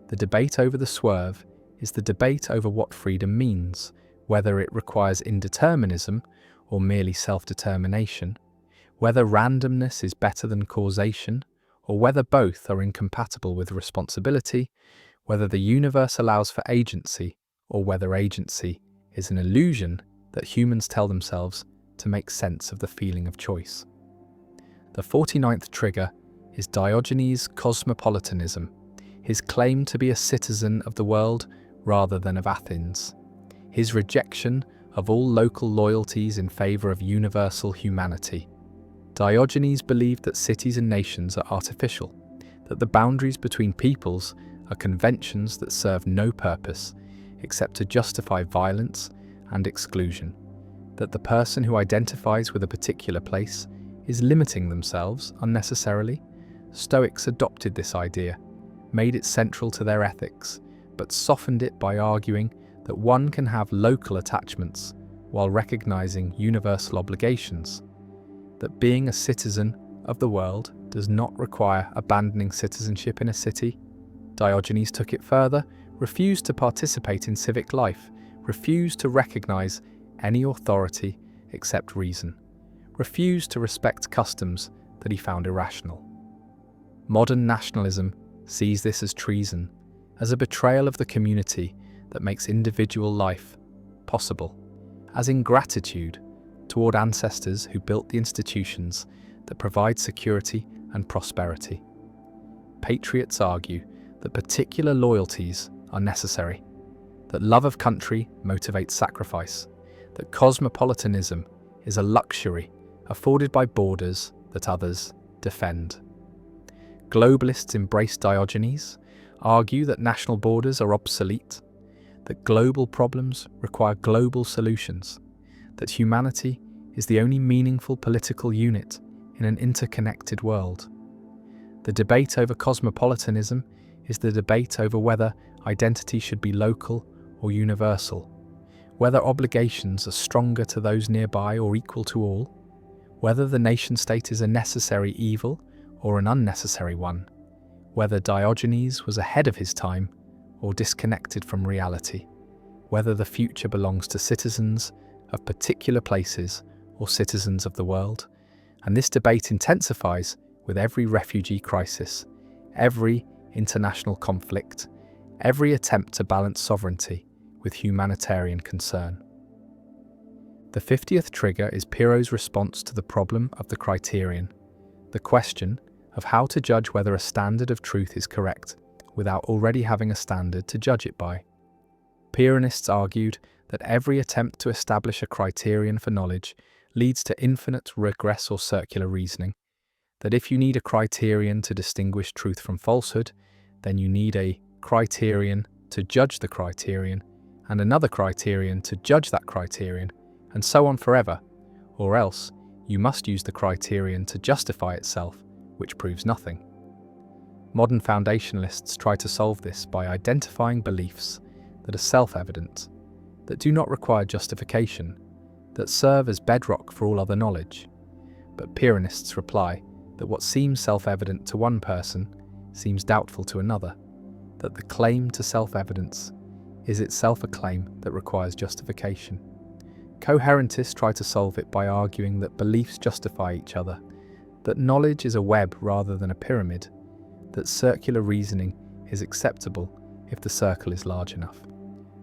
The debate over the swerve is the debate over what freedom means, whether it requires indeterminism or merely self-determination, whether randomness is better than causation, or whether both are incompatible with responsibility, whether the universe allows for agency, or whether agency is an illusion that humans tell themselves to make sense of the feeling of choice. The 49th trigger is Diogenes' cosmopolitanism, his claim to be a citizen of the world rather than of Athens, his rejection of all local loyalties in favour of universal humanity. Diogenes believed that cities and nations are artificial, that the boundaries between peoples are conventions that serve no purpose except to justify violence and exclusion, that the person who identifies with a particular place is limiting themselves unnecessarily. Stoics adopted this idea, made it central to their ethics, but softened it by arguing that one can have local attachments while recognizing universal obligations, that being a citizen of the world does not require abandoning citizenship in a city. Diogenes took it further, refused to participate in civic life, refused to recognize any authority except reason, refused to respect customs that he found irrational. Modern nationalism sees this as treason, as a betrayal of the community that makes individual life possible, as ingratitude toward ancestors who built the institutions that provide security and prosperity. Patriots argue that particular loyalties are necessary, that love of country motivates sacrifice, that cosmopolitanism is a luxury afforded by borders that others defend. Globalists embrace Diogenes, argue that national borders are obsolete, that global problems require global solutions, that humanity is the only meaningful political unit in an interconnected world. The debate over cosmopolitanism is the debate over whether identity should be local or universal, whether obligations are stronger to those nearby or equal to all, whether the nation-state is a necessary evil or an unnecessary one, whether Diogenes was ahead of his time or disconnected from reality, whether the future belongs to citizens of particular places or citizens of the world. And this debate intensifies with every refugee crisis, every international conflict, every attempt to balance sovereignty with humanitarian concern. The 50th trigger is Pyrrho's response to the problem of the criterion, the question of how to judge whether a standard of truth is correct without already having a standard to judge it by. Pyrrhonists argued that every attempt to establish a criterion for knowledge leads to infinite regress or circular reasoning, that if you need a criterion to distinguish truth from falsehood, then you need a criterion to judge the criterion, and another criterion to judge that criterion, and so on forever, or else you must use the criterion to justify itself, which proves nothing. Modern foundationalists try to solve this by identifying beliefs that are self-evident, that do not require justification, that serve as bedrock for all other knowledge. But Pyrrhonists reply that what seems self-evident to one person seems doubtful to another, that the claim to self-evidence is itself a claim that requires justification. Coherentists try to solve it by arguing that beliefs justify each other, that knowledge is a web rather than a pyramid, that circular reasoning is acceptable if the circle is large enough.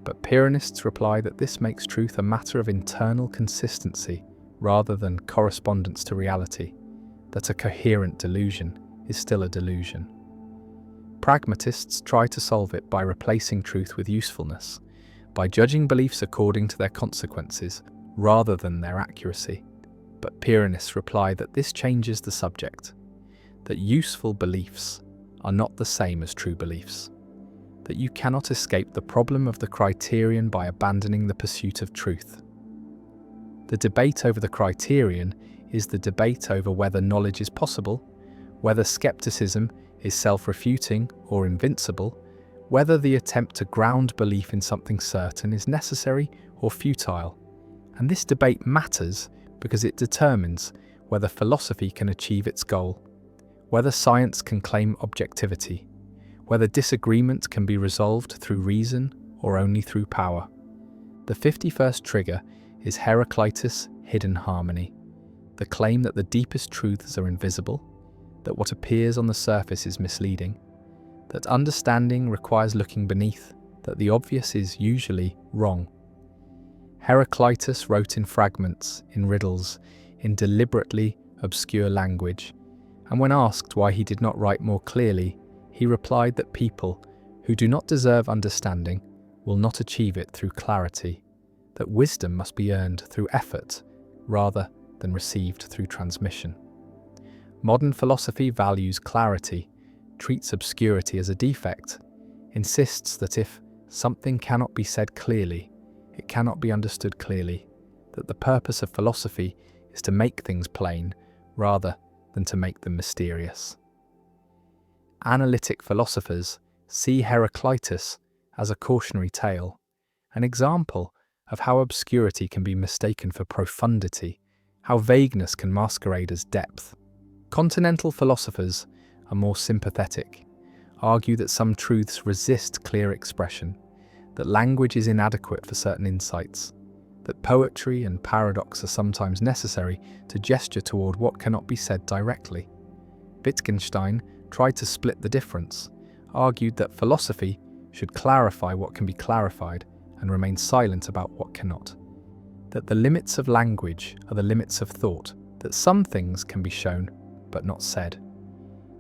But Pyrrhonists reply that this makes truth a matter of internal consistency rather than correspondence to reality, that a coherent delusion is still a delusion. Pragmatists try to solve it by replacing truth with usefulness, by judging beliefs according to their consequences rather than their accuracy. But Pyrrhonists reply that this changes the subject, that useful beliefs are not the same as true beliefs, that you cannot escape the problem of the criterion by abandoning the pursuit of truth. The debate over the criterion is the debate over whether knowledge is possible, whether skepticism is self-refuting or invincible, whether the attempt to ground belief in something certain is necessary or futile. And this debate matters because it determines whether philosophy can achieve its goal, whether science can claim objectivity, whether disagreement can be resolved through reason or only through power. The 51st trigger is Heraclitus' hidden harmony, the claim that the deepest truths are invisible, that what appears on the surface is misleading, that understanding requires looking beneath, that the obvious is usually wrong. Heraclitus wrote in fragments, in riddles, in deliberately obscure language, and when asked why he did not write more clearly, he replied that people who do not deserve understanding will not achieve it through clarity, that wisdom must be earned through effort rather than received through transmission. Modern philosophy values clarity, treats obscurity as a defect, insists that if something cannot be said clearly, it cannot be understood clearly, that the purpose of philosophy is to make things plain rather than to make them mysterious. Analytic philosophers see Heraclitus as a cautionary tale, an example of how obscurity can be mistaken for profundity, how vagueness can masquerade as depth. Continental philosophers are more sympathetic, argue that some truths resist clear expression, that language is inadequate for certain insights, that poetry and paradox are sometimes necessary to gesture toward what cannot be said directly. Wittgenstein tried to split the difference, argued that philosophy should clarify what can be clarified and remain silent about what cannot, that the limits of language are the limits of thought, that some things can be shown but not said.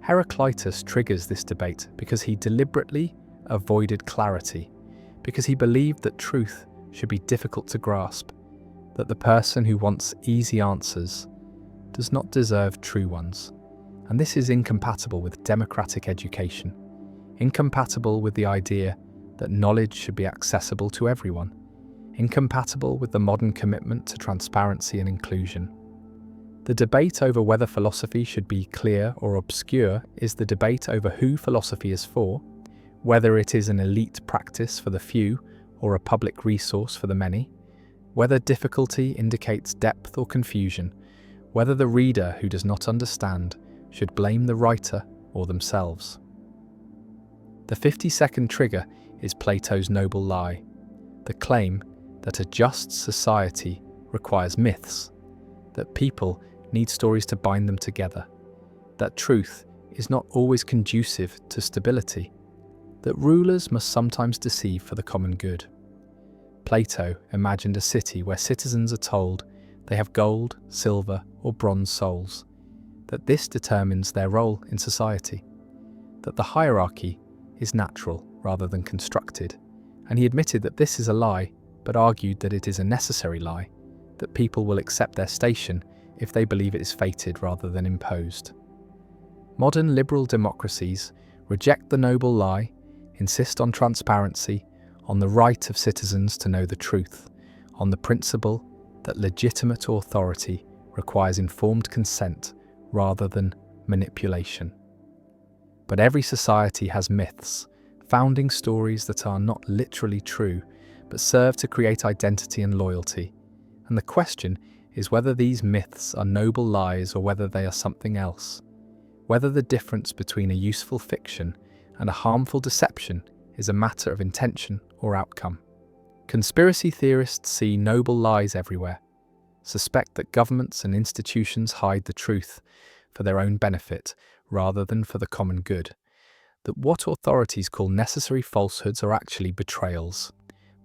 Heraclitus triggers this debate because he deliberately avoided clarity, because he believed that truth should be difficult to grasp, that the person who wants easy answers does not deserve true ones. And this is incompatible with democratic education, incompatible with the idea that knowledge should be accessible to everyone, incompatible with the modern commitment to transparency and inclusion. The debate over whether philosophy should be clear or obscure is the debate over who philosophy is for, whether it is an elite practice for the few or a public resource for the many, whether difficulty indicates depth or confusion, whether the reader who does not understand should blame the writer or themselves. The 52nd trigger is Plato's noble lie, the claim that a just society requires myths, that people need stories to bind them together, that truth is not always conducive to stability, that rulers must sometimes deceive for the common good. Plato imagined a city where citizens are told they have gold, silver, or bronze souls, that this determines their role in society, that the hierarchy is natural rather than constructed, and he admitted that this is a lie, but argued that it is a necessary lie, that people will accept their station if they believe it is fated rather than imposed. Modern liberal democracies reject the noble lie, insist on transparency, on the right of citizens to know the truth, on the principle that legitimate authority requires informed consent rather than manipulation. But every society has myths, founding stories that are not literally true, but serve to create identity and loyalty. And the question is whether these myths are noble lies or whether they are something else, whether the difference between a useful fiction and a harmful deception is a matter of intention or outcome. Conspiracy theorists see noble lies everywhere, suspect that governments and institutions hide the truth for their own benefit rather than for the common good, that what authorities call necessary falsehoods are actually betrayals.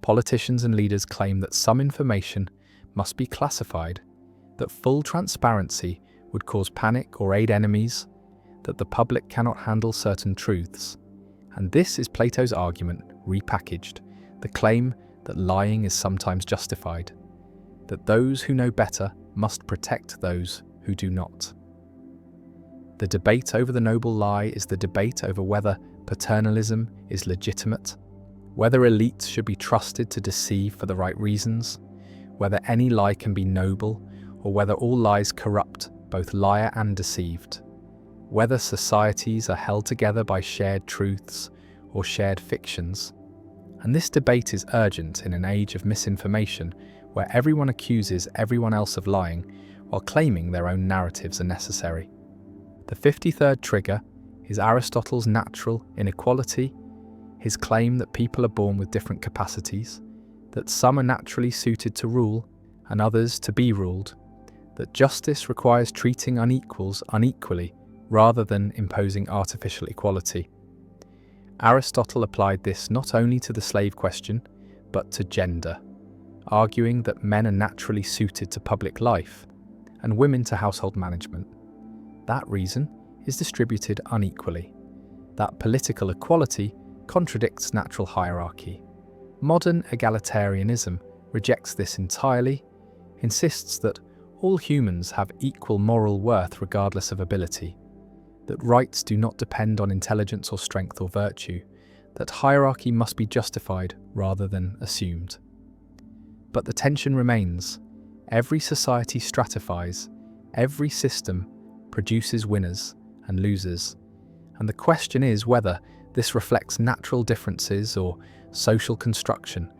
Politicians and leaders claim that some information must be classified, that full transparency would cause panic or aid enemies, that the public cannot handle certain truths. And this is Plato's argument repackaged, the claim that lying is sometimes justified, that those who know better must protect those who do not. The debate over the noble lie is the debate over whether paternalism is legitimate, whether elites should be trusted to deceive for the right reasons, whether any lie can be noble, or whether all lies corrupt both liar and deceived, whether societies are held together by shared truths or shared fictions. And this debate is urgent in an age of misinformation where everyone accuses everyone else of lying while claiming their own narratives are necessary. The 53rd trigger is Aristotle's natural inequality, his claim that people are born with different capacities, that some are naturally suited to rule and others to be ruled, that justice requires treating unequals unequally rather than imposing artificial equality. Aristotle applied this not only to the slave question, but to gender, arguing that men are naturally suited to public life and women to household management. That reason is distributed unequally. That political equality contradicts natural hierarchy. Modern egalitarianism rejects this entirely, insists that all humans have equal moral worth regardless of ability, that rights do not depend on intelligence or strength or virtue, that hierarchy must be justified rather than assumed. But the tension remains. Every society stratifies, every system produces winners and losers, and the question is whether this reflects natural differences or social construction,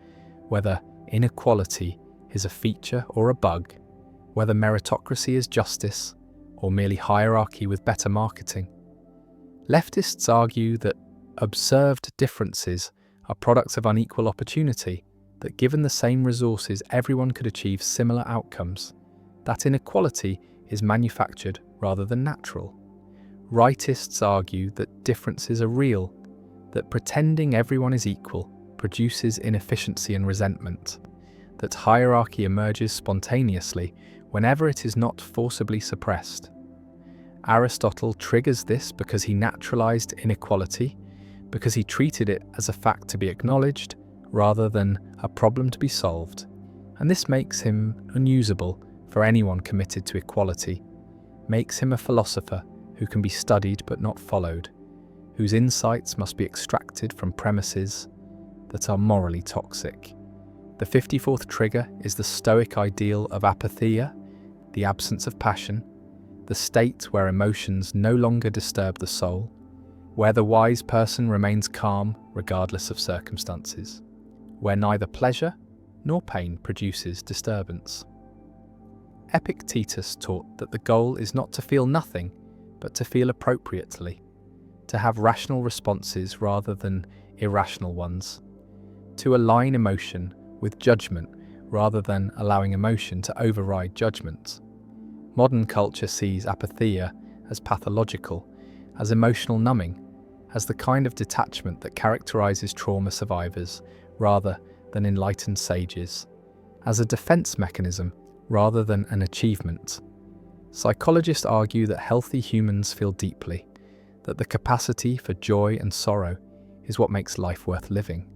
whether inequality is a feature or a bug, whether meritocracy is justice or merely hierarchy with better marketing. Leftists argue that observed differences are products of unequal opportunity, that given the same resources everyone could achieve similar outcomes, that inequality is manufactured rather than natural. Rightists argue that differences are real, that pretending everyone is equal produces inefficiency and resentment, that hierarchy emerges spontaneously whenever it is not forcibly suppressed. Aristotle triggers this because he naturalized inequality, because he treated it as a fact to be acknowledged rather than a problem to be solved, and this makes him unusable for anyone committed to equality, makes him a philosopher who can be studied but not followed, whose insights must be extracted from premises that are morally toxic. The 54th trigger is the Stoic ideal of apatheia, the absence of passion, the state where emotions no longer disturb the soul, where the wise person remains calm regardless of circumstances, where neither pleasure nor pain produces disturbance. Epictetus taught that the goal is not to feel nothing, but to feel appropriately, to have rational responses rather than irrational ones, to align emotion with judgment rather than allowing emotion to override judgment. Modern culture sees apatheia as pathological, as emotional numbing, as the kind of detachment that characterizes trauma survivors rather than enlightened sages, as a defense mechanism rather than an achievement. Psychologists argue that healthy humans feel deeply, that the capacity for joy and sorrow is what makes life worth living,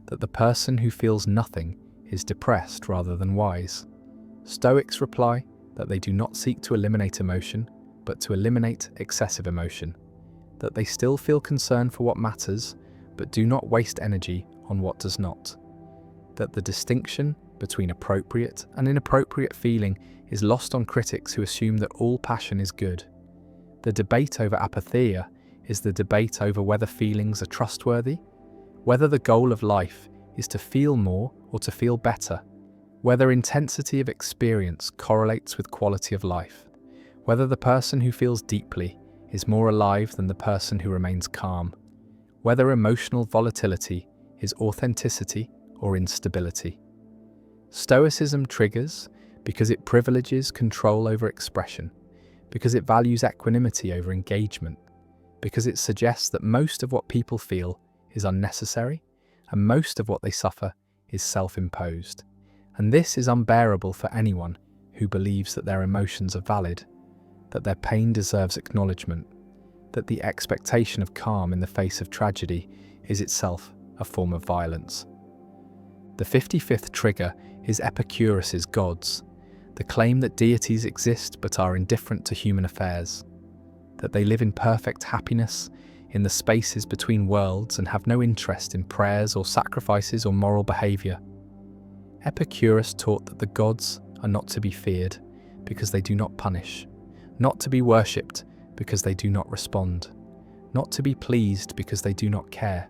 that the person who feels nothing is depressed rather than wise. Stoics reply that they do not seek to eliminate emotion, but to eliminate excessive emotion, that they still feel concern for what matters, but do not waste energy on what does not, that the distinction between appropriate and inappropriate feeling is lost on critics who assume that all passion is good. The debate over apatheia is the debate over whether feelings are trustworthy, whether the goal of life is to feel more or to feel better, whether intensity of experience correlates with quality of life, whether the person who feels deeply is more alive than the person who remains calm, whether emotional volatility is authenticity or instability. Stoicism triggers because it privileges control over expression, because it values equanimity over engagement, because it suggests that most of what people feel is unnecessary and most of what they suffer is self-imposed. And this is unbearable for anyone who believes that their emotions are valid, that their pain deserves acknowledgement, that the expectation of calm in the face of tragedy is itself a form of violence. The 55th trigger is Epicurus's gods, the claim that deities exist but are indifferent to human affairs. that they live in perfect happiness in the spaces between worlds and have no interest in prayers or sacrifices or moral behaviour. Epicurus taught that the gods are not to be feared because they do not punish, not to be worshipped because they do not respond, not to be pleased because they do not care,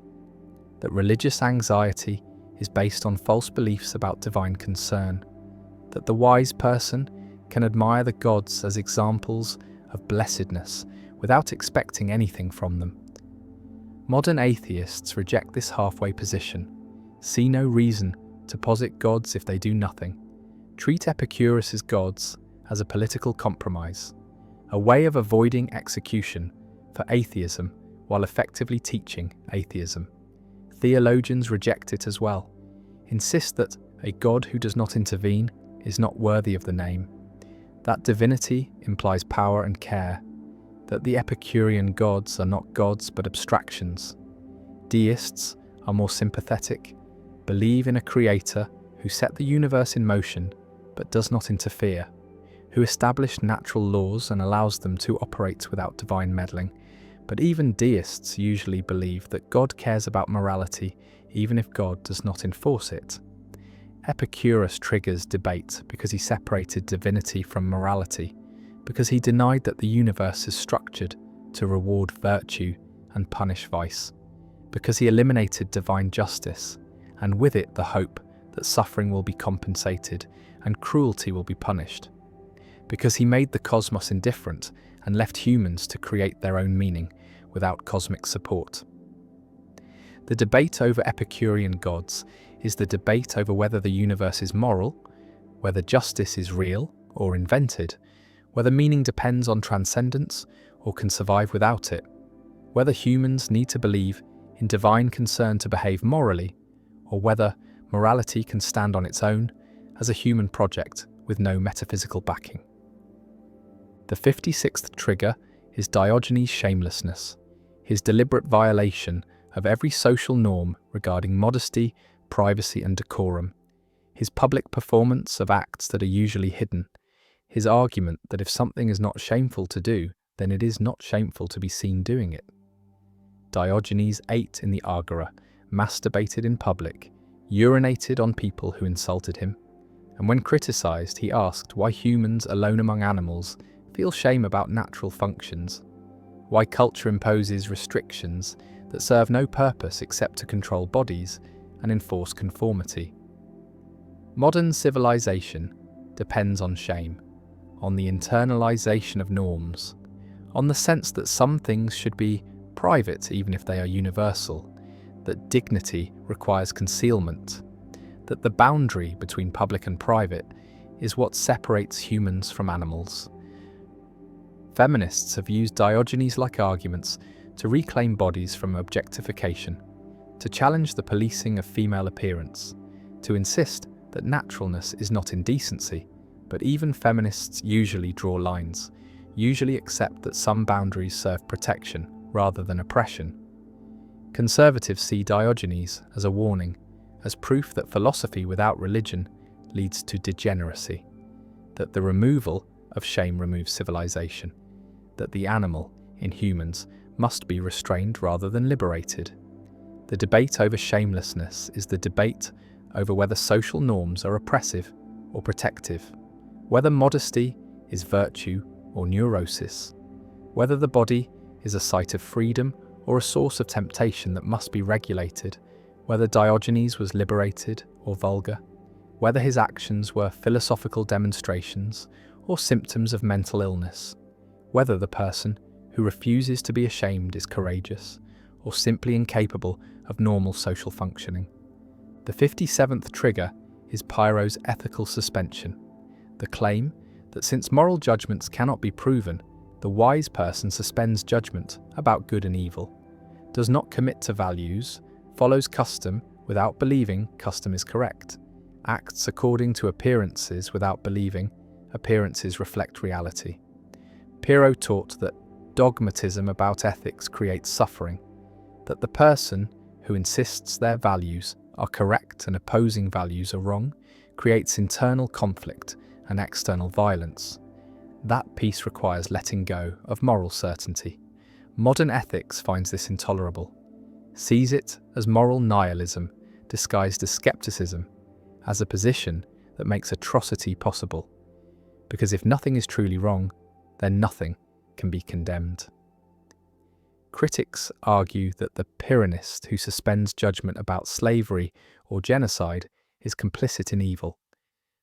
that religious anxiety is based on false beliefs about divine concern, that the wise person can admire the gods as examples of blessedness without expecting anything from them. Modern atheists reject this halfway position, see no reason to posit gods if they do nothing, treat Epicurus's gods as a political compromise, a way of avoiding execution for atheism while effectively teaching atheism. Theologians reject it as well, insist that a God who does not intervene is not worthy of the name, that divinity implies power and care, that the Epicurean gods are not gods but abstractions. Deists are more sympathetic, believe in a creator who set the universe in motion but does not interfere, who established natural laws and allows them to operate without divine meddling. But even deists usually believe that God cares about morality even if God does not enforce it. Epicurus triggers debate because he separated divinity from morality, because he denied that the universe is structured to reward virtue and punish vice, because he eliminated divine justice, and with it the hope that suffering will be compensated and cruelty will be punished, because he made the cosmos indifferent and left humans to create their own meaning without cosmic support. The debate over Epicurean gods is the debate over whether the universe is moral, whether justice is real or invented, whether meaning depends on transcendence or can survive without it, whether humans need to believe in divine concern to behave morally, or whether morality can stand on its own as a human project with no metaphysical backing. The 56th trigger is Diogenes' shamelessness, his deliberate violation of every social norm regarding modesty, privacy and decorum, his public performance of acts that are usually hidden, his argument that if something is not shameful to do, then it is not shameful to be seen doing it. Diogenes ate in the agora, masturbated in public, urinated on people who insulted him, and when criticized, he asked why humans alone among animals feel shame about natural functions, why culture imposes restrictions that serve no purpose except to control bodies and enforce conformity. Modern civilization depends on shame, on the internalization of norms, on the sense that some things should be private even if they are universal, that dignity requires concealment, that the boundary between public and private is what separates humans from animals. Feminists have used Diogenes-like arguments to reclaim bodies from objectification, to challenge the policing of female appearance, to insist that naturalness is not indecency, but even feminists usually draw lines, usually accept that some boundaries serve protection rather than oppression. Conservatives see Diogenes as a warning, as proof that philosophy without religion leads to degeneracy, that the removal of shame removes civilization, that the animal in humans must be restrained rather than liberated. The debate over shamelessness is the debate over whether social norms are oppressive or protective, whether modesty is virtue or neurosis, whether the body is a site of freedom or a source of temptation that must be regulated, whether Diogenes was liberated or vulgar, whether his actions were philosophical demonstrations or symptoms of mental illness, whether the person who refuses to be ashamed is courageous or simply incapable of normal social functioning. The 57th trigger is Pyrrho's ethical suspension, the claim that since moral judgments cannot be proven, the wise person suspends judgment about good and evil, does not commit to values, follows custom without believing custom is correct, acts according to appearances without believing appearances reflect reality. Pyrrho taught that dogmatism about ethics creates suffering, that the person who insists their values are correct and opposing values are wrong creates internal conflict and external violence. That peace requires letting go of moral certainty. Modern ethics finds this intolerable, sees it as moral nihilism disguised as skepticism, as a position that makes atrocity possible. Because if nothing is truly wrong, then nothing can be condemned. Critics argue that the Pyrrhonist who suspends judgment about slavery or genocide is complicit in evil,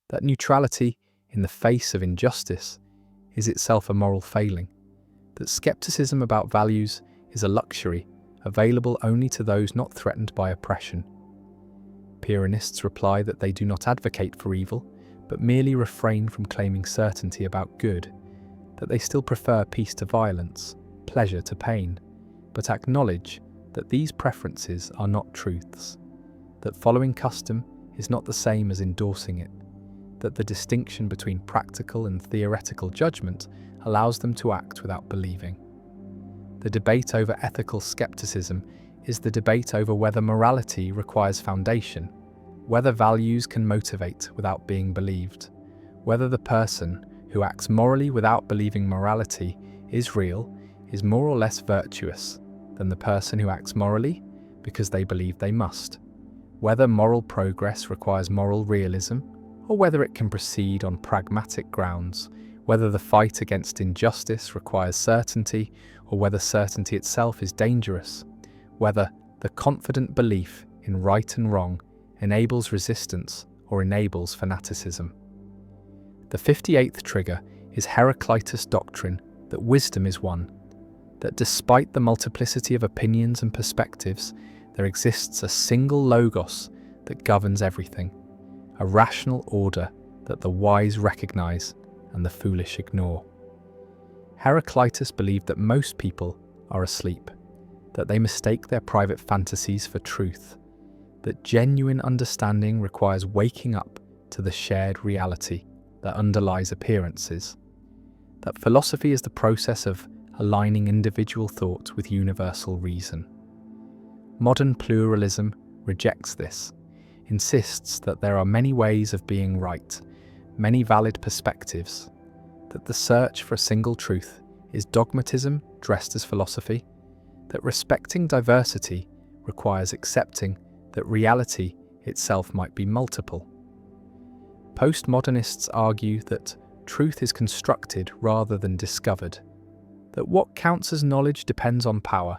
that neutrality in the face of injustice is itself a moral failing, that skepticism about values is a luxury available only to those not threatened by oppression. Pyrrhonists reply that they do not advocate for evil, but merely refrain from claiming certainty about good, that they still prefer peace to violence, pleasure to pain, but acknowledge that these preferences are not truths, that following custom is not the same as endorsing it, that the distinction between practical and theoretical judgment allows them to act without believing. The debate over ethical skepticism is the debate over whether morality requires foundation, whether values can motivate without being believed, whether the person who acts morally without believing morality is real, is more or less virtuous than the person who acts morally because they believe they must, whether moral progress requires moral realism, or whether it can proceed on pragmatic grounds, whether the fight against injustice requires certainty, or whether certainty itself is dangerous, whether the confident belief in right and wrong enables resistance or enables fanaticism. The 58th trigger is Heraclitus' doctrine that wisdom is one, that despite the multiplicity of opinions and perspectives, there exists a single logos that governs everything, a rational order that the wise recognize and the foolish ignore. Heraclitus believed that most people are asleep, that they mistake their private fantasies for truth, that genuine understanding requires waking up to the shared reality that underlies appearances, that philosophy is the process of aligning individual thought with universal reason. Modern pluralism rejects this, insists that there are many ways of being right, many valid perspectives, that the search for a single truth is dogmatism dressed as philosophy, that respecting diversity requires accepting that reality itself might be multiple. Postmodernists argue that truth is constructed rather than discovered, that what counts as knowledge depends on power,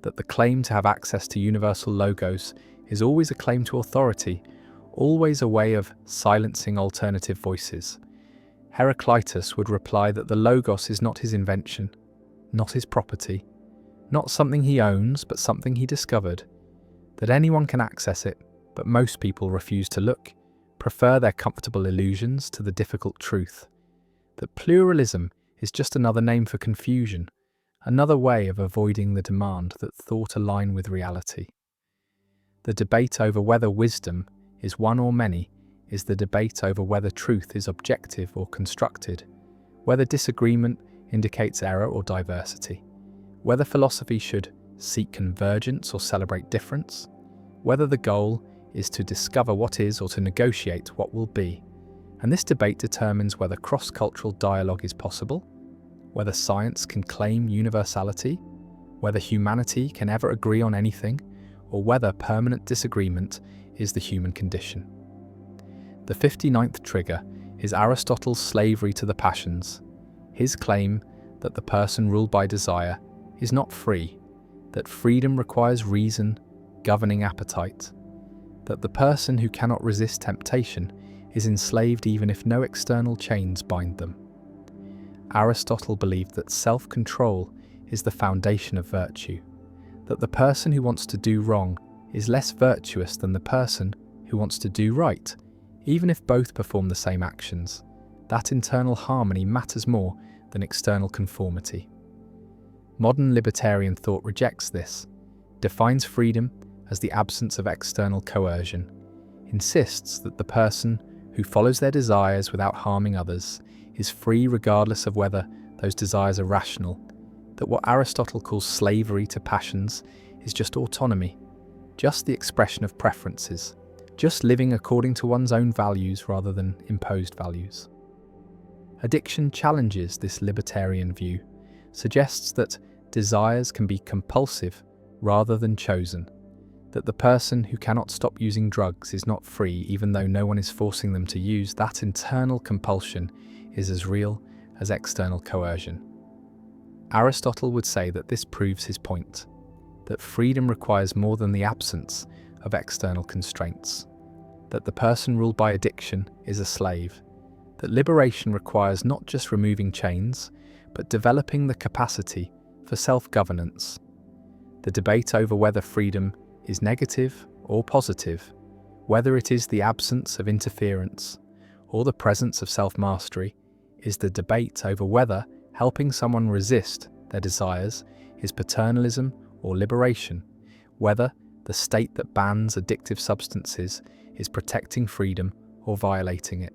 that the claim to have access to universal logos is always a claim to authority, always a way of silencing alternative voices. Heraclitus would reply that the logos is not his invention, not his property, not something he owns, but something he discovered, that anyone can access it, but most people refuse to look, prefer their comfortable illusions to the difficult truth, that pluralism is just another name for confusion, another way of avoiding the demand that thought align with reality. The debate over whether wisdom is one or many is the debate over whether truth is objective or constructed, whether disagreement indicates error or diversity, whether philosophy should seek convergence or celebrate difference, whether the goal is to discover what is or to negotiate what will be. And this debate determines whether cross-cultural dialogue is possible, whether science can claim universality, whether humanity can ever agree on anything, or whether permanent disagreement is the human condition. The 59th trigger is Aristotle's slavery to the passions, his claim that the person ruled by desire is not free, that freedom requires reason governing appetite, that the person who cannot resist temptation is enslaved even if no external chains bind them. Aristotle believed that self-control is the foundation of virtue, that the person who wants to do wrong is less virtuous than the person who wants to do right, even if both perform the same actions. That internal harmony matters more than external conformity. Modern libertarian thought rejects this, defines freedom as the absence of external coercion, insists that the person who follows their desires without harming others is free regardless of whether those desires are rational, that what Aristotle calls slavery to passions is just autonomy, just the expression of preferences, just living according to one's own values rather than imposed values. Addiction challenges this libertarian view, suggests that desires can be compulsive rather than chosen, that the person who cannot stop using drugs is not free even though no one is forcing them to use. That internal compulsion is as real as external coercion. Aristotle would say that this proves his point, that freedom requires more than the absence of external constraints, that the person ruled by addiction is a slave, that liberation requires not just removing chains, but developing the capacity for self-governance. The debate over whether freedom is negative or positive, whether it is the absence of interference or the presence of self-mastery, is the debate over whether helping someone resist their desires is paternalism or liberation, whether the state that bans addictive substances is protecting freedom or violating it,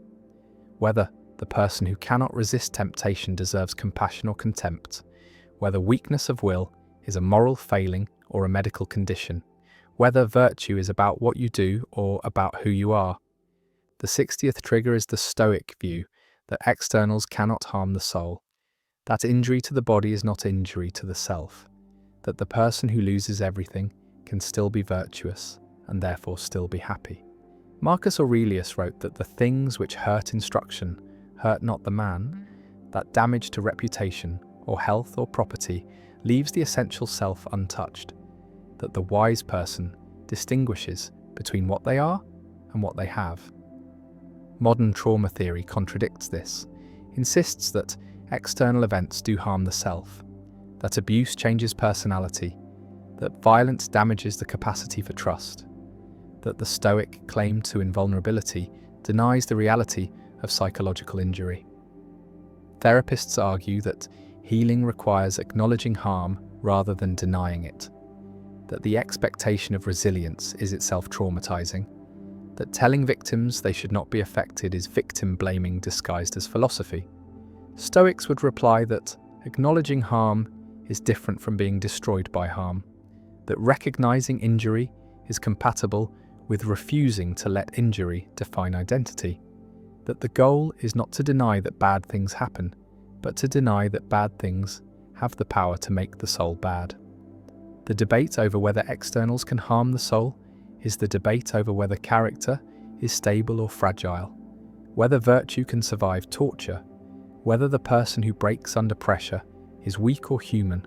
whether the person who cannot resist temptation deserves compassion or contempt, whether weakness of will is a moral failing or a medical condition, whether virtue is about what you do or about who you are. The 60th trigger is the Stoic view that externals cannot harm the soul, that injury to the body is not injury to the self, that the person who loses everything can still be virtuous and therefore still be happy. Marcus Aurelius wrote that the things which hurt instruction hurt not the man, that damage to reputation or health or property leaves the essential self untouched, that the wise person distinguishes between what they are and what they have. Modern trauma theory contradicts this, insists that external events do harm the self, that abuse changes personality, that violence damages the capacity for trust, that the Stoic claim to invulnerability denies the reality of psychological injury. Therapists argue that healing requires acknowledging harm rather than denying it, that the expectation of resilience is itself traumatizing, that telling victims they should not be affected is victim blaming disguised as philosophy. Stoics would reply that acknowledging harm is different from being destroyed by harm, that recognizing injury is compatible with refusing to let injury define identity, that the goal is not to deny that bad things happen, but to deny that bad things have the power to make the soul bad. The debate over whether externals can harm the soul is the debate over whether character is stable or fragile, whether virtue can survive torture, whether the person who breaks under pressure is weak or human,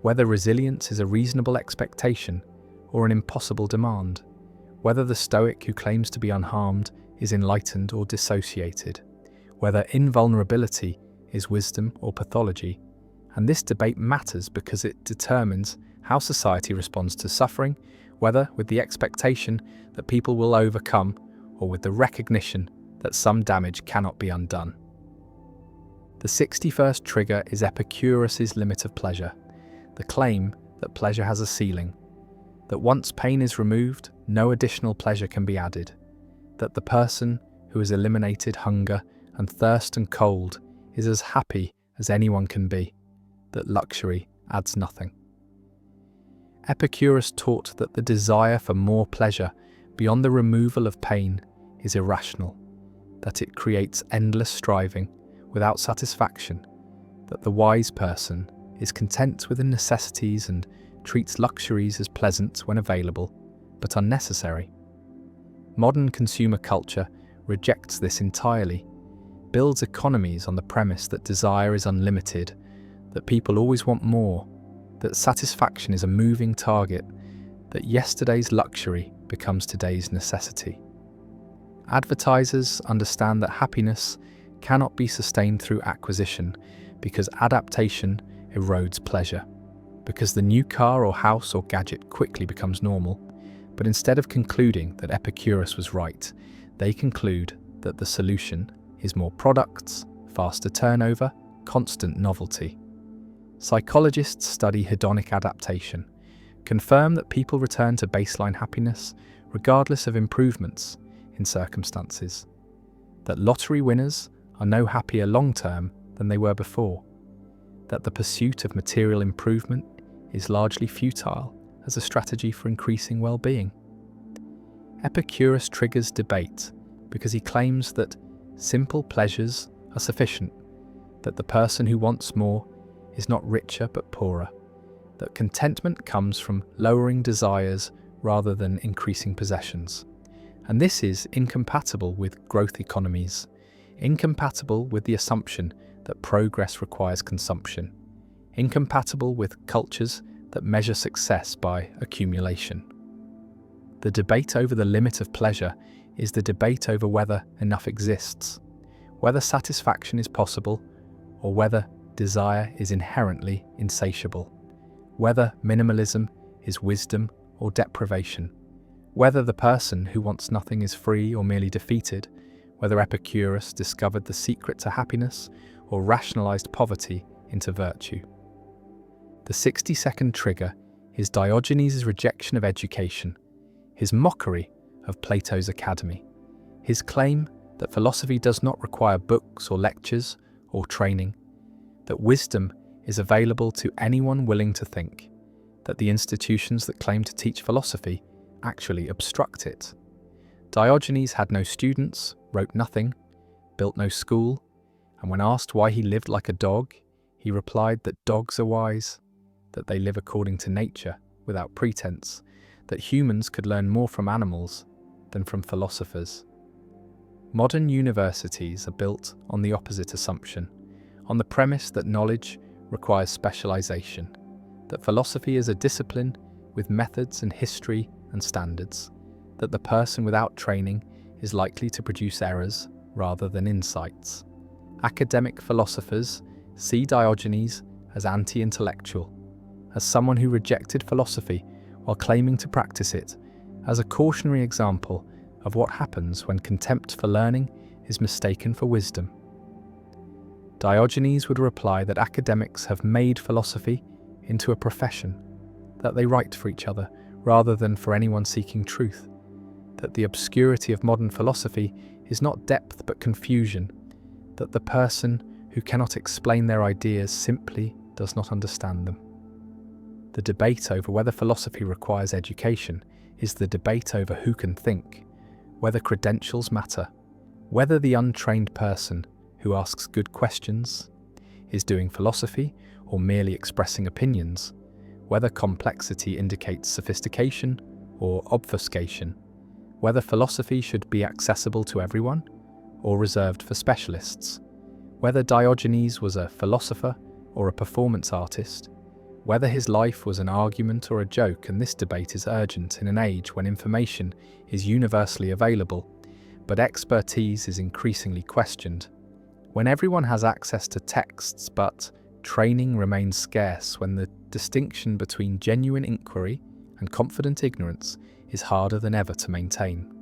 whether resilience is a reasonable expectation or an impossible demand, whether the Stoic who claims to be unharmed is enlightened or dissociated, whether invulnerability is wisdom or pathology. And this debate matters because it determines how society responds to suffering, whether with the expectation that people will overcome or with the recognition that some damage cannot be undone. The 61st trigger is Epicurus' limit of pleasure, the claim that pleasure has a ceiling, that once pain is removed, no additional pleasure can be added, that the person who has eliminated hunger and thirst and cold is as happy as anyone can be, that luxury adds nothing. Epicurus taught that the desire for more pleasure beyond the removal of pain is irrational, that it creates endless striving without satisfaction, that the wise person is content with the necessities and treats luxuries as pleasant when available, but unnecessary. Modern consumer culture rejects this entirely, builds economies on the premise that desire is unlimited, that people always want more, that satisfaction is a moving target, that yesterday's luxury becomes today's necessity. Advertisers understand that happiness cannot be sustained through acquisition because adaptation erodes pleasure, because the new car or house or gadget quickly becomes normal. But instead of concluding that Epicurus was right, they conclude that the solution is more products, faster turnover, constant novelty. Psychologists study hedonic adaptation, confirm that people return to baseline happiness regardless of improvements in circumstances, that lottery winners are no happier long-term than they were before, that the pursuit of material improvement is largely futile as a strategy for increasing well-being. Epicurus triggers debate because he claims that simple pleasures are sufficient that the person who wants more is not richer but poorer, that contentment comes from lowering desires rather than increasing possessions. And this is incompatible with growth economies, incompatible with the assumption that progress requires consumption, incompatible with cultures that measure success by accumulation. The debate over the limit of pleasure is the debate over whether enough exists, whether satisfaction is possible, or whether desire is inherently insatiable, whether minimalism is wisdom or deprivation, whether the person who wants nothing is free or merely defeated, whether Epicurus discovered the secret to happiness or rationalized poverty into virtue. The 60-second trigger is Diogenes' rejection of education, his mockery of Plato's academy, his claim that philosophy does not require books or lectures or training, that wisdom is available to anyone willing to think, that the institutions that claim to teach philosophy actually obstruct it. Diogenes had no students, wrote nothing, built no school, and when asked why he lived like a dog, he replied that dogs are wise, that they live according to nature without pretense, that humans could learn more from animals than from philosophers. Modern universities are built on the opposite assumption, on the premise that knowledge requires specialization, that philosophy is a discipline with methods and history and standards, that the person without training is likely to produce errors rather than insights. Academic philosophers see Diogenes as anti-intellectual, as someone who rejected philosophy while claiming to practice it, as a cautionary example of what happens when contempt for learning is mistaken for wisdom. Diogenes would reply that academics have made philosophy into a profession, that they write for each other rather than for anyone seeking truth, that the obscurity of modern philosophy is not depth but confusion, that the person who cannot explain their ideas simply does not understand them. The debate over whether philosophy requires education is the debate over who can think, whether credentials matter, whether the untrained person who asks good questions is doing philosophy or merely expressing opinions, whether complexity indicates sophistication or obfuscation, whether philosophy should be accessible to everyone or reserved for specialists, whether Diogenes was a philosopher or a performance artist, whether his life was an argument or a joke, and this debate is urgent in an age when information is universally available, but expertise is increasingly questioned. When everyone has access to texts, but training remains scarce, when the distinction between genuine inquiry and confident ignorance is harder than ever to maintain.